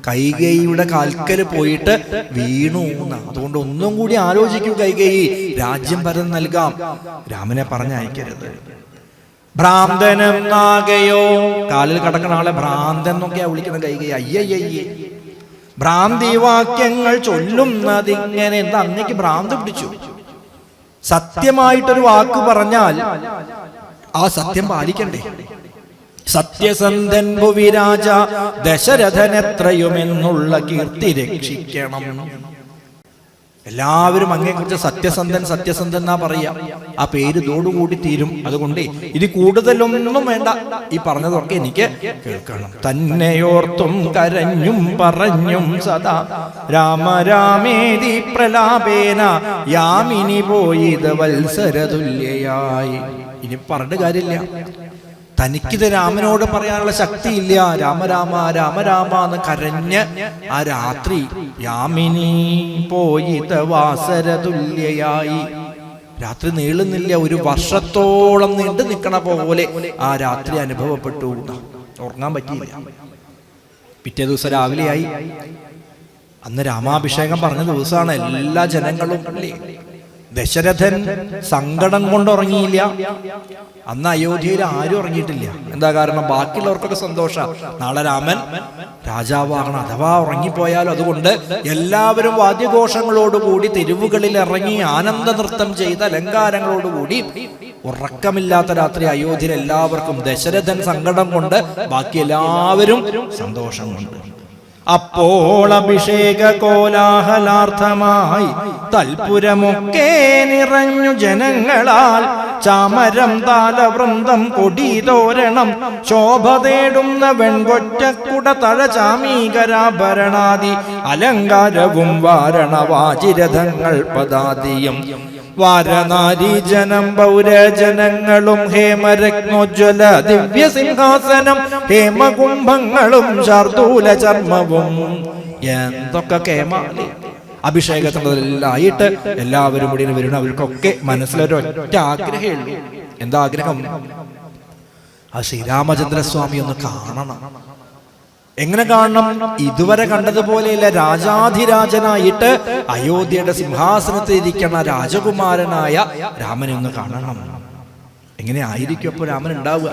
കൈകേയിയുടെ കാൽക്കൽ പോയിട്ട് വീണു. അതുകൊണ്ട് ഒന്നും കൂടി ആലോചിക്കൂ കൈകേയി. രാജ്യം ഭരതൻ നൽകാം, രാമനെ പറഞ്ഞയക്കരുത്. ഭ്രാന്തനെന്നാകയോ, കാലിൽ കിടക്കണ ആളെ ഭ്രാന്തൻ എന്നൊക്കെയാ വിളിക്കുന്ന കൈകേയി. അയ്യയ്യേ, ഭ്രാന്തി വാക്യങ്ങൾ ചൊല്ലുന്നതിങ്ങനെ. എന്താ അങ്ങക്ക് ഭ്രാന്ത് പിടിച്ചു? സത്യമായിട്ടൊരു വാക്ക് പറഞ്ഞാൽ ആ സത്യം പാലിക്കണ്ടേ? സത്യസന്ധൻ ഭുവിരാജ ദശരഥനെത്രയുമെന്നുള്ള കീർത്തി രക്ഷിക്കണം. എല്ലാവരും അങ്ങേക്കുറിച്ച് സത്യസന്ധൻ സത്യസന്ധൻ എന്നാ പറയാ. ആ പേര് ഇതോടുകൂടി തീരും. അതുകൊണ്ട് ഇത് കൂടുതലൊന്നും വേണ്ട, ഈ പറഞ്ഞതൊക്കെ എനിക്ക് കേൾക്കണം. തന്നെയോർത്തും കരഞ്ഞും പറഞ്ഞും സദാ രാമ രാമേതി പ്രലാപേന യാമിനി പോയത് വത്സരതുല്യയായി. ഇനി പറഞ്ഞിട്ട് കാര്യമില്ല, തനിക്കിത് രാമനോട് പറയാനുള്ള ശക്തിയില്ല. രാമ രാമ രാമ രാമ എന്ന് കരഞ്ഞ് ആ രാത്രി യാമിനി പോയത് വാസരതുല്യയായി. രാത്രി നീളുന്നില്ല, ഒരു വർഷത്തോളം നീണ്ടു നിൽക്കണ പോലെ ആ രാത്രി അനുഭവപ്പെട്ടു. ഉറങ്ങാൻ പറ്റിയില്ല. പിറ്റേ ദിവസം രാവിലെയായി. അന്ന് രാമാഭിഷേകം പറഞ്ഞ ദിവസമാണ്. എല്ലാ ജനങ്ങളും അല്ലേ, ദശരഥൻ സങ്കടം കൊണ്ടുറങ്ങിയില്ല. അന്ന് അയോധ്യയിൽ ആരും ഉറങ്ങിയിട്ടില്ല. എന്താ കാരണം? ബാക്കിയുള്ളവർക്കൊക്കെ സന്തോഷ, നാളെ രാമൻ രാജാവാകണം. അഥവാ ഉറങ്ങിപ്പോയാലും. അതുകൊണ്ട് എല്ലാവരും വാദ്യഘോഷങ്ങളോടുകൂടി തെരുവുകളിൽ ഇറങ്ങി ആനന്ദ നൃത്തം ചെയ്ത അലങ്കാരങ്ങളോടുകൂടി ഉറക്കമില്ലാത്ത രാത്രി അയോധ്യയിൽ എല്ലാവർക്കും. ദശരഥൻ സങ്കടം കൊണ്ട്, ബാക്കി എല്ലാവരും സന്തോഷം കൊണ്ട്. അപ്പോൾ അഭിഷേക കോലാഹലാർത്ഥമായി തൽപുരമൊക്കെ നിറഞ്ഞു ജനങ്ങളാൽ. ചാമരം താലവൃന്ദം കൊടിതോരണം ശോഭ തേടുന്ന വെൺകൊറ്റക്കുട തഴചാമീകരാഭരണാദി അലങ്കാരവും വാരണവാചിരഥങ്ങൾ പദാദിയും വാരനാരീജനം പൗരജനങ്ങളും ഹേമരത്നോജ്വല ദിവ്യസിംഹാസനം ഹേമകുംഭങ്ങളും ശാർദൂല ചർമ്മവും. എന്തൊക്കെ കേമാലി അഭിഷേകത്തിലായിട്ട് എല്ലാവരും കൂടി വരുന്ന. അവർക്കൊക്കെ മനസ്സിലൊരൊറ്റ ആഗ്രഹമേ ഉള്ളൂ. എന്താ ആഗ്രഹം? ആ ശ്രീരാമചന്ദ്രസ്വാമി ഒന്ന് കാണണം. എങ്ങനെ കാണണം? ഇതുവരെ കണ്ടതുപോലെയല്ല. രാജാധിരാജനായിട്ട് അയോധ്യയുടെ സിംഹാസനത്തിൽ ഇരിക്കുന്ന രാജകുമാരനായ രാമനെ ഒന്ന് കാണണം. എങ്ങനെ ആയിരിക്കും അപ്പൊ രാമൻ ഉണ്ടാവുക?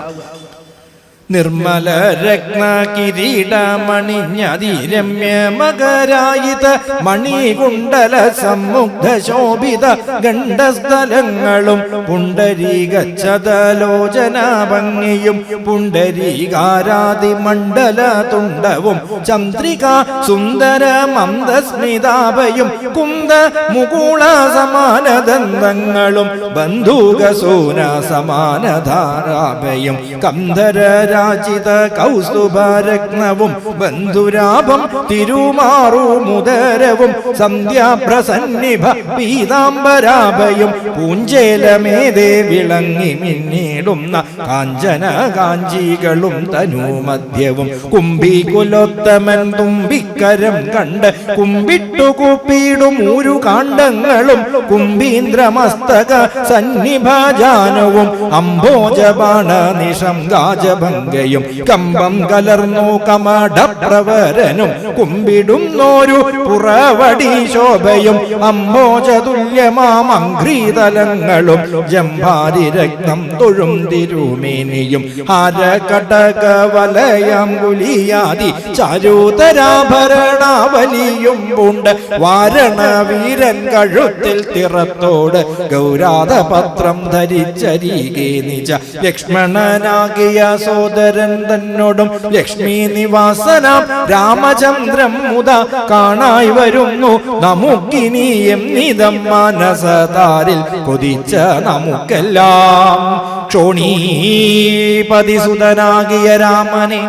നിർമ്മല രത്ന കിരീടമണിഞ്ഞതിരമ്യ മകരായിത മണികുണ്ടല സമ്മുഗ്ധ ശോഭിത ഗണ്ഡസ്ഥലങ്ങളും പുണ്ടരീകച്ചതലോചന ഭംഗിയും പുണ്ടരീകാരാതി മണ്ഡല തുണ്ടവും ചന്ദ്രിക സുന്ദര മന്ദസ്മിതാഭയും കുന്ദ മുകുള സമാനദന്തങ്ങളും ബന്ധൂകസൂന സമാനധാരാഭയും കന്ധര രാജിത കൗസ്തുഭരത്നവും ബന്ധുരാഭം തിരുമാറുമുദരവും സന്ധ്യാപ്രസന്നിഭ പീതാംബരാഭയും പൂഞ്ചേലമേതേ വിളങ്ങി മിന്നിടുന്ന കാഞ്ചന കാഞ്ചികളും തനുമധ്യവും കുംഭികുലോത്തമൻ തുമ്പിക്കരം കണ്ട് കുമ്പിട്ടു കൂപ്പിടും ഊരു കാണ്ഡങ്ങളും കുംഭീന്ദ്രമസ്തക സന്നിഭാജാനവും അംഭോജബാണ നിഷംഗാജഭംഗയും കമ്പം കലർന്നു കമടപ്രവരനും കുമ്പിടുന്നോരു പുറവടി ശോഭയും അംബോജതുല്യമാമംഘ്രീതലങ്ങളും ജംഭാരി രക്തം തൊഴും തിരുമേനിയും ഹാരകടക വലയാങ്കുലിയാദി ചാരൂതരാഭരണാവലിയും പൂണ്ട് വാരണ വീരൻ കഴുത്തിൽ തിറത്തോട് ഗൗരാതപത്രം ധരിച്ചരികെ നിജ ലക്ഷ്മണനാകിയ സോദരൻ തന്നോടും ലക്ഷ്മി നിവാസനാം രാമചന്ദ്രം മുത കാണായി വരുന്നു നമുക്കിനിയും നിതം മാനസതാരിൽ കൊതിച്ച നമുക്കെല്ലാം ക്ഷോണീപതിസുതനാകിയ രാമനെ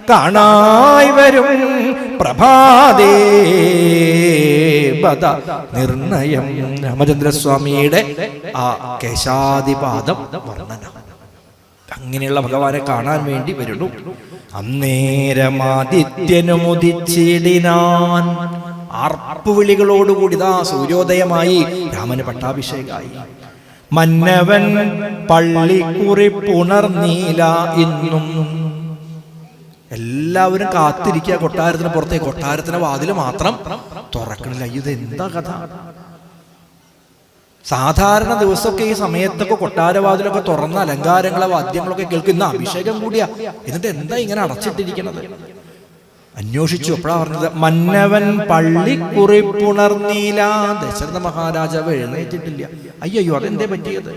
കാണായി വരും പ്രഭാതേ ബദ നിർണയം. രാമചന്ദ്രസ്വാമിയുടെ ആ കേശാദിപാദം വർണ്ണന. അങ്ങനെയുള്ള ഭഗവാനെ കാണാൻ വേണ്ടി വരുന്നു. അന്നേരമാദിത്യനുമുദിച്ചിടിനാൻ. ആർപ്പുവിളികളോടുകൂടി ഇതാ സൂര്യോദയമായി, രാമന് പട്ടാഭിഷേകമായി. മന്നവൻ പള്ളിക്കുറിപ്പുണർന്നീല ഇന്നും. എല്ലാവരും കാത്തിരിക്കുക കൊട്ടാരത്തിന് പുറത്തേക്ക്. കൊട്ടാരത്തിന്റെ വാതില് മാത്രം തുറക്കണില്ല. ഇത് എന്താ കഥ? സാധാരണ ദിവസമൊക്കെ ഈ സമയത്തൊക്കെ കൊട്ടാരവാതിലൊക്കെ തുറന്ന അലങ്കാരങ്ങളെ വാദ്യങ്ങളൊക്കെ കേൾക്കുന്ന അഭിഷേകം കൂടിയാ. എന്നിട്ട് എന്താ ഇങ്ങനെ അടച്ചിട്ടിരിക്കണത്? അന്വേഷിച്ചു. എപ്പോഴാ പറഞ്ഞത്? മന്നവൻ പള്ളിക്കുറിപ്പുണർന്നീല. ദശരഥ മഹാരാജാവ് എഴുന്നേറ്റിട്ടില്ല. അയ്യോ, അതെന്തേ പറ്റിയത്?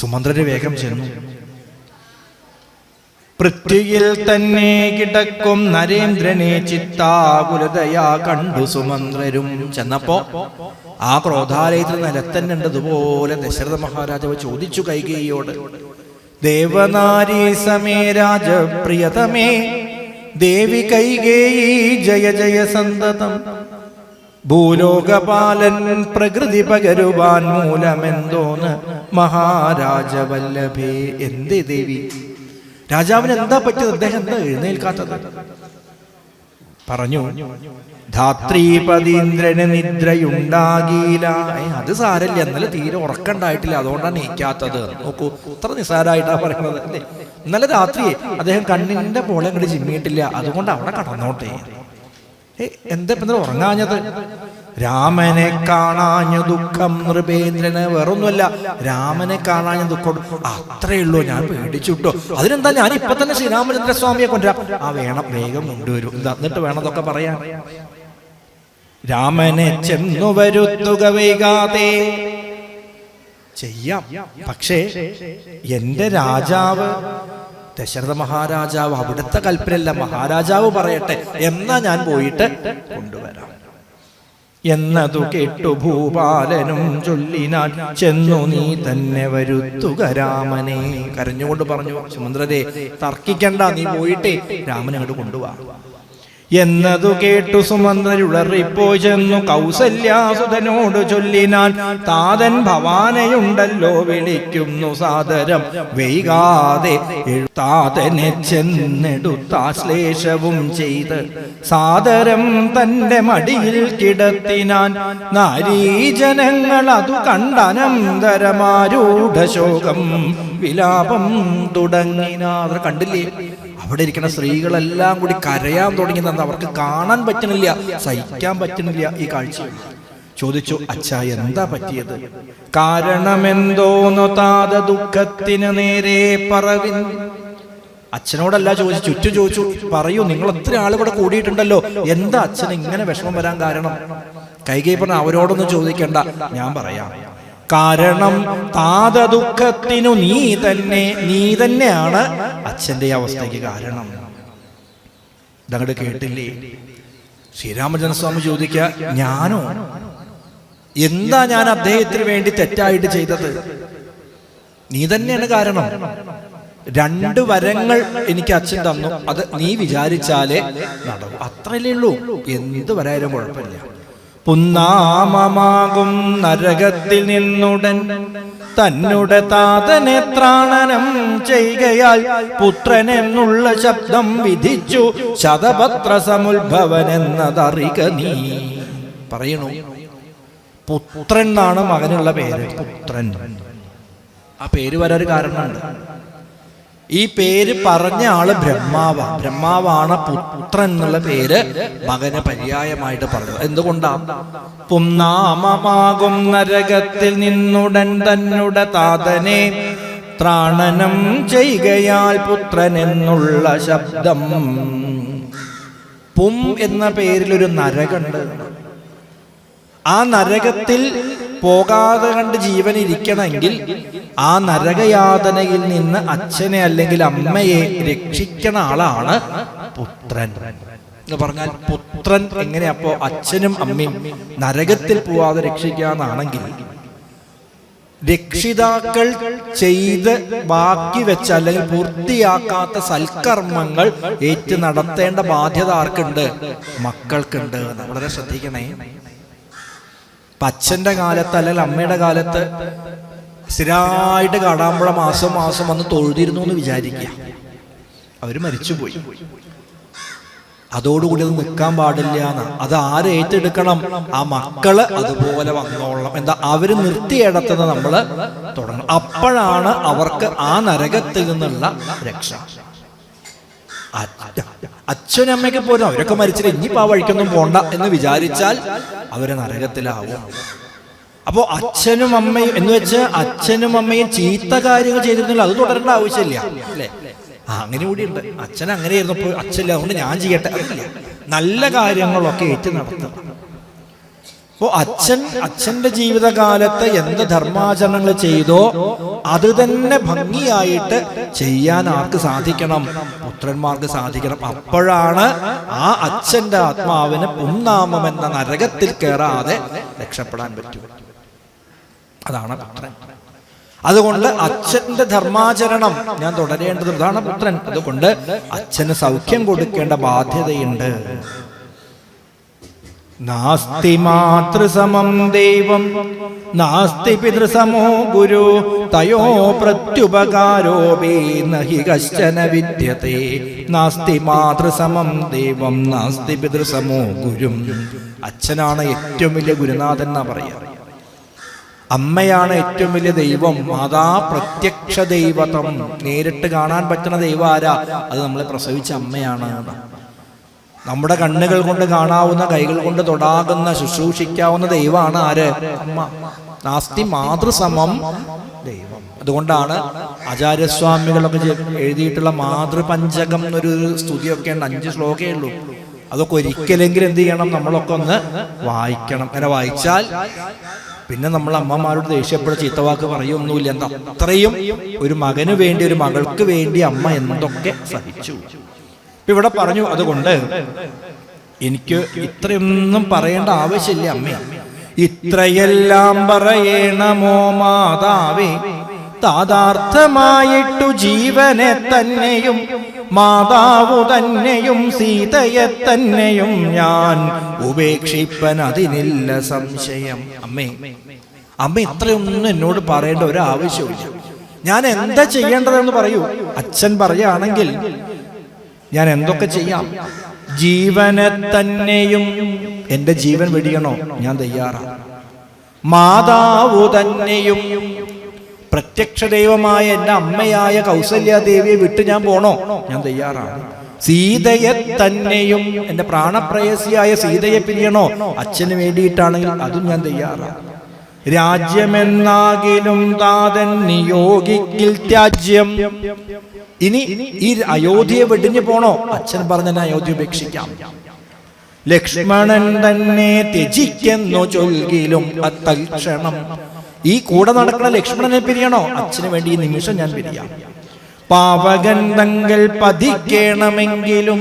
സുമന്ത്രര് വേഗം ചെന്നു. പൃഥ്വിയിൽ തന്നെ കിടക്കും നരേന്ദ്രനെ ചിത്താകുലതയാ കണ്ടു സുമന്ത്രരും. ചെന്നപ്പോ ആ ക്രോധാലയത്തിൽ നിലത്തന്നെ ഉണ്ടതുപോലെ ദശരഥ മഹാരാജാവ് ചോദിച്ചു കൈകേയിയോട്, ദേവനാരീ സമേ രാജപ്രിയതമേ ദേവി കൈകേയി ജയ ജയ സന്തതം. ഭൂലോകപാലൻ പ്രകൃതി പകരുവാൻ മൂലമെന്തോന്ന് മഹാരാജവല്ലഭേ. എന്തേ ദേവി, രാജാവിന് എന്താ പറ്റിയത്? അദ്ദേഹം എന്താ എഴുന്നേൽക്കാത്തത്? പറഞ്ഞു, ധാത്രീപതീന്ദ്രന് നിദ്രയുണ്ടാകില്ല. അത് സാരല്ല, ഇന്നലെ തീരെ ഉറക്കണ്ടായിട്ടില്ല, അതുകൊണ്ടാണ് നീക്കാത്തത്. നോക്കൂ, ഇത്ര നിസ്സാരമായിട്ടാ പറയുന്നത് അല്ലേ? ഇന്നലെ രാത്രി അദ്ദേഹം കണ്ണിന്റെ പോലെ അങ്ങോട്ട് ചിമ്മിയിട്ടില്ല, അതുകൊണ്ട് അവിടെ കടന്നോട്ടെ. എന്താ ഇപ്പൊ ഉറങ്ങാഞ്ഞത്? രാമനെ കാണാഞ്ഞ ദുഃഖം നൃപേന്ദ്രന്. വേറൊന്നുമല്ല, രാമനെ കാണാഞ്ഞ ദുഃഖം. അത്രേ ഉള്ളൂ, ഞാൻ പേടിച്ചുട്ടോ. അതിനെന്താ, ഞാൻ ഇപ്പൊ തന്നെ ശ്രീരാമചന്ദ്രസ്വാമിയെ കൊണ്ടുവരാം. വേണം, വേഗം കൊണ്ടുവരും. എന്നിട്ട് വേണം അതൊക്കെ പറയാൻ. രാമനെ ചെന്നു വരുത്തുക വൈകാതെ. ചെയ്യാം, പക്ഷേ എന്റെ രാജാവ് ദശരഥ മഹാരാജാവ്, അവിടുത്തെ കൽപ്പനയല്ല, മഹാരാജാവ് പറയട്ടെ, എന്നാ ഞാൻ പോയിട്ട് കൊണ്ടുവരാം എന്നതു കേട്ടു ഭൂപാലനും ചൊല്ലിനാൻ, ചെന്നു നീ തന്നെ വരുത്തുക രാമനെ. കരഞ്ഞുകൊണ്ട് പറഞ്ഞു, സുമന്ത്രരെ തർക്കിക്കണ്ട, നീ പോയിട്ടേ രാമനെ അങ്ങോട്ട് കൊണ്ടുപോവാ എന്നതു കേട്ടു സുമന്ത്രരുടറിപ്പോയി ചെന്നു കൗസല്യാസുതനോട് ചൊല്ലിനാൻ, താതൻ ഭവാനയുണ്ടല്ലോ വിളിക്കുന്നു സാദരം വൈകാതെ. താതനെ ചെന്നെടുത്താശ്ലേഷവും ചെയ്ത് സാദരം തന്റെ മടിയിൽ കിടത്തിനാൻ. നാരീജനങ്ങൾ അതു കണ്ടനന്തരമാരൂഢ ശോകം വിലാപം തുടങ്ങിനാർ. കണ്ടില്ലേ, അവിടെ ഇരിക്കുന്ന സ്ത്രീകളെല്ലാം കൂടി കരയാൻ തുടങ്ങിയെന്ന് അവർക്ക് കാണാൻ പറ്റണില്ല, സഹിക്കാൻ പറ്റുന്നില്ല ഈ കാഴ്ച. ചോദിച്ചു, അച്ഛാ എന്താ പറ്റിയത്? കാരണമെന്തോന്നു താത ദുഃഖത്തിന് നേരെ പറവിൻ. അച്ഛനോടല്ല ചോദിച്ചു, ചുറ്റും ചോദിച്ചു. പറയൂ, നിങ്ങൾ ഒത്തിരി ആളുകൂടെ കൂടിയിട്ടുണ്ടല്ലോ, എന്താ അച്ഛന് ഇങ്ങനെ വിഷമം വരാൻ കാരണം? കൈകേയി പറഞ്ഞ, അവരോടൊന്നും ചോദിക്കണ്ട, ഞാൻ പറയാം. കാരണം താത ദുഃഖത്തിനു നീ തന്നെയാണ് അച്ഛന്റെ അവസ്ഥയ്ക്ക് കാരണം. ഇതങ്ങോട്ട് കേട്ടില്ലേ? ശ്രീരാമചന്ദ്രസ്വാമി ചോദിക്കുക, ഞാനോ? എന്താ ഞാൻ അദ്ദേഹത്തിന് വേണ്ടി തെറ്റായിട്ട് ചെയ്തത്? നീ തന്നെയാണ് കാരണം. 2 വരങ്ങൾ എനിക്ക് അച്ഛൻ തന്നു, അത് നീ വിചാരിച്ചാലേ നടക്കും, അത്രയല്ലേ ഉള്ളൂ. എന്ത് വരായാലും കുഴപ്പമില്ല. പുന്നാമമാകും നരകത്തിൽ നിന്നുടൻ തന്നുടെ താതനെ ത്രാണനം ചെയ്യുകയാൽ പുത്രൻ എന്നുള്ള ശബ്ദം വിധിച്ചു ശതപത്ര സമുത്ഭവൻ എന്നതറിക നീ. പറയണു, പുത്രൻ എന്നാണ് മകനുള്ള പേര്, പുത്രൻ. ആ പേര് വരാൻ ഒരു കാരണമുണ്ട്. ഈ പേര് പറഞ്ഞ ആള് ബ്രഹ്മാവാണ് പുത്രൻ എന്നുള്ള പേര് മകന് പര്യായമായിട്ട് പറഞ്ഞത്. എന്തുകൊണ്ടാ? പുന്നാമമാകും നരകത്തിൽ നിന്നുടൻ തന്നുടെ താതനെ ത്രാണനം ചെയ്യുകയാൽ പുത്രൻ എന്നുള്ള ശബ്ദം. പും എന്ന പേരിലൊരു നരകമുണ്ട്. ആ നരകത്തിൽ പോകാതെ കണ്ട് ജീവൻ ഇരിക്കണമെങ്കിൽ ആ നരകയാതനയിൽ നിന്ന് അച്ഛനെ അല്ലെങ്കിൽ അമ്മയെ രക്ഷിക്കണ ആളാണ് പുത്രൻ എന്ന് പറഞ്ഞാൽ. പുത്രൻ എങ്ങനെ അപ്പോ അച്ഛനും അമ്മയും നരകത്തിൽ പോവാതെ രക്ഷിക്കാന്നാണെങ്കിൽ രക്ഷിതാക്കൾ ചെയ്ത് ബാക്കി വെച്ച അല്ലെങ്കിൽ പൂർത്തിയാക്കാത്ത സൽക്കർമ്മങ്ങൾ ഏറ്റു നടത്തേണ്ട ബാധ്യത ആർക്കുണ്ട്? മക്കൾക്കുണ്ട്. വളരെ ശ്രദ്ധിക്കണേ. അച്ഛന്റെ കാലത്ത് അല്ലെങ്കിൽ അമ്മയുടെ കാലത്ത് സ്ഥിരമായിട്ട് കാടാമ്പുഴ മാസം മാസം വന്ന് തൊഴുതിരുന്നു എന്ന് വിചാരിക്കുക. അവര് മരിച്ചുപോയി. അതോടുകൂടി അത് നിൽക്കാൻ പാടില്ല എന്ന്. അത് ആര് ഏറ്റെടുക്കണം? ആ മക്കള് അതുപോലെ വന്നോളണം. എന്താ? അവര് നിർത്തിയിടത്തുനിന്ന് നമ്മള് തുടങ്ങണം. അപ്പോഴാണ് അവർക്ക് ആ നരകത്തിൽ നിന്നുള്ള രക്ഷ. അച്ഛനും അമ്മയ്ക്ക് പോലും അവരൊക്കെ മരിച്ചിട്ട് ഇനിയിപ്പോ ആ വഴിക്കൊന്നും പോണ്ട എന്ന് വിചാരിച്ചാൽ അവര് നരകത്തിലാവും. അപ്പോ അച്ഛനും അമ്മയും എന്ന് വെച്ച് അച്ഛനും അമ്മയും ചീത്ത കാര്യങ്ങൾ ചെയ്തിരുന്നില്ല, അത് തുടരേണ്ട ആവശ്യമില്ല അല്ലേ? അങ്ങനെ കൂടിയുണ്ട്. അച്ഛൻ അങ്ങനെയായിരുന്നു, ഇപ്പോൾ അച്ഛല്ല, അതുകൊണ്ട് ഞാൻ ചെയ്യട്ടെ. നല്ല കാര്യങ്ങളൊക്കെ ഏറ്റു നടത്തും. അപ്പോൾ അച്ഛന്റെ ജീവിതകാലത്ത് എന്ത് ധർമാചരണങ്ങൾ ചെയ്തോ അത് തന്നെ ഭംഗിയായിട്ട് ചെയ്യാൻ ആർക്ക് സാധിക്കണം? പുത്രന്മാർക്ക് സാധിക്കണം. അപ്പോഴാണ് ആ അച്ഛന്റെ ആത്മാവിന് പുന്നാമം എന്ന നരകത്തിൽ കയറാതെ രക്ഷപ്പെടാൻ പറ്റും. അതാണ് പുത്രൻ. അതുകൊണ്ട് അച്ഛന്റെ ധർമാചരണം ഞാൻ തുടരേണ്ടത്. ഇതാണ് പുത്രൻ. അതുകൊണ്ട് അച്ഛന് സൗഖ്യം കൊടുക്കേണ്ട ബാധ്യതയുണ്ട്. നാസ്തി മാതൃസമം ദൈവം നാസ്തി പിതൃസമോ ഗുരു തയോ പ്രത്യുപകാരോപി നഹി കശ്ചന വിദ്യതേ. നാസ്തി മാതൃസമം ദൈവം നാസ്തി പിതൃസമോ ഗുരു. അച്ഛനാണ് ഏറ്റവും വലിയ ഗുരുനാഥൻ എന്നാ പറയാ. അമ്മയാണ് ഏറ്റവും വലിയ ദൈവം. മാതാ പ്രത്യക്ഷ ദൈവതം. നേരിട്ട് കാണാൻ പറ്റുന്ന ദൈവം ആരാ? അത് നമ്മളെ പ്രസവിച്ച അമ്മയാണ്. നമ്മുടെ കണ്ണുകൾ കൊണ്ട് കാണാവുന്ന, കൈകൾ കൊണ്ട് തൊടാകുന്ന, ശുശ്രൂഷിക്കാവുന്ന ദൈവമാണ് ആര്? അമ്മ. നാസ്തി മാതൃസമം ദൈവം. അതുകൊണ്ടാണ് ആചാര്യസ്വാമികളൊക്കെ എഴുതിയിട്ടുള്ള മാതൃപഞ്ചകം എന്നൊരു സ്തുതിയൊക്കെ ഉണ്ട്. 5 ശ്ലോകേ ഉള്ളൂ. അതൊക്കെ ഒരിക്കലെങ്കിലും എന്ത് ചെയ്യണം? നമ്മളൊക്കെ ഒന്ന് വായിക്കണം. അങ്ങനെ വായിച്ചാൽ പിന്നെ നമ്മൾ അമ്മമാരോട് ദേഷ്യപ്പെട ചീത്തവാക്ക് പറയൊന്നുമില്ല. എന്താ? അത്രയും ഒരു മകന് വേണ്ടി, ഒരു മകൾക്ക് വേണ്ടി അമ്മ എന്തൊക്കെ സഹിച്ചു. ഇവിടെ പറഞ്ഞു. അതുകൊണ്ട് എനിക്ക് ഇത്രയൊന്നും പറയേണ്ട ആവശ്യമില്ല. അമ്മ ഇത്രയെല്ലാം പറയണമോ മാതാവേ? താതാർത്ഥമായിട്ടു ജീവനെ തന്നെയും മാതാവു തന്നെയും സീതയെ തന്നെയും ഞാൻ ഉപേക്ഷിപ്പൻ അതിനില്ല സംശയം. അമ്മ ഇത്രയൊന്നും എന്നോട് പറയേണ്ട ഒരു ആവശ്യമില്ല. ഞാൻ എന്താ ചെയ്യേണ്ടതെന്ന് പറയൂ. അച്ഛൻ പറയുകയാണെങ്കിൽ ഞാൻ എന്തൊക്കെ ചെയ്യാം? ജീവനെ തന്നെയും, എന്റെ ജീവൻ വെടിയണോ? ഞാൻ തയ്യാറാണ്. മാതാവു തന്നെയും, പ്രത്യക്ഷ ദൈവമായ എന്റെ അമ്മയായ കൗസല്യാദേവിയെ വിട്ട് ഞാൻ പോണോ? ഞാൻ തയ്യാറാണ്. സീതയെ തന്നെയും, എന്റെ പ്രാണപ്രേയസിയായ സീതയെ പിരിയണോ? അച്ഛന് വേണ്ടിയിട്ടാണെങ്കിൽ അതും ഞാൻ തയ്യാറാണ്. രാജ്യമെന്നാകിലും താതൻ നിയോഗിക്കിൽ ത്യാജ്യം. ഇനി ഈ അയോധ്യയെ വെടിഞ്ഞു പോണോ? അച്ഛൻ പറഞ്ഞ അയോധ്യ ഉപേക്ഷിക്കാം. ലക്ഷ്മണൻ തന്നെ ത്യജിക്കുന്നു ചൊൽകിലും അത്തൽക്ഷണം. ഈ കൂടെ നടക്കുന്ന ലക്ഷ്മണനെ പിരിയണോ? അച്ഛന് വേണ്ടി ഈ നിമിഷം ഞാൻ പിരിയാം. പാവകൻ തങ്ങൾ പതിക്കണമെങ്കിലും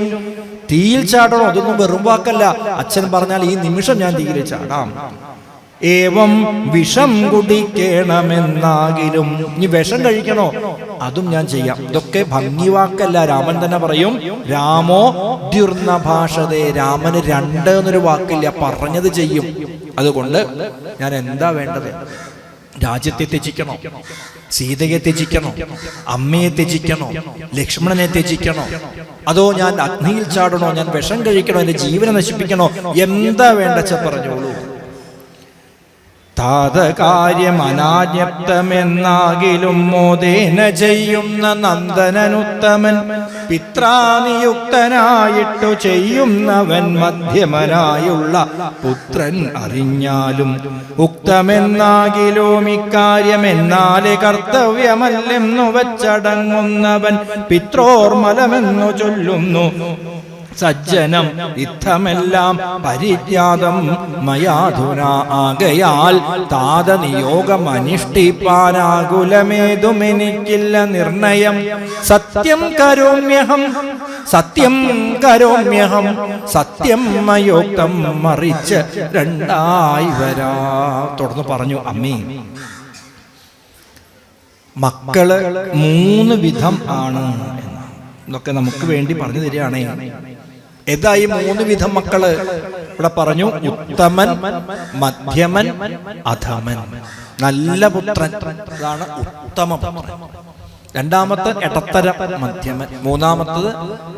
തീയിൽ ചാടണോ? അതൊന്നും വെറും വാക്കല്ല. അച്ഛൻ പറഞ്ഞാൽ ഈ നിമിഷം ഞാൻ തീയിൽ ചാടാം. ഏവം വിഷം കുടിക്കണമെന്നാകിലും, ഇനി വിഷം കഴിക്കണോ? അതും ഞാൻ ചെയ്യാം. ഇതൊക്കെ ഭംഗിവാക്കല്ല. രാമൻ തന്നെ പറയും, രാമോ ദ്യുർന്ന ഭാഷതേ. രാമന് 2 എന്നൊരു വാക്കില്ല, പറഞ്ഞത് ചെയ്യും. അതുകൊണ്ട് ഞാൻ എന്താ വേണ്ടത്? രാജ്യത്തെ ത്യജിക്കണോ? സീതയെ ത്യജിക്കണോ? അമ്മയെ ത്യജിക്കണോ? ലക്ഷ്മണനെ ത്യജിക്കണോ? അതോ ഞാൻ അഗ്നിയിൽ ചാടണോ? ഞാൻ വിഷം കഴിക്കണോ? എന്റെ ജീവനെ നശിപ്പിക്കണോ? എന്താ വേണ്ടച്ച പറഞ്ഞോളൂ. താതകാര്യം അനാജ്ഞപ്തമെന്നാകിലും മോദേന ചെയ്യുന്ന നന്ദനനുത്തമൻ. പിത്രാനിയുക്തനായിട്ടു ചെയ്യുന്നവൻ മധ്യമനായുള്ള പുത്രൻ അറിഞ്ഞാലും ഉക്തമെന്നാകിലും ഇക്കാര്യമെന്നാലെ കർത്തവ്യമല്ലെന്നു വച്ചടങ്ങുന്നവൻ പിത്രോർമലമെന്നു ചൊല്ലുന്നു. സജ്ജനം ഇത്തമെല്ലാം പരിജ്ഞാതം മയാധുന. ആകയാൽ താതനിയോഗം അനുഷ്ഠിപ്പാനാകുലമേതുമെനിക്കില്ല നിർണയം. സത്യം കരോമ്യഹം, സത്യം കരോമ്യഹം, സത്യം മയോക്തം മറിച്ച് 2 വരാ. തുടർന്ന് പറഞ്ഞു, അമ്മേ മക്കള് 3 വിധം ആണ് എന്നൊക്കെ നമുക്ക് വേണ്ടി പറഞ്ഞു തരികയാണേ. ഏതായി 3 വിധം മക്കള്? ഇവിടെ പറഞ്ഞു, ഉത്തമൻ, മധ്യമൻ, അധമൻ. നല്ല പുത്രൻ, അതാണ് ഉത്തമ പുത്രൻ. രണ്ടാമത്തെ ഇടത്തരം മധ്യമൻ, മൂന്നാമത്തത്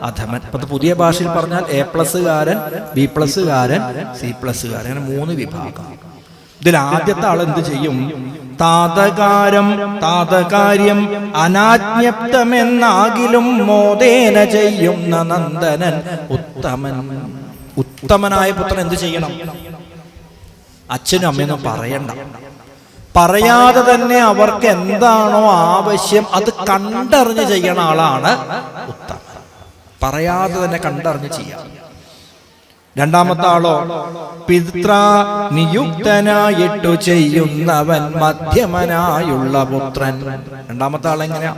അധമൻ. ഇപ്പൊ പുതിയ ഭാഷയിൽ പറഞ്ഞാൽ A+കാരൻ, B+കാരൻ, C+കാരൻ, അങ്ങനെ 3 വിഭാഗം. ഇതിൽ ആദ്യത്തെ ആൾ എന്ത് ചെയ്യും? താതകാര്യം അനാജ്ഞപ്തമെന്നാകിലും മോദേന ചെയ്യുന്ന നന്ദനൻ ഉത്തമൻ. ഉത്തമനായ പുത്രൻ എന്ത് ചെയ്യണം? അച്ഛനും അമ്മയൊന്നും പറയണ്ട. പറയാതെ തന്നെ അവർക്ക് എന്താണോ ആവശ്യം അത് കണ്ടറിഞ്ഞ് ചെയ്യണ ആളാണ് ഉത്തമൻ. പറയാതെ തന്നെ കണ്ടറിഞ്ഞ് ചെയ്യാം. രണ്ടാമത്തെ ആളോ? പിതൃ നിയുക്തനായിട്ടു ചെയ്യുന്നവൻ മധ്യമനായുള്ള പുത്രൻ. രണ്ടാമത്തെ ആളെങ്ങനെയാ?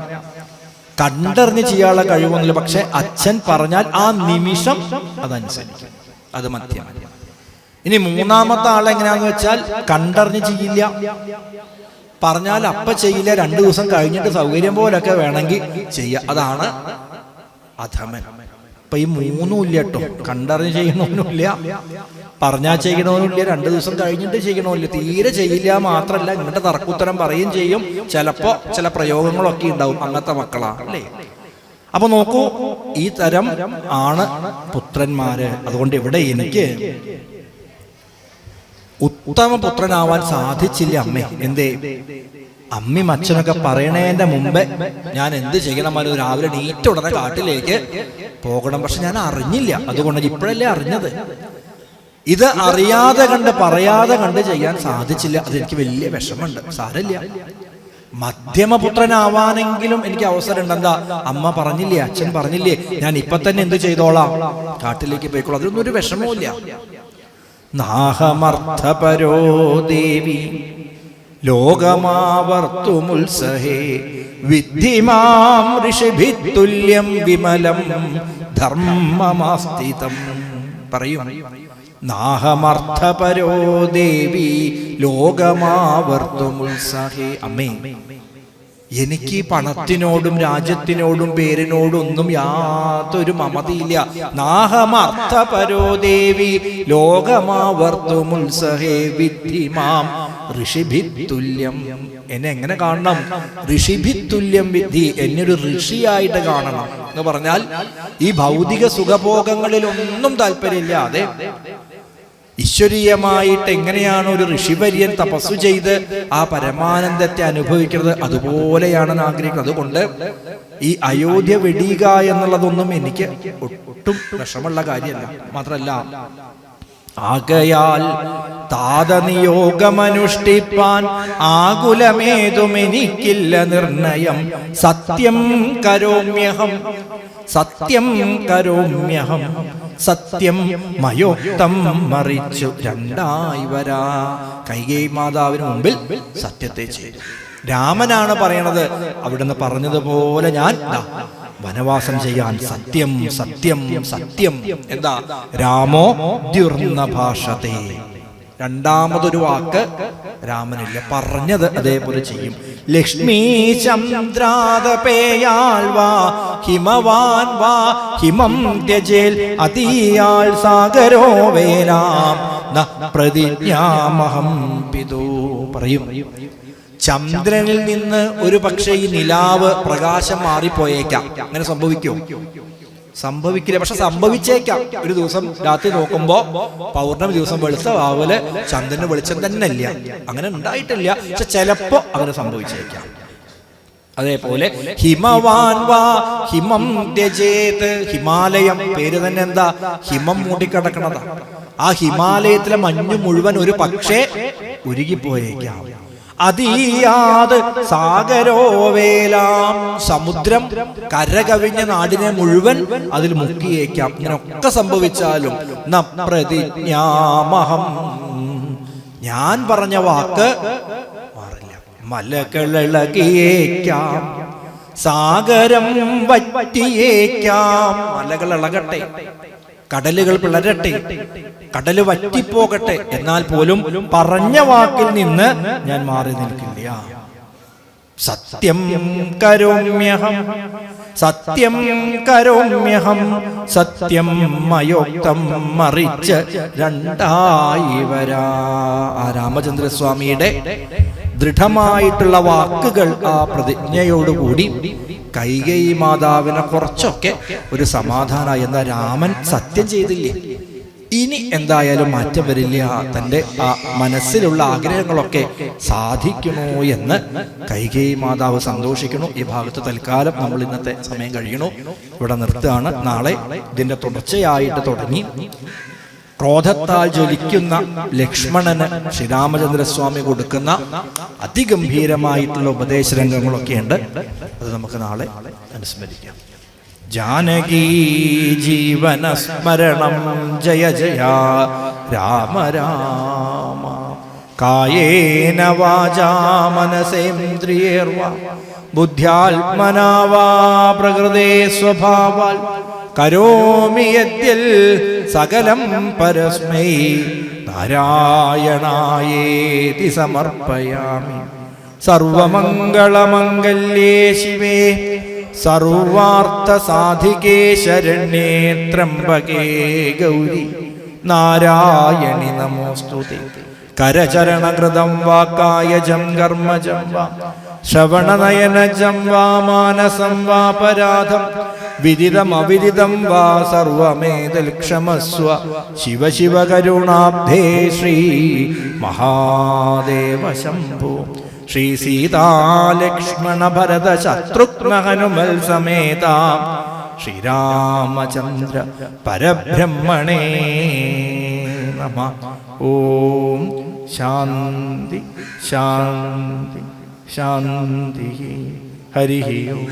കണ്ടറിഞ്ഞ് ചെയ്യാനുള്ള കഴിവൊന്നുമില്ല, പക്ഷെ അച്ഛൻ പറഞ്ഞാൽ ആ നിമിഷം അതനുസരിക്കും, അത് മധ്യമൻ. ഇനി മൂന്നാമത്തെ ആളെങ്ങനെയാന്ന് വെച്ചാൽ കണ്ടറിഞ്ഞ് ചെയ്യില്ല, പറഞ്ഞാൽ അപ്പ ചെയ്യില്ല, 2 ദിവസം കഴിഞ്ഞിട്ട് സൗകര്യം പോലൊക്കെ വേണമെങ്കിൽ ചെയ്യാം, അതാണ് അധമൻ. അപ്പൊ ഈ 3 ഇല്ല കേട്ടോ. കണ്ടറിഞ്ഞ് ചെയ്യണവനുമില്ല, പറഞ്ഞാൽ ചെയ്യണവനുമില്ല, 2 ദിവസം കഴിഞ്ഞിട്ട് ചെയ്യണമില്ല, തീരെ ചെയ്യില്ല. മാത്രല്ല ഇങ്ങോട്ട് തർക്കുത്തരം പറയുകയും ചെയ്യും. ചിലപ്പോ ചില പ്രയോഗങ്ങളൊക്കെ ഉണ്ടാവും. അങ്ങനത്തെ മക്കളാ അല്ലേ? അപ്പൊ നോക്കൂ, ഈ തരം ആണ് പുത്രന്മാര്. അതുകൊണ്ട് ഇവിടെ എനിക്ക് ഉത്തമ പുത്രനാവാൻ സാധിച്ചില്ല അമ്മേ. എന്തേ? അമ്മയും അച്ഛനൊക്കെ പറയണേന്റെ മുമ്പേ ഞാൻ എന്ത് ചെയ്യണമായിരുന്നു? രാവിലെ നീറ്റ ഉടനെ കാട്ടിലേക്ക് പോകണം. പക്ഷെ ഞാൻ അറിഞ്ഞില്ല. അതുകൊണ്ട് ഇപ്പോഴല്ലേ അറിഞ്ഞത്. ഇത് അറിയാതെ കണ്ട് പറയാതെ കണ്ട് ചെയ്യാൻ സാധിച്ചില്ല. അതെനിക്ക് വലിയ വിഷമമുണ്ട്. സാരമില്ല, മധ്യമപുത്രനാവാനെങ്കിലും എനിക്ക് അവസരം ഉണ്ട്. എന്താ? അമ്മ പറഞ്ഞില്ലേ, അച്ഛൻ പറഞ്ഞില്ലേ, ഞാൻ ഇപ്പൊ തന്നെ എന്ത് ചെയ്തോളാം? കാട്ടിലേക്ക് പോയിക്കോളാം. അതിലൊന്നും ഒരു വിഷമവും ഇല്ല. നാഹമർത്ഥപരോ ദേവി ലോകമാവർത്തുമുത്സഹേ വിദ്ധിമാം ഋഷിഭിത്തുല്യം വിമലം ധർമ്മമാസ്ഥിതം. പറയും, നാഹമർത്ഥപരോ ദേവി ലോകമാവർത്തുമുത്സഹേ. അമ്മേ, എനിക്ക് പണത്തിനോടും രാജ്യത്തിനോടും പേരിനോടും ഒന്നും യാതൊരു മമതയില്ല. നാഹമർത്ഥപരോ ദേവി ലോകമാവർത്തുമുത്സഹേ വിദ്ധിമാം ഋഷിഭിത്തുല്യം. എന്നെ എങ്ങനെ കാണണം? ഋഷിഭിത്തുല്യം വിദ്ധി. എന്നെ ഒരു ഋഷിയായിട്ട് കാണണം എന്ന് പറഞ്ഞാൽ ഈ ഭൗതിക സുഖഭോഗങ്ങളിലൊന്നും താല്പര്യമില്ലാതെ ഈശ്വരീയമായിട്ട് എങ്ങനെയാണ് ഒരു ഋഷിവര്യൻ തപസ്സു ചെയ്ത് ആ പരമാനന്ദത്തെ അനുഭവിക്കുന്നത്, അതുപോലെയാണ് ആഗ്രഹിക്കുന്നത്. അതുകൊണ്ട് ഈ അയോധ്യ വെടിയുക എന്നുള്ളതൊന്നും എനിക്ക് ഒട്ടും വിഷമുള്ള കാര്യമല്ല. മാത്രല്ല, ആകയാൽ താതനിയോഗമനുഷ്ഠിപ്പാൻ ആകുലമേതും എനിക്കില്ല നിർണയം. സത്യം കരോമ്യഹം, സത്യം കരോമ്യഹം, സത്യം മയോക്തം മറിച്ചു രണ്ടായി വരാ. കൈകേയി മാതാവിന് മുമ്പിൽ സത്യത്തെ ചെയ്തു. രാമനാണ് പറയണത്, അവിടുന്ന് പറഞ്ഞതുപോലെ ഞാൻ വനവാസം ചെയ്യാൻ സത്യം സത്യം സത്യം. എന്താ? രാമോ ദ്യുർന്ന ഭാഷത്തെ. രണ്ടാമതൊരു വാക്ക് രാമനില്ല, പറഞ്ഞത് അതേപോലെ ചെയ്യും. ലക്ഷ്മീ ചന്ദ്രാദപേയാൽ വാ ഹിമവാൻ വാ ഹിമം ത്യജേൽ അതീയാൽ സാഗരോ വേലാം ന പ്രതിജ്ഞാമഹം പിതു. പറയും, ചന്ദ്രനിൽ നിന്ന് ഒരു പക്ഷേ ഈ നിലാവ് പ്രകാശം മാറിപ്പോയേക്കാം. അങ്ങനെ സംഭവിക്കോ? സംഭവിക്കില്ല. പക്ഷെ സംഭവിച്ചേക്കാം. ഒരു ദിവസം രാത്രി നോക്കുമ്പോ പൗർണമി ദിവസം വെളുത്ത വാവല് ചന്ദ്രന് വെളിച്ചം തന്നെ ഇല്ല. അങ്ങനെ ഉണ്ടായിട്ടില്ല, പക്ഷെ ചിലപ്പോ അങ്ങനെ സംഭവിച്ചേക്കാം. അതേപോലെ ഹിമവാൻ വാ ഹിമം ത്യജേത്. ഹിമാലയം, പേര് തന്നെ എന്താ? ഹിമം മൂടിക്കിടക്കണതാ. ആ ഹിമാലയത്തിലെ മഞ്ഞ് മുഴുവൻ ഒരു പക്ഷേ ഉരുകിപ്പോയേക്കാം. അതീയാത് സാഗരോവേലാം. സമുദ്രം കരകവിഞ്ഞ നാടിനെ മുഴുവൻ അതിൽ മുക്കിയേക്കാം. ഇങ്ങനൊക്കെ സംഭവിച്ചാലും ന പ്രതിജ്ഞാമഹം, ഞാൻ പറഞ്ഞ വാക്ക് മാറില്ല. മലകളിളകിയേക്കാം, സാഗരം വറ്റിയേക്കാം. മലകൾ ഇളകട്ടെ, കടലുകൾ പിളരട്ടെ, കടല് വറ്റിപ്പോകട്ടെ, എന്നാൽ പോലും പറഞ്ഞ വാക്കിൽ നിന്ന് ഞാൻ മാറി നിൽക്കില്ല. സത്യം കരോമ്യഹം സത്യം കരോമ്യഹം സത്യം മയോക്തം മറിച്ച് രണ്ടായി വരാ. ആ രാമചന്ദ്രസ്വാമിയുടെ ദൃഢമായിട്ടുള്ള വാക്കുകൾ, ആ പ്രതിജ്ഞയോടുകൂടി കൈകേയി മാതാവിനെ കുറച്ചൊക്കെ ഒരു സമാധാനമായി. എന്താ, രാമൻ സത്യം ചെയ്തില്ലേ, ഇനി എന്തായാലും മാറ്റം വരില്ല, തൻ്റെ ആ മനസ്സിലുള്ള ആഗ്രഹങ്ങളൊക്കെ സാധിക്കണോ എന്ന് കൈകേയി മാതാവ് സന്തോഷിക്കണു. ഈ ഭാഗത്ത് തൽക്കാലം നമ്മൾ ഇന്നത്തെ സമയം കഴിയണു, ഇവിടെ നിർത്തുകയാണ്. നാളെ ഇതിൻ്റെ തുടർച്ചയായിട്ട് തുടങ്ങി ക്രോധത്താൽ ജ്വലിക്കുന്ന ലക്ഷ്മണന് ശ്രീരാമചന്ദ്രസ്വാമി കൊടുക്കുന്ന അതിഗംഭീരമായിട്ടുള്ള ഉപദേശ രംഗങ്ങളൊക്കെയുണ്ട്. അത് നമുക്ക് നാളെ അനുസ്മരിക്കാം. ജാനകീ ജീവന സ്മരണം ജയ ജയ രാമ രാമ. കായേന വാചാ മനസേന്ദ്രിയേർവാ ബുദ്ധ്യാത്മനാ വാ പ്രകൃതേ സ്വഭാവാൽ കരോമി യദ്യൽ സകലം പരസ്മൈ നാരായണായേതി സമർപ്പയാമി. സർവമംഗളമംഗല്യേ ശിവേ സർവാർത്ഥ സാധികേ ശരണ്യേ ത്രംബകേ ഗൗരി നാരായണി നമോസ്തുതേ. കരചരണകൃതം വാ കായജം കർമ്മജം വാ ശ്രവണനയനജം വാ മാനസം വാ പരാധം വിദിതം അവിദിതം വാ സർവമേതൽ ക്ഷമസ്വ. ശിവ ശിവ കരുണാബ്ധേ ശ്രീ മഹാദേവ ശംഭോ. ശ്രീ സീതാലക്ഷ്മണ ഭരത ശത്രുഘ്ന ഹനുമൽ സമേത ശ്രീരാമചന്ദ്ര പരബ്രഹ്മണേ നമഃ. ഓം ശാന്തി ശാന്തി ശാന്തി. ഹരി ഓം.